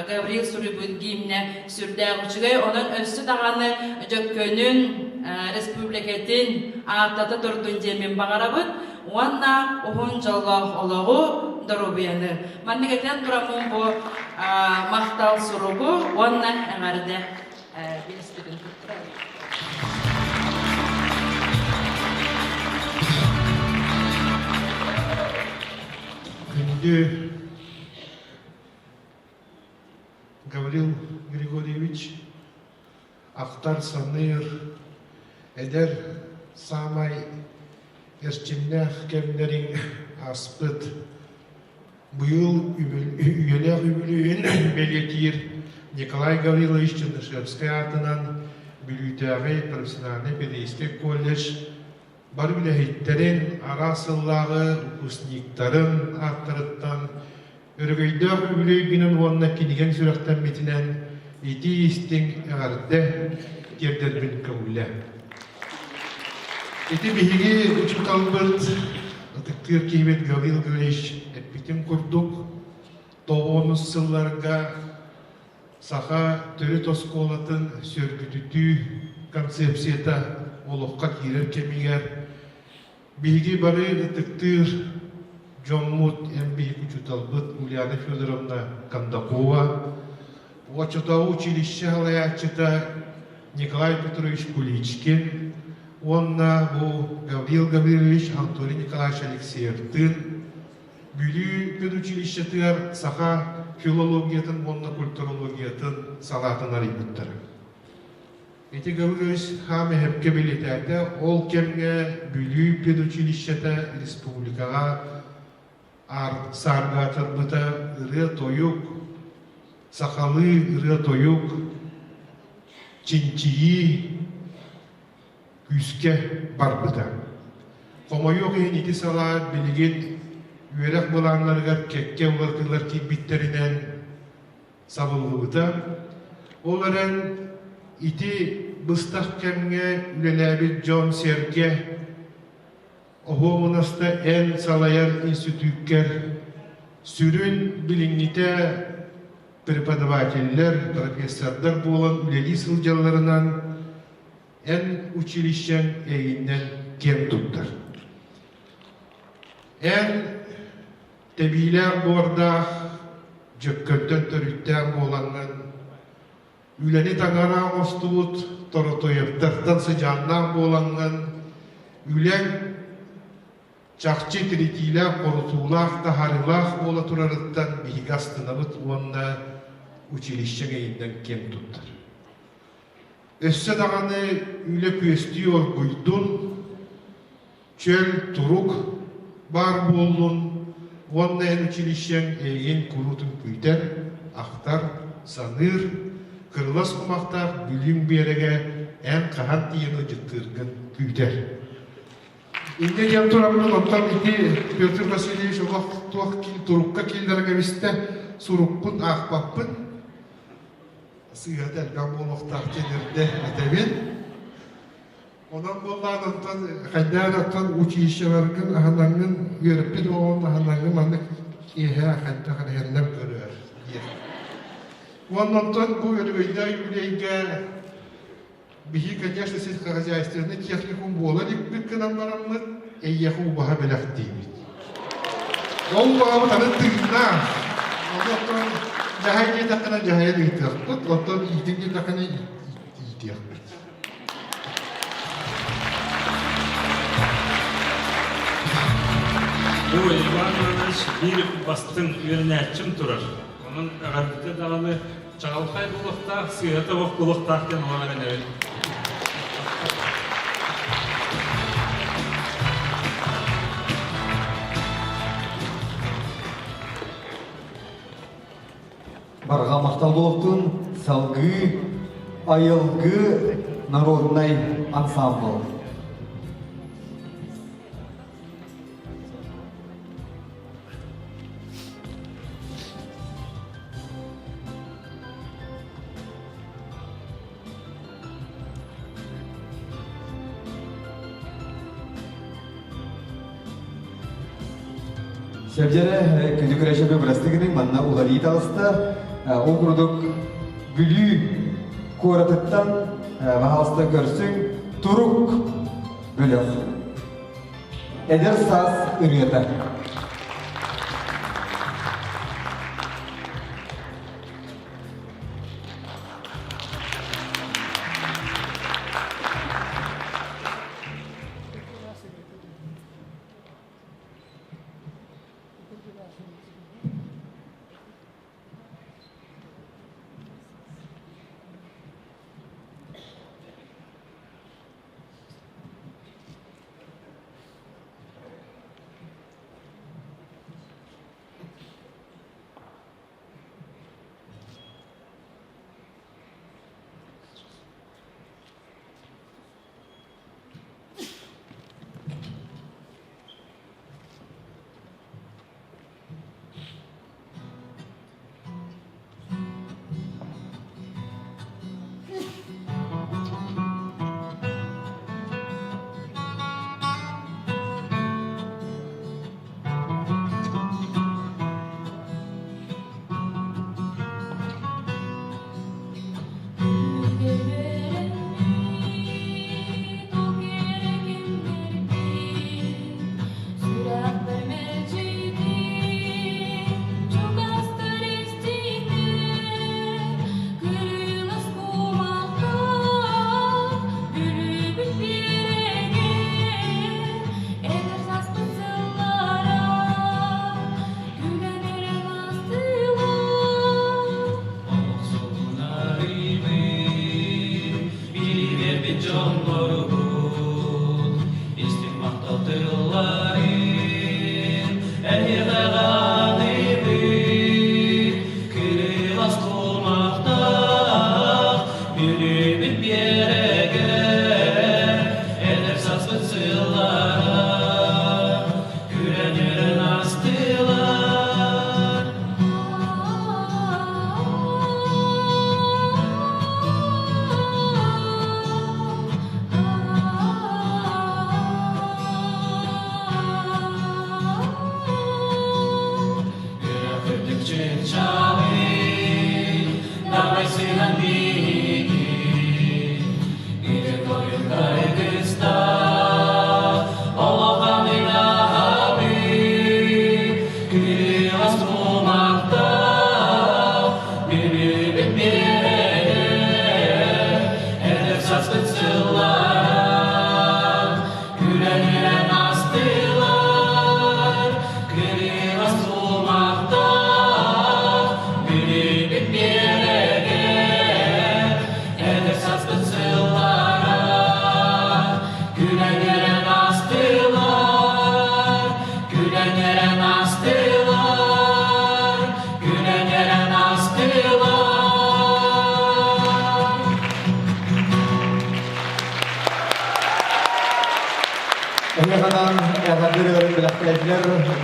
Gavril Suribun gimne sürdäğüçüge onun östü dağanı jökkönün Respubliketin atata turdun jemin bağarabıt Wanna ohun jallah oloğu Dorobiyanı. Mannegetten duramın bu mahtal surugu wanna eğerde bilistidin tutturayım. Günde Gavril Grigorьевич aktar sanır eder samay erçinler kemlerin aspıt bu yıl üyeler übülüğün belirtir Nikolay Gavrilovich Чернышевский adından Bülüteri Profesyonel Pedagojik Kollej Barbilehitlerin arasıllağı usniktarın arttırıttan örgüydör übülüğünün onunla kinigen sürekten metinen iti istin eğerde gerderbin kavulle. Eti bihigi uçuk albert atıktır kıymet Gavril Grigorьевич etbitim kurduk. Toğunuz yıllarga saha törü toskolatın sörgütütü konsepsiyeta oluqqa kirer kemiger bihigi bari atıktır Jomut en bihik uçuk albert Ulyana Fyodorovna Kandakova Вочетово училище халаячыта Николай Петрович Куличкин, онна бу Гаврил Гаврилович Анатолий Николаевич Алексеевтын, бүлі педучилищетер саха филологиятын, онна культурологиятын салатын арибыттыр. Эти Гаврилович хаме хепке билетәді, ол кемге бүлі педучилищета республикаға сарга тырбыта ыры тойук, Сахалы ыры тойук, чинчии күске барбыта. Комойук ити сала билигин үйерек боланларга кекке уларкылар кибиттеринен сабылгыбыта. Оларын ити быстак кемге үлеләби Джон Серге Охомунаста эн салаяр институткер сүрін билингите преподавательлер, профессордар болан үлели сылжаларынан en училищен эйиннен кем туттар. En тебилер борда jökkөттөн төрүттен боланын үлени таңара остуут торотоевтартан сыжаннан боланын үлен чакчы тиритилер корутуулах тахарылах бола турарыттан бихигастынабыт уонна училище эйиннен кем туттар. Өссө даганы үле күестүү оргуйдун чөл турук бар болдун уонна эн училищен эйин курутун күйтер ахтар саныр кырылас кумактар бүлүм береге эн кахан тиени жыттыргын күйтер. Инде жан турабын оттан ити Петр Васильевич олақ туақ турукка килдерге бисте сурукпун ахпаппын сыйат әлбән болуқтар тенерде әтәбен. Ondan bollardan haydanattan uçuşlarının ahanlarının görüp olan ahanlarının manlık ihe hatta kadehirlem görüyor. Ondan bu ödevde yüreğe bihi конечно сельскохозяйственный техникум боларик bir kanamlarımız eyyahu baha belaktiğimiz. Yol bağı tanıttığında ondan cahil takana cahil ihtiyaklık, ondan ihtiyaklık takana ihtiyaklık. Bu Ivanoviç bir bastın yönetçim durur. Onun ağırlıkta dağını çağalkay bulukta, sıyata bok bulukta diye numarayla evet. Барға мақтал болуқтың салғы, айылғы народный ансамбл. Şevcere küçük reşepe bırastiğinin manna uğrayı tağısta o kuruduk gülü kuaratıttan vahasta görsün turuk bölüm. Eder saz ürüyete.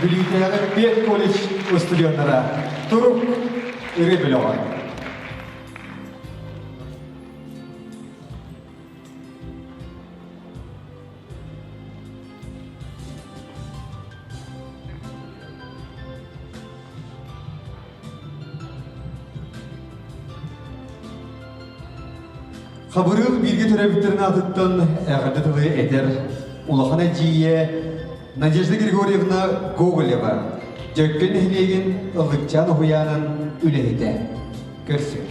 Bilgiler bir kolej stüdyonlara Turuk iri bilogan. Хабырыл бирге төрәбиттерін атыттан әғырдытылы әдер улахана жие Надежда Григорьевна Гоголева Жөккен әхлеген ылықчан ұхуянын үләйді. Көрсін.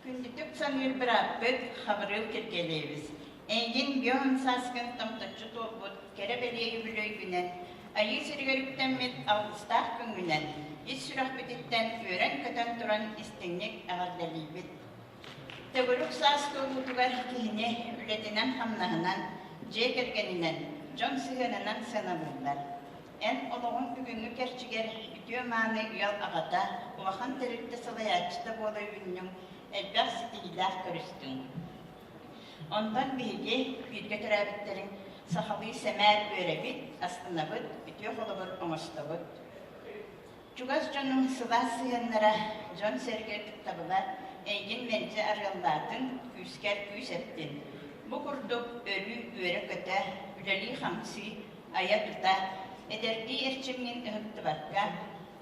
Күндүтүк саныр бір аппыт хабырыл кергелейбіз. Эйгин бьон саскын тамтачы торбут кере белеги бүлөйгүнен, айы сиргөрүктенмет алыстақ күнгүнен, ис сүрах бититтен өрен көтөн туран истеңнек ағардалийбит. Төгөрүк саскы ұлутугар кихине үлетинен хамнахынан, же кергенинен, жон сыгынынан сынабылдар. Эн олоғын бүгүнгү керчигер бүтүө мааны уял ағата, улахан терикте салаячыта болы үннің, элбәк ситилдах көрүстүң. Ondan bilgi, bilgi törəbitlərin saxalı səmər öyrəbit, astınabıd, bütüyor olabır, omastabıd. Çuğaz canın sıla sığınlara, can serger kitabılar, eygin mence arıldadın, küsker küs ettin. Bu kurduk ölü öre köte, üleli hamsi, aya tuta, ederdi erçiminin ıhıttı bakka,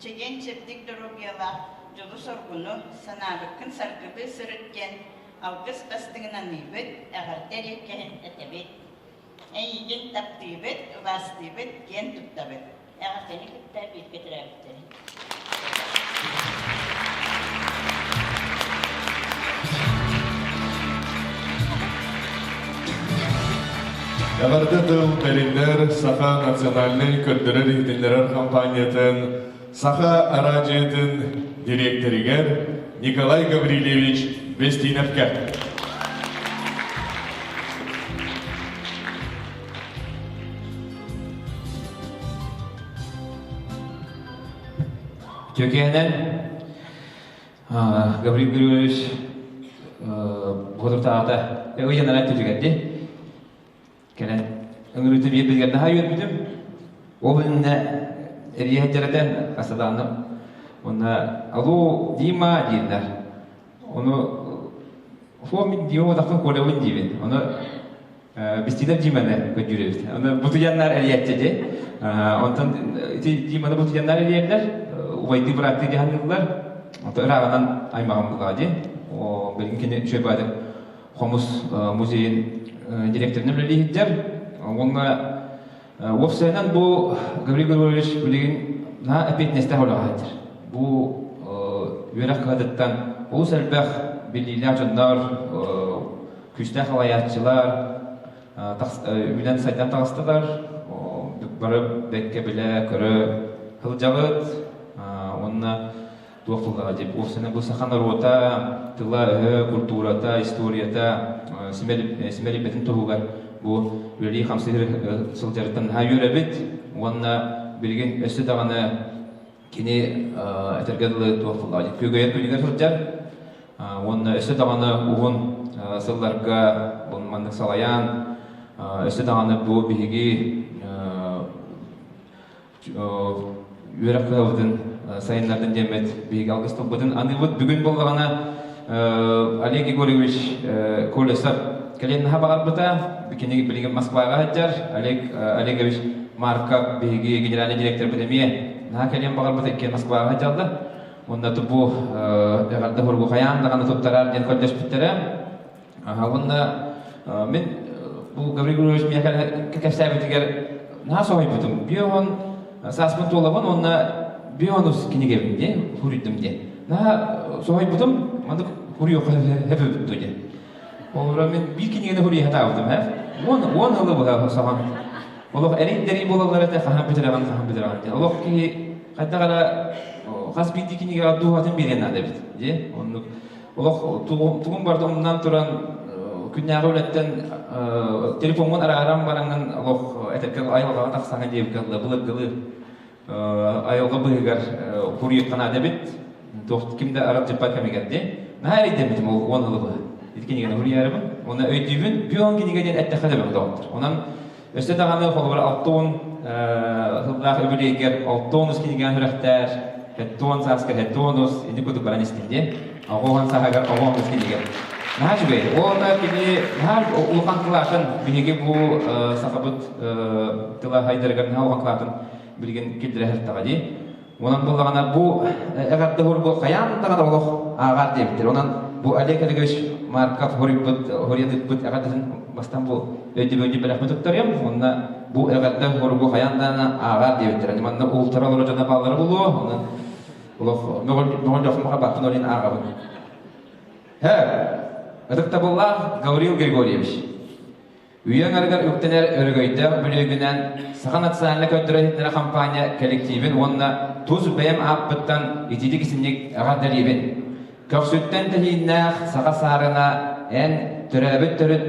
çegen çeptik dorobiyala, jolu sorgunu, sanabıkkın sargılı sırıtken, Algыс бастығынан үйбіт, әғартер еккен әтебет. Әйген таптыйбіт, ұластыйбіт, ген тұттабыт. Әғартені күтті бетке тұрабыттері. Әғарды дыл бәріндер Саха национальный көрдірі рейділерер компаниятын Саха арадиятын директоригер Николай Гаврилевич Вестиновка. Türkiye'den Gabriel Gürüş Bodurtağ'da ve yanına tücügetti. Kenen öngürütü bir bilgiler daha yürüdüm. Oğlunun eriye heccereden kasadanım. Ona alu dima diyenler. Onu Фомин дио дахын колевин дивин. Оны бистидер диманы көдүрөбүз. Оны бутуяннар элиеттеди. Онтон диманы бутуяннар элиерлер. Убайды бракты диханылар. Онтон рагынан аймаган булгади. О белгин шөбады. Хомус музейин директорунун билигидер. Онга офсайнан бу Гаврил Григорьевич билигин на опять несте холагатыр. Бу верак кадаттан улусалбах Billiler, canlar, küçük halayatçılar, ülen saydan tağıstılar, barıp bekke bile körü hılcağıt, onunla doğukluğa deyip, o sene bu sahan arota, tıla, kulturata, istoriyata, simeli betin tohugar, bu üli hamsıdır sılcarıtan ha yörebit, onunla bilgin ösü dağını kini etergedili doğukluğa deyip, kögeyet köyüger hılcar, Оны өсі дағаны ұғын сылларға, ұн мандық салаян, өсі дағаны бұл бейгі өрі қылавдың сайынлардың демет бейгі алғыстық бұдың. Аны бүгін болғана Олег Егорович Колесов кәленіға бағар бұта, бікенегі білеген Москваға әттер, Олегович Марков бейгі генеральный директор бұдемие, наға кәлен бағар бұта екен Москваға әттелді. Онда тубу эгалда хоргу хаян даганы топтарар ден колдеш биттере. Онда мен бу Гаврил Григорьевич меня кекесебитигер на сой бутум. Бион саспын толабын, онда бионус кинегебинде, хуридимде. На сой бутум, мандык хурио хепе биттуде. Олра мен бир кинегене хури хатабытым, хеп. Он хылы була саган. Олох эриндери болалар эте хахан битераган. Олох ки кайдагара Хаспинди кинеге адуатын берген адебит. Же, onu тугун барды ондан туран күннәгы үлеттен телефонун арарам баранган Аллах этекел айылга таксаган деп калды. Булыгылы айылга быгар хурият кана адебит. Тоқт кимде арап деп кемегенде. Нәри демитим ол онылы. Иткенеген хуриярым. Оны өйдүбүн бион кинегеден эттехаде болду. Онан өстө даганы холбар алтон хылдах өбүлегер алтон ускинеген хурактар Hettuan sasker hettuanus ini kudu baran istinde. Agohan sahagar agong istinde. Нажбей, ona kini har ulkan kelatan bihige bu sakabut telah haydargan ha ulkan kelatan bilgen kidre her tagadi. Ondan bolagana bu egar de horgo kayan tagada oloq agar debdir. Ondan bu alekaligesh markaf horibut horiyadibut egar desin bastan bu ödiböndi belakmı tutarım. Ondan bu egar de horgo kayan dana agar debdir. Yani manna ultra olacağına bağları bulu. Ondan oloq mogol yok muhabbatın olin agar. He. Рыктабулла Гаврил Григорьевич. Үйен аргар үктенер өргөйді бүлігінен Саха национальный көндірәйтінері компания коллективін онына туз бәйім аппыттан етеді кісімнек ағадаребін. Көксүттен тәлейіннәқ Саха сарына ән түрәбіт түріт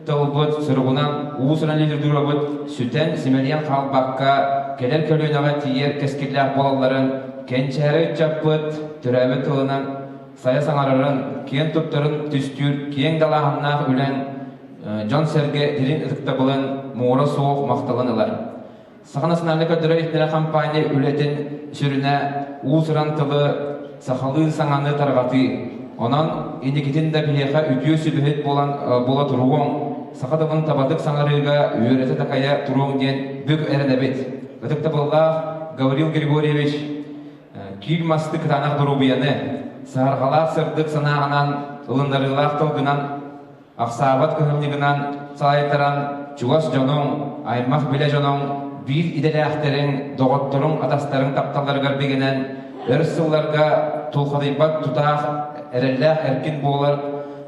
тұлбыт сұрғынан уысынан лидердур обыт сүтен симелиян қалбаққа келер көлінаға тиер кәскерләқ болаларын кәнчәрі чаппыт түрәбіт тұлынан Saya sangarların, kiyen tutturun tüstür, kiyen dalahannaq ülen John Serge dirin ıtıkta bulan muğra soğuk maqtalanılar. Sahanasınarlı kötürü etnere kampanya ületin sürüne uğusuran tılı sahalı sananlı targatı. Onan indikitin de bileğe ütüyü sübühet bola turuğun. Sahadımın tabadık sanarıga üyörete takaya turuğun diyen bük erenebet. Itıkta bulla Gavril Grigorьевич kil masты kıtanaq durubiyanı. Сарғалақ сырдық санағынан, ылындарылақ тұлғынан, ақсабат көмнігінен, салайтаран, чуғас жоның, аймақ біле жоның, бір иделі әқтерін, доғыттырың, атастарын тапталарғар бегінен, өрсілларға тұлқадайбат тұтақ, әрелләқ әркін болар,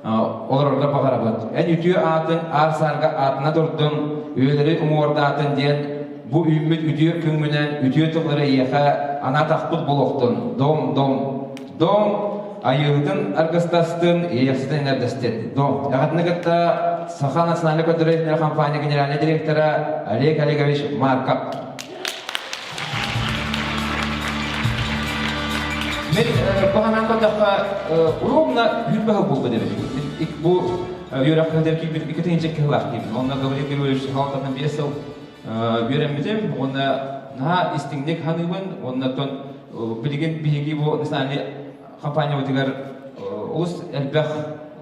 оларға бағара бұд. Ән үтіе атын, ар сарға атына дұрдың, өйлері ұмуарда атын ден, бұ үміт үтіе күнгінен, үтіе тұғлары еқа, ана тақпыд болуқтың, Дом айылдың аргастастың иясыдың нәрдестен. Дом. Ағатынығытта Саха национальный көндірәйтінері компания генеральный директора Олег Олегович Марков. Мен бұғанан көндіққа ровно хүлбәғі болды деп. Бұл үйраққандер кейбір екі теңіншек кілақ деймін. Онына Гаврил Григорьевич халқының бесіл үйрәмедем. Оны наға істіңдек ханығын, онына тон білген бейгі бұл национальный компания өтігер ұлыс әлбәқ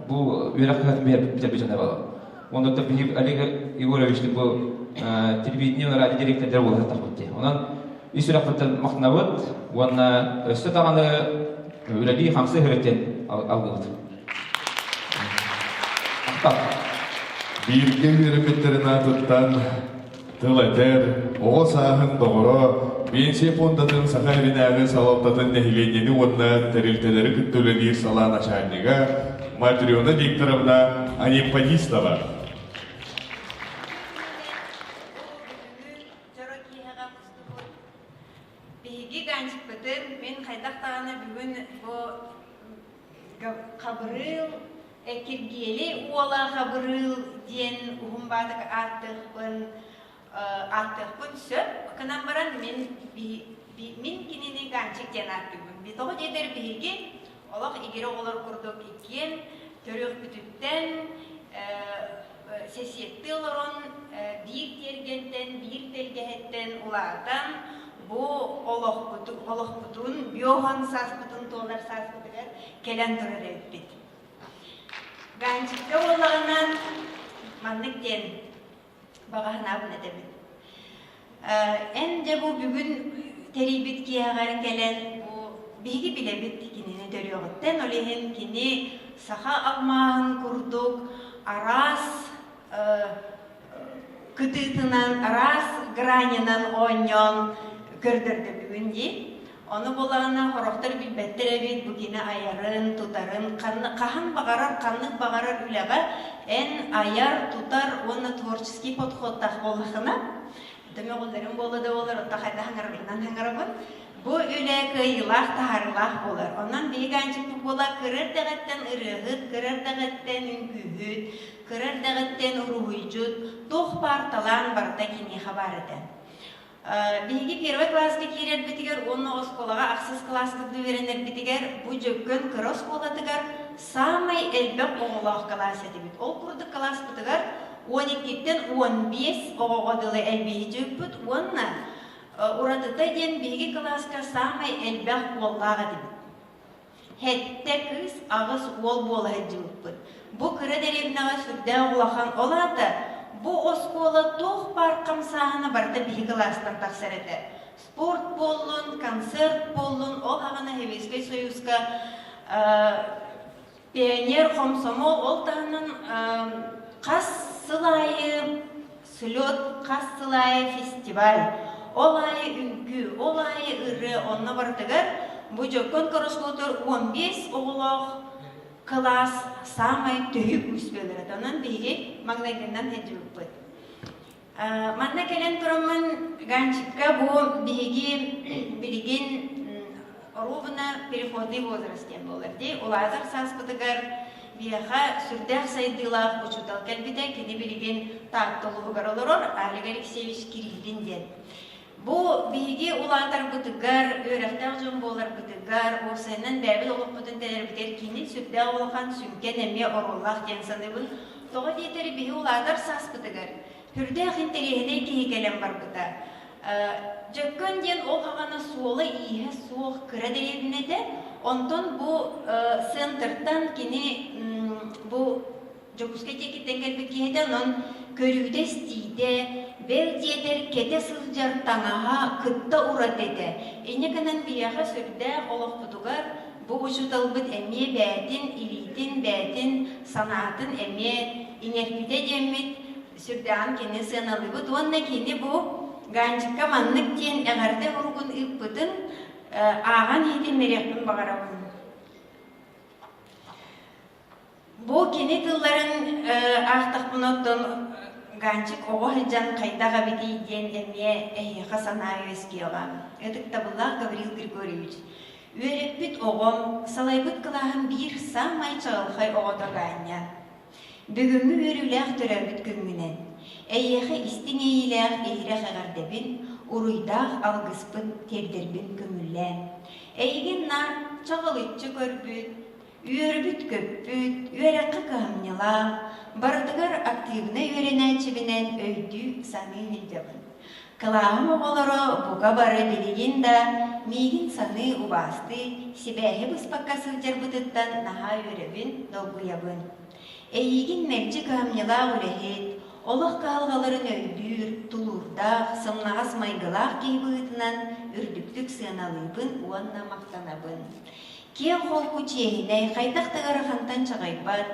бұл үйраққатын бітер бейжана балы. Онда да бейіп Олег Егоровичтің бұл телевидение радио директордер болы тақпытте. Онан үй сұрақпыттан мақтынауыд, оны өсті тағаны өләді қамсы хүреттен алғылды. Бірге үйрәметтерін атыттан тыл әтер, оғыз ағын доғыры, Бенсе фондатын Сахаринағы салаптатын нәхиленені онына тәрілтелері күттөленер сала начальнига Матриона Викторовна Анимпадистова. Беги ганчик бітін, мен қайдақтағаны бүгін қабырыл, кергелі уала қабырыл ден ұғымбадық артықпын сөп, қынан баран мен кенені ғанчик ден артықпын. Бетоғы дедер бейге, олақ егері олар құрдық екен, төрек бүтіттен, сесиетті оларын бір тергентен, бір тергеттен ұлардан, бұл олақ бұтын, биоған сас бұтын, толар сас бұтығар келен тұрар өтпет. Ғанчикті олағынан маннық ден бағағын абын әдемін. Әнде бұл бүгін терейбет кияғарын кәлен бейгі білебет кенені төріғыттен, олеген кені Саха алмағын күрдік, арас күтітінен, арас гранинан ойнен көрдірді бүгін де. Оны болағына хорақтар білбеттер әбет бүкені айарын, тұтарын, қахан бағарар, қанлық бағарар үліға ән аяр, тұтар, оны творческий подходтақ болықына. Дәме қолдарым болады олар, отта қайда хаңарылынан хаңарабын. Бұл үлі күйілақ, тағарылақ болар. Онан бейгі анчыпты бола кірір дәғіттен ұрығыт, кірір дәғіттен үңкүйіт, кірір дәғіттен ұрығыйжыт, тоқ парталан барда кене хабар еден. Бейгі первый класска керер бітігер, оны осколаға ақсыз класска дүверенер бітігер, бұл жөккін кір осколадығар, самай әлбәк оғылақ класс едебет. Ол күрді класс бітігер, 12-тен 15 оғылы әлбейі жөкпіт, онына урадыта ден бейгі класска самай әлбәк оллаға дебет. Хәтті кыз ағыз ол бола әджіміппіт. бу кыра деревнага сүрдэ улахан олата, бу оскола тох паркам сахана барда биги класстан таксарete. Спорт боллун, концерт боллун, ол хагана Хевейский союзга пионер комсомол ол тагынан кас сылайы слет, кас сылайы фестиваль, олайы үнкү, олайы ыры онна бардыгар, бу жоккон короскотор 15 оголох класс самай түйүп үспөлөр. Анан биги магнайдынан хеджүппөт. Манна келен турамын ганчикка бу биги билигин ровно переходный возраст тем боларди. Улазар саспытыгар биаха сүрдэх сайдылах учутал кэлбите кини билигин тааттолугар олорор Олег Алексеевич Кириллин ден. Бу биги улатар бытыгар, өрәхтәк жон болар бытыгар, осенен бәбіл олық бұтын тәлер бітер кини сүрдә олған сүнкен әме оруллах ден саныбын. Тоға дейтері биги улатар сас бытыгар. Хүрдәк интерегіне кейгелен бар бұта. Жөккөн ден олғағаны суолы ие суоқ кыра деревіне де, онтон бу центртан кини бу жокуске текеттен келбі кейден он көрүгде стиде, бел диедер кете сылжар таңаға кытта урат еді. Энеканан бияға сүрдә олық бұтугар бу ұшуталбыт әме бәтін, илитін, бәтін, санатын әме инерпіде демет сүрдән кені сыналый бұт. Онна кені бу ганчыққа маннық тен әғарда ұрғын үппытын аған еден мерекпін бағарауын. Бу кені тылларын ақтық бұноттын ганчик оғылжан қайдаға беті ден әме әйеға санайы өскеғам. Әдік табылақ Гаврил Григорьевич. Өреппіт оғым, салайбыт қылағын бір самай чағылқай оғыдағanya. Бүгімі өріләқ түрәбіт күнгінен. Әйеға істің ейләқ әйрәқ әғардабін, ұруйдақ алғыспын тердербін көміллән. Әйген нар чағылытчы көрбіт, үйербіт көппіт, үйерәққы қағымнела, бардығар активны үйеренәчібінен өйді саны үлдебін. Кылағым оғалары бұға бары білеген да, мейгін саны ұбасты, себәхі бұспаққа сылжар бұтыттан наға үйеребін долғыябын. Әйген мәлчі қағымнела үләхет, олық қалғаларын өйдір, тулурдақ, сымнағас майғылақ кейбіғытынан үрдіктік сыналыбын, уанна мақтанабын. Кен қол күчегіне қайдақтығары қантан чағайбат,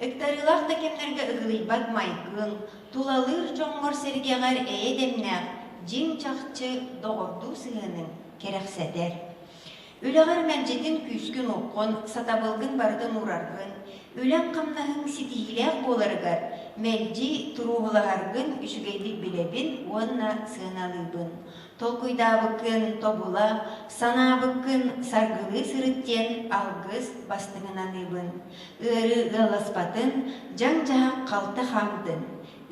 үктарылақ та кемдерге ұғылайбат майқын, тулалыр жоңғыр сергеғар әйедемнәқ, жин чақчы доғырду сығының керексәдер. Үләғар мәлжетін күскін оқын, сатабылғын бардың ұрарғын, үлән қамнағын сетихиләқ боларғар, мәлжі тұруғылағарғын үшігейдік білебін, онна сығыналыбын. Толкуйдабықын тобула, санабықын саргылы сырыттен алғыз бастыңынаныбын. Үрі ғыласпатын, жаң-жаң қалты хамдын.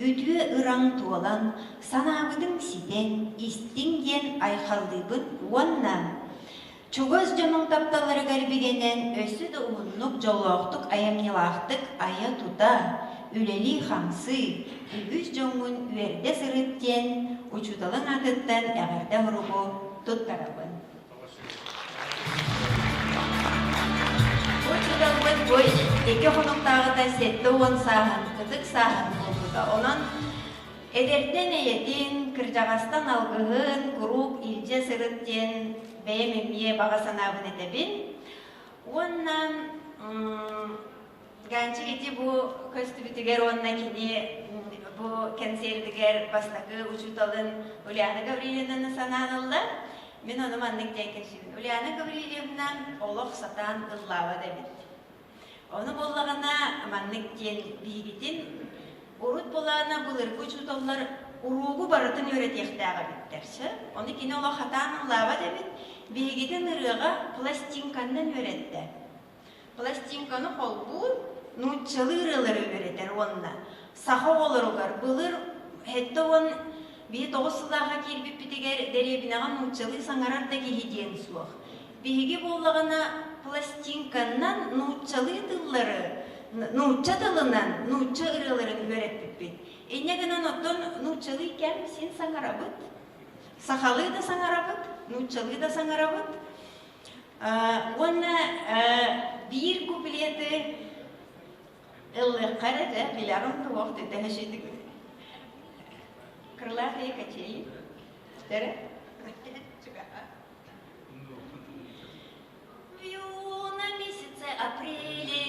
Үтіе ұраң туалан, санабыдың сиден, истіңден айқалдыбын уаннан. Чугыз жонын тапталары гарбигенен өсі де ұлыннық жолуақтық аямнелақтық ая тута, үлелі қамсы, үгіз жоңын үйерде сырыттен, учуталың атыттан әғарда ұрығы тұттарабын. Учуталбын бой, екі қонықтағы да сетті оң сағын, қытық сағын болдыда. Онын әдерттен әйетін, кіржағастан алғығын, күрук, илже сырыттен, бәйемемие бағасанабын әтебін. Оннан ганчы кеті бұл көстібітігер онна кені бұл кәнсердігер бастағы ұчуталын Ульяна Гаврилевнаны сананылды. Мен оны манның тәйкәшімін. Ульяна Гаврилевнан олық сатан ұллава да бітті. Оны болағына манның тен бейгетін ұрут болағына бұл ұрғы ұчуталылар уругу барытын өретектәға біттерші. Оны кені олық сатан ұллава да бітті. Бейгетін ұрыға пластинканнан өретті. Пластинканы қолбур, нұтчылы ұрылары өретер онына. Саха олырығар, бұлыр, әтті он бейт оғысылаға келбіп бітігер дәребінаған нұтчылы саңарарда кейден суық. Бейге болағына пластинканнан нұтчылы дыллары, нұтча дылынан нұтча ұрыларын өретіп бет. Энегінен оттон нұтчылы кәм сен саңарабыт. Сахалы да саңарабыт, нұтчылы да саңарабыт. Оны бір куплеті Эллыккара биларым туокты дәһәшидик. Крылатые качели. Тере? В юном месяце апреле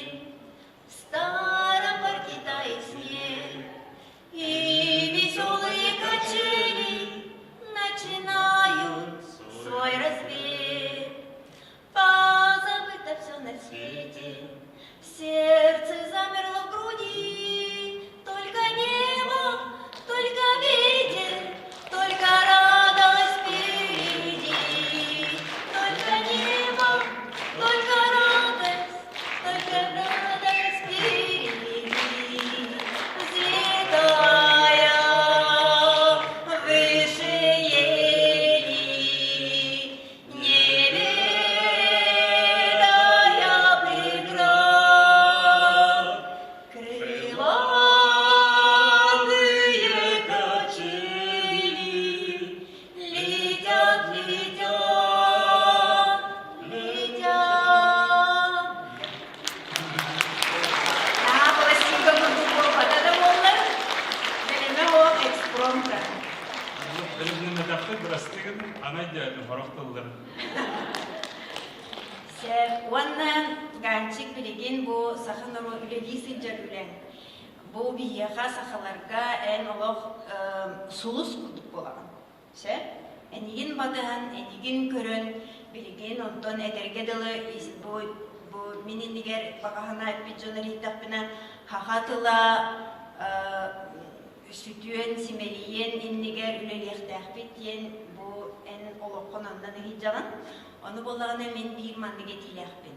в старом парке тает снег, и веселые качели начинают свой разбег. Позабыто все на свете, сердце замерло в груди, только небо, только ветер, только радость впереди. Только небо, только радость впереди. Взлетая выше ели, не ведая преград, крылатые качели летят, летят, летят. Пластинка Бурдукова, вот это было время от экспромта. Білімнің мәдәқті бірастығын ана дәлі ғарақтылыр. Оннан ганчик билеген бу саханыру үлелиси жар үлен. Бу бияға сахаларға ән олық сулус күдік болаған. Әнеген бадыған, әнеген көрін билеген онтон әдергеділі бу менен егер бағағына әппет жонар еттақпына хақатыла sütüyen, simeliyen, inniger, üleliyekte akbetyen bu en olokon andan hiccalan. Onu bolağına men bir mandıge tilekbin.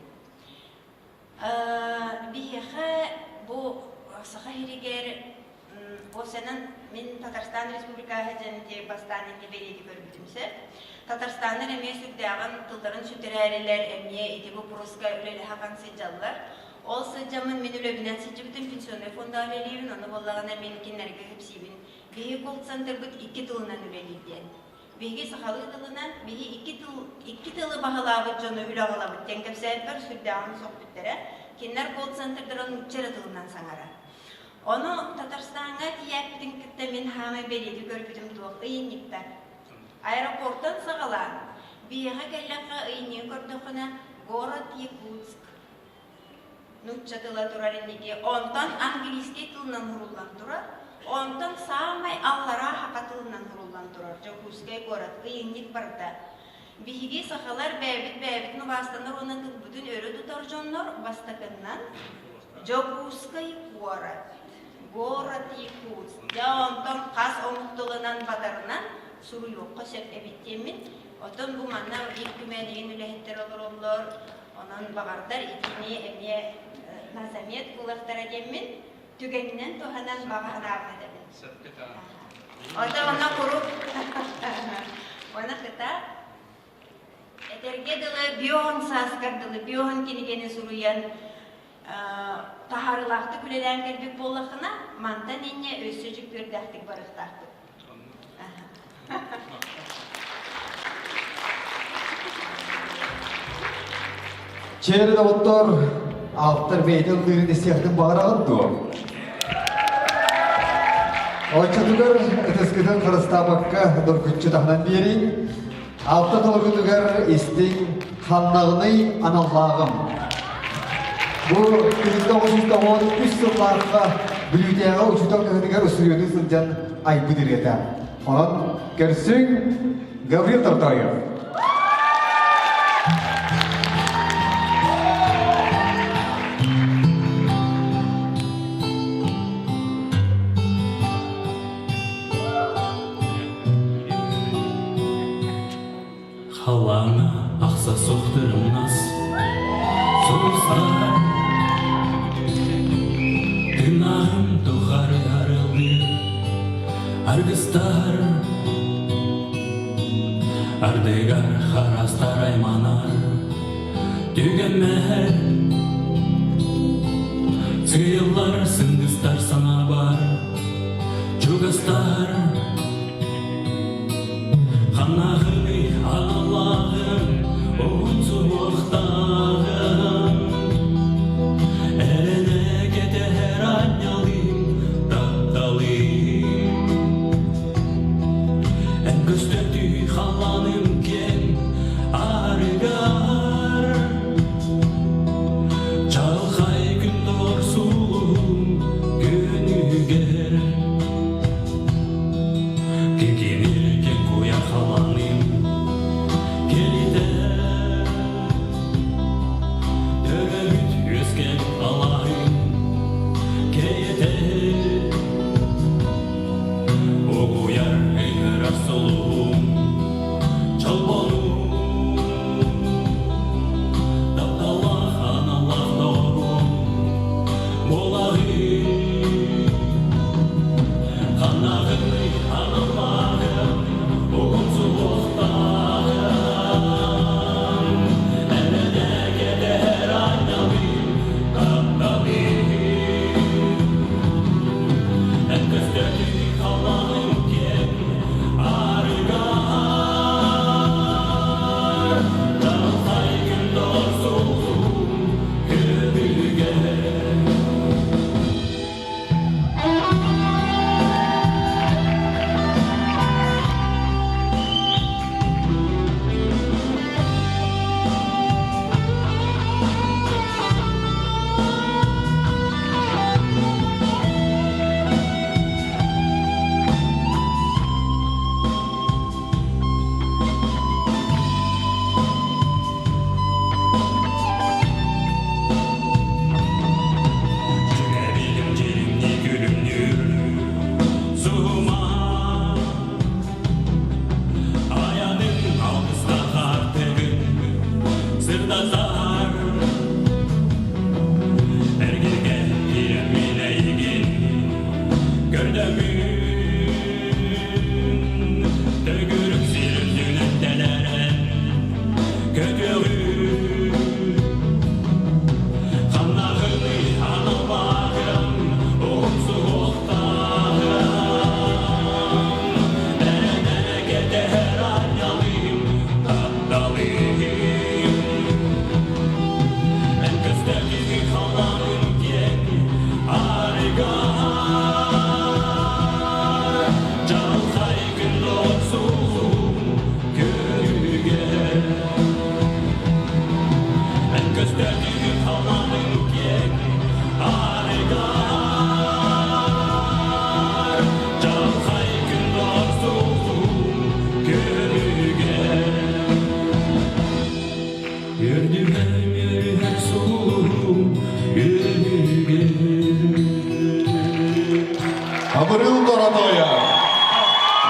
Bihexe bu sağa hiriger o senen men Tatarstan Respublikası janite bastaninde beledi görüldümse. Tatarstan'ın emye sütdağın tılların sütüreriler emye iti bu proska üleli hakan secallar. Ol sıcamın men ülebinen sıcabıtın pensiyoner fonda üleliyim, onu bollağına menkinlerge hepsibin. Bihi Gold Center bit 2 tılından üleliyden. Bihi sahalı tılından, bihi 2 tılı bahalavıt jonu ülağalavıt. Tenkep sehber sütdağın sohbetlere, kinler Gold Center'dan 3 tılından sanara. Onu Tatarstan'a diyeptin kitte men hame beledi görüpüdüm tuğuk ıyınlıktar. Aeroporttan sağalan, bihi kellaka ıyınlığı gördüğüne Город Якутск. Нуччатыла тураринники, онтан английский тылынан хуруллан турар, онтан самай аллара хакатылынан хуруллан турар. Якутский город, ıyınlık барда. Биһиги сахалар бәбит нубастанар оны бүтүн өрө тутар жоннор бастакыннан Якутский город Якутск. Я онтан кас омуктулунан бадарынан суру жокко сеп эбиттемин. Отон бу манна илкүмәнеген үләһеттер олор, онан багардар итини эмне назамет кулактара демин, түгеннен тоханан багарабы демин. Ота она куруп. Она кыта этергедиле бион саскардылы, бион кинигени суруян тахарылакты күлелән кербек боллахына, мантан инне өссөжүк көрдәхтик барыктакты. Çeyre davutlar altır beydil dürünü siyahtın bağırağın dur. Oçatıgar öteskiden Kırıstabakka dörkütçü dağınan birin. Altı dolgudugar istin kanlağını analağım. Bu 1993 yıllarda Bülüdeye uçudan kahıdıgar usulüyordu sıncan ayıbı dirgete. Onun görsün Gabriel Tortoyev. Халана ақса соқтырымнас соғыстар Тынағым тұғары арылды арғыстар Ардегар харастар айманар Төгенмәр Цыйлар сыңғыстар сана бар Чугастар Қанағымы Allah'ım onsu muhtarım Eline gede her көстөтү халаным кен арыгар чалхай күн дорсулум көнүгер кекениркен куя халаным келите төрөбүт өскек алайым кейете огуяр расулум чалбонум дабдалах аналах дорум болағи ханағы аналағым оңсулықтағым әліне кетер айналым дабдалым әткөстөтү халаным кен арыгар жалқай күн дорсулум көбүгер Жүгәбилим жеримни күлүмнүр сума аяным алгыста картыгын сырдазар эргерге иремин эйгин көрдөмүн төгүрүк сирүндүн эттелерен көтөгү Ханағыны аналағым, оңсулықтағым, әріне кетер айналым, тапталым. Ән көстөтү халаным кен арыгар, жалқай күн дорсулум көгер. Ән көстөтү халаным кен арыгар, жалқай күн дорсулум көгер. Өрдүгөр сулум көгер. Кабырыл Торатоя.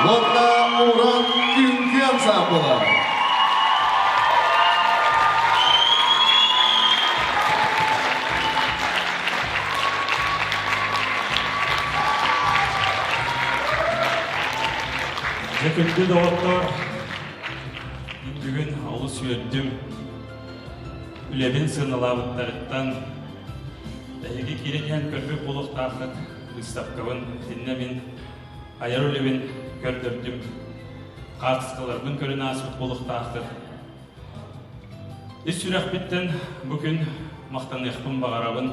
Лотна Уран Күнкү ансамблы. Жекетті дауаттар, бүгін ауыл сүйеттім, үлебін сынылабыттарыттан, бәйге керенен көрбі болуқтақыт, выставкавын, динне мен айар үлебін көрдірдім, қатысқыларбын көрін асыт болуқтақыт. Ес сүрәқ біттен бүгін мақтан еқпін бағарабын,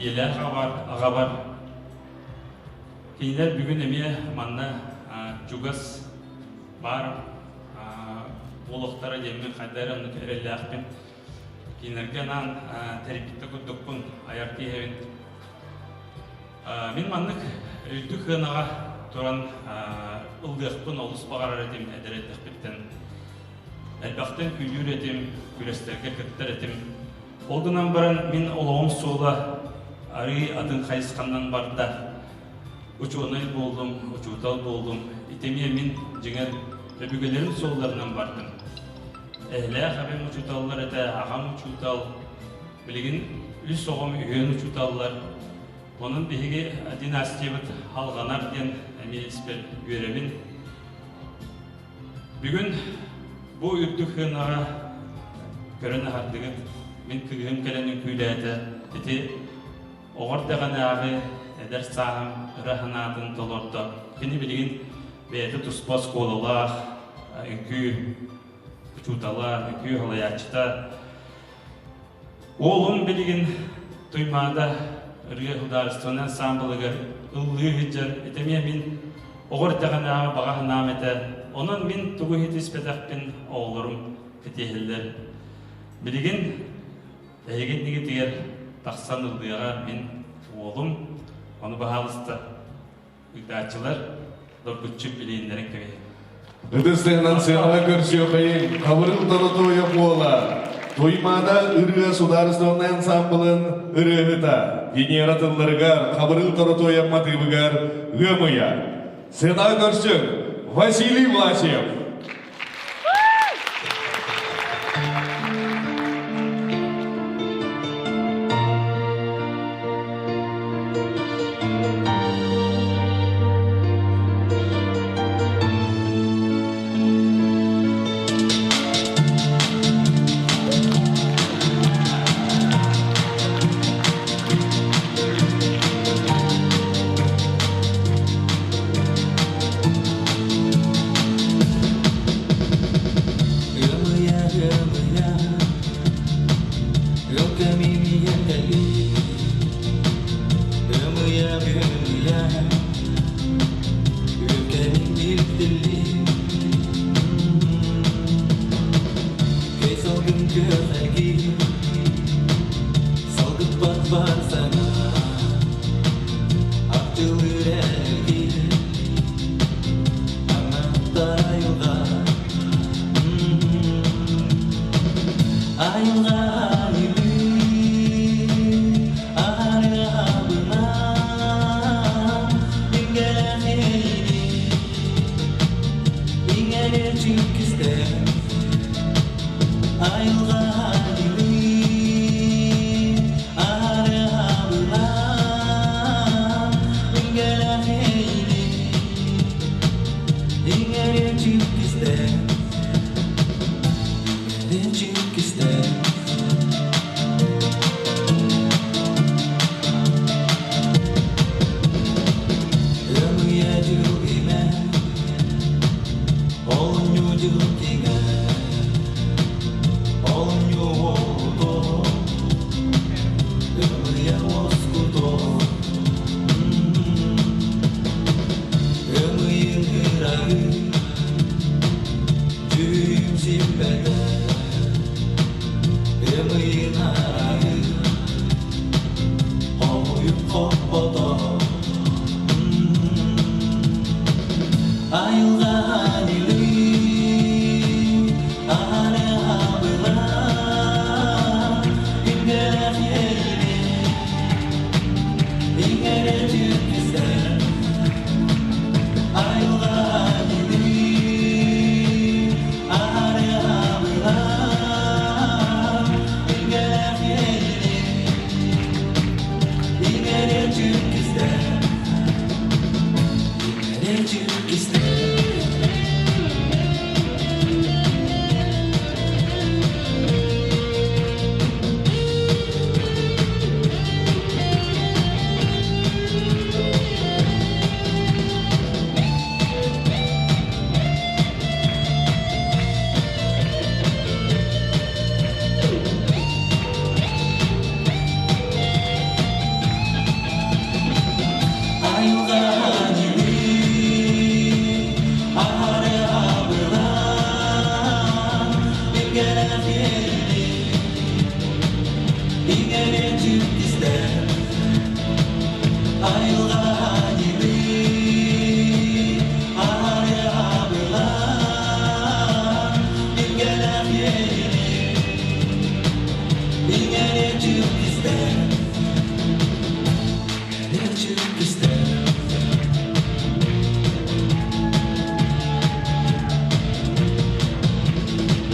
елі аға бар, Кейлер бүгін әме манна жүгас бар болуқтары демі қайдарын әрелі ақпен кейлерге нан тәріпітті күдікпін аяр кейхевін. Мен маннық үйді қынаға тұран ұлдықпын олыс бағарар етім әдір етіқпеттен. Әлбақтен күйдер етім, күрестерге күттір етім. Олдынан баран мен олауым суыла ары адын қайысқаннан барда. Учуонай болдум, учутал болдум. Итемия мен жеңер өбүгелерин солдарынан бардым. Әлі қабен учуталлар әті ағам учутал. Білеген үліс соғым үйен учуталлар. Оның бейге династиябыт алғанар ден әме іспер өремін. Бүгін бұл үрді қынаға көріні қардығып, мен күгім кәленің күйлі әті. Әті оғырдаған ағы Эдер сағым ұрахынатын толорды. Кені білген бәйті тұспас қолылақ, үкі ұчуталар, үкі ғалаячыта. Олым білген тұймада үрге құдарыстығынан самбылығыр ұлғы ғыджар. Етеме мен Оғыр тәғанағы бағағынам еті. Onun min tuğu hitis pedakpin oğlurum fitihiller. Bilgin, eğin nigi diğer taksan ıldıyağa min oğlum, onu bahalısты ıgdaçılar, dorkutçup bileyinlerin köyi. Ыдыстығынан сыйға көрсеу қайын, қабырыл тұрыту ек ола. Тоймада ырғы сударыстығын ансамблын ырығыта. Генераторларғар, қабырыл тұрыту ек матыбығар ғымыя. Сыйға көрсеу Василий Власев.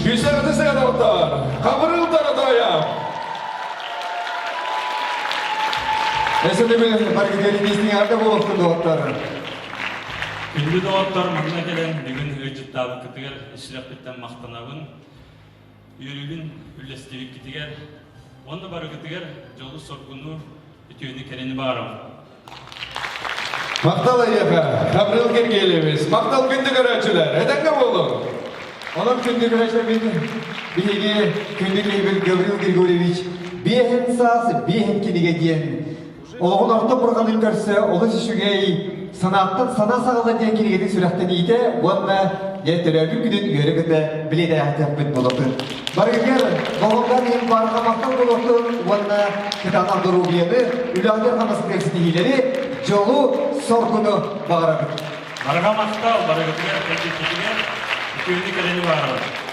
Güzel seyahatler, kabırıl tarataya. Esede bir hareketlerimizin arda bulutlu doğutlar. Ünlü doğutlar mağına gelen bugün öcüttalı kıtıgar, işrek bitten maqtanabın, yürüyün üllestevik kitigar, onu barı kıtıgar, jolu sorgunu, ütüyünü kereni bağırım. Maqtal ayyaqa, kabırıl kergelemiz, maqtal gündü görəçülər, edenge bolun. Onun kündü güreşler bilgi kündü gibi Gavril Grigorьевич bihen sas bihen kinige diyen. Oğun orta burgan ülkerse oğuz işügey санаттан сана сағалар ден келгедің сүрәқтен ейді, онна ертелердің күнін үйерігіді біледі әтәппін болатын. Баргегер, болғандар ең барға мақтан болатын, онна кітанан дұру бейені, үләңдер қамасын кәлсітігілері жолу соргуну бағарады. Барға мақтал, баргегер, кәлсітігілер, үкеуді кәлені бағарады.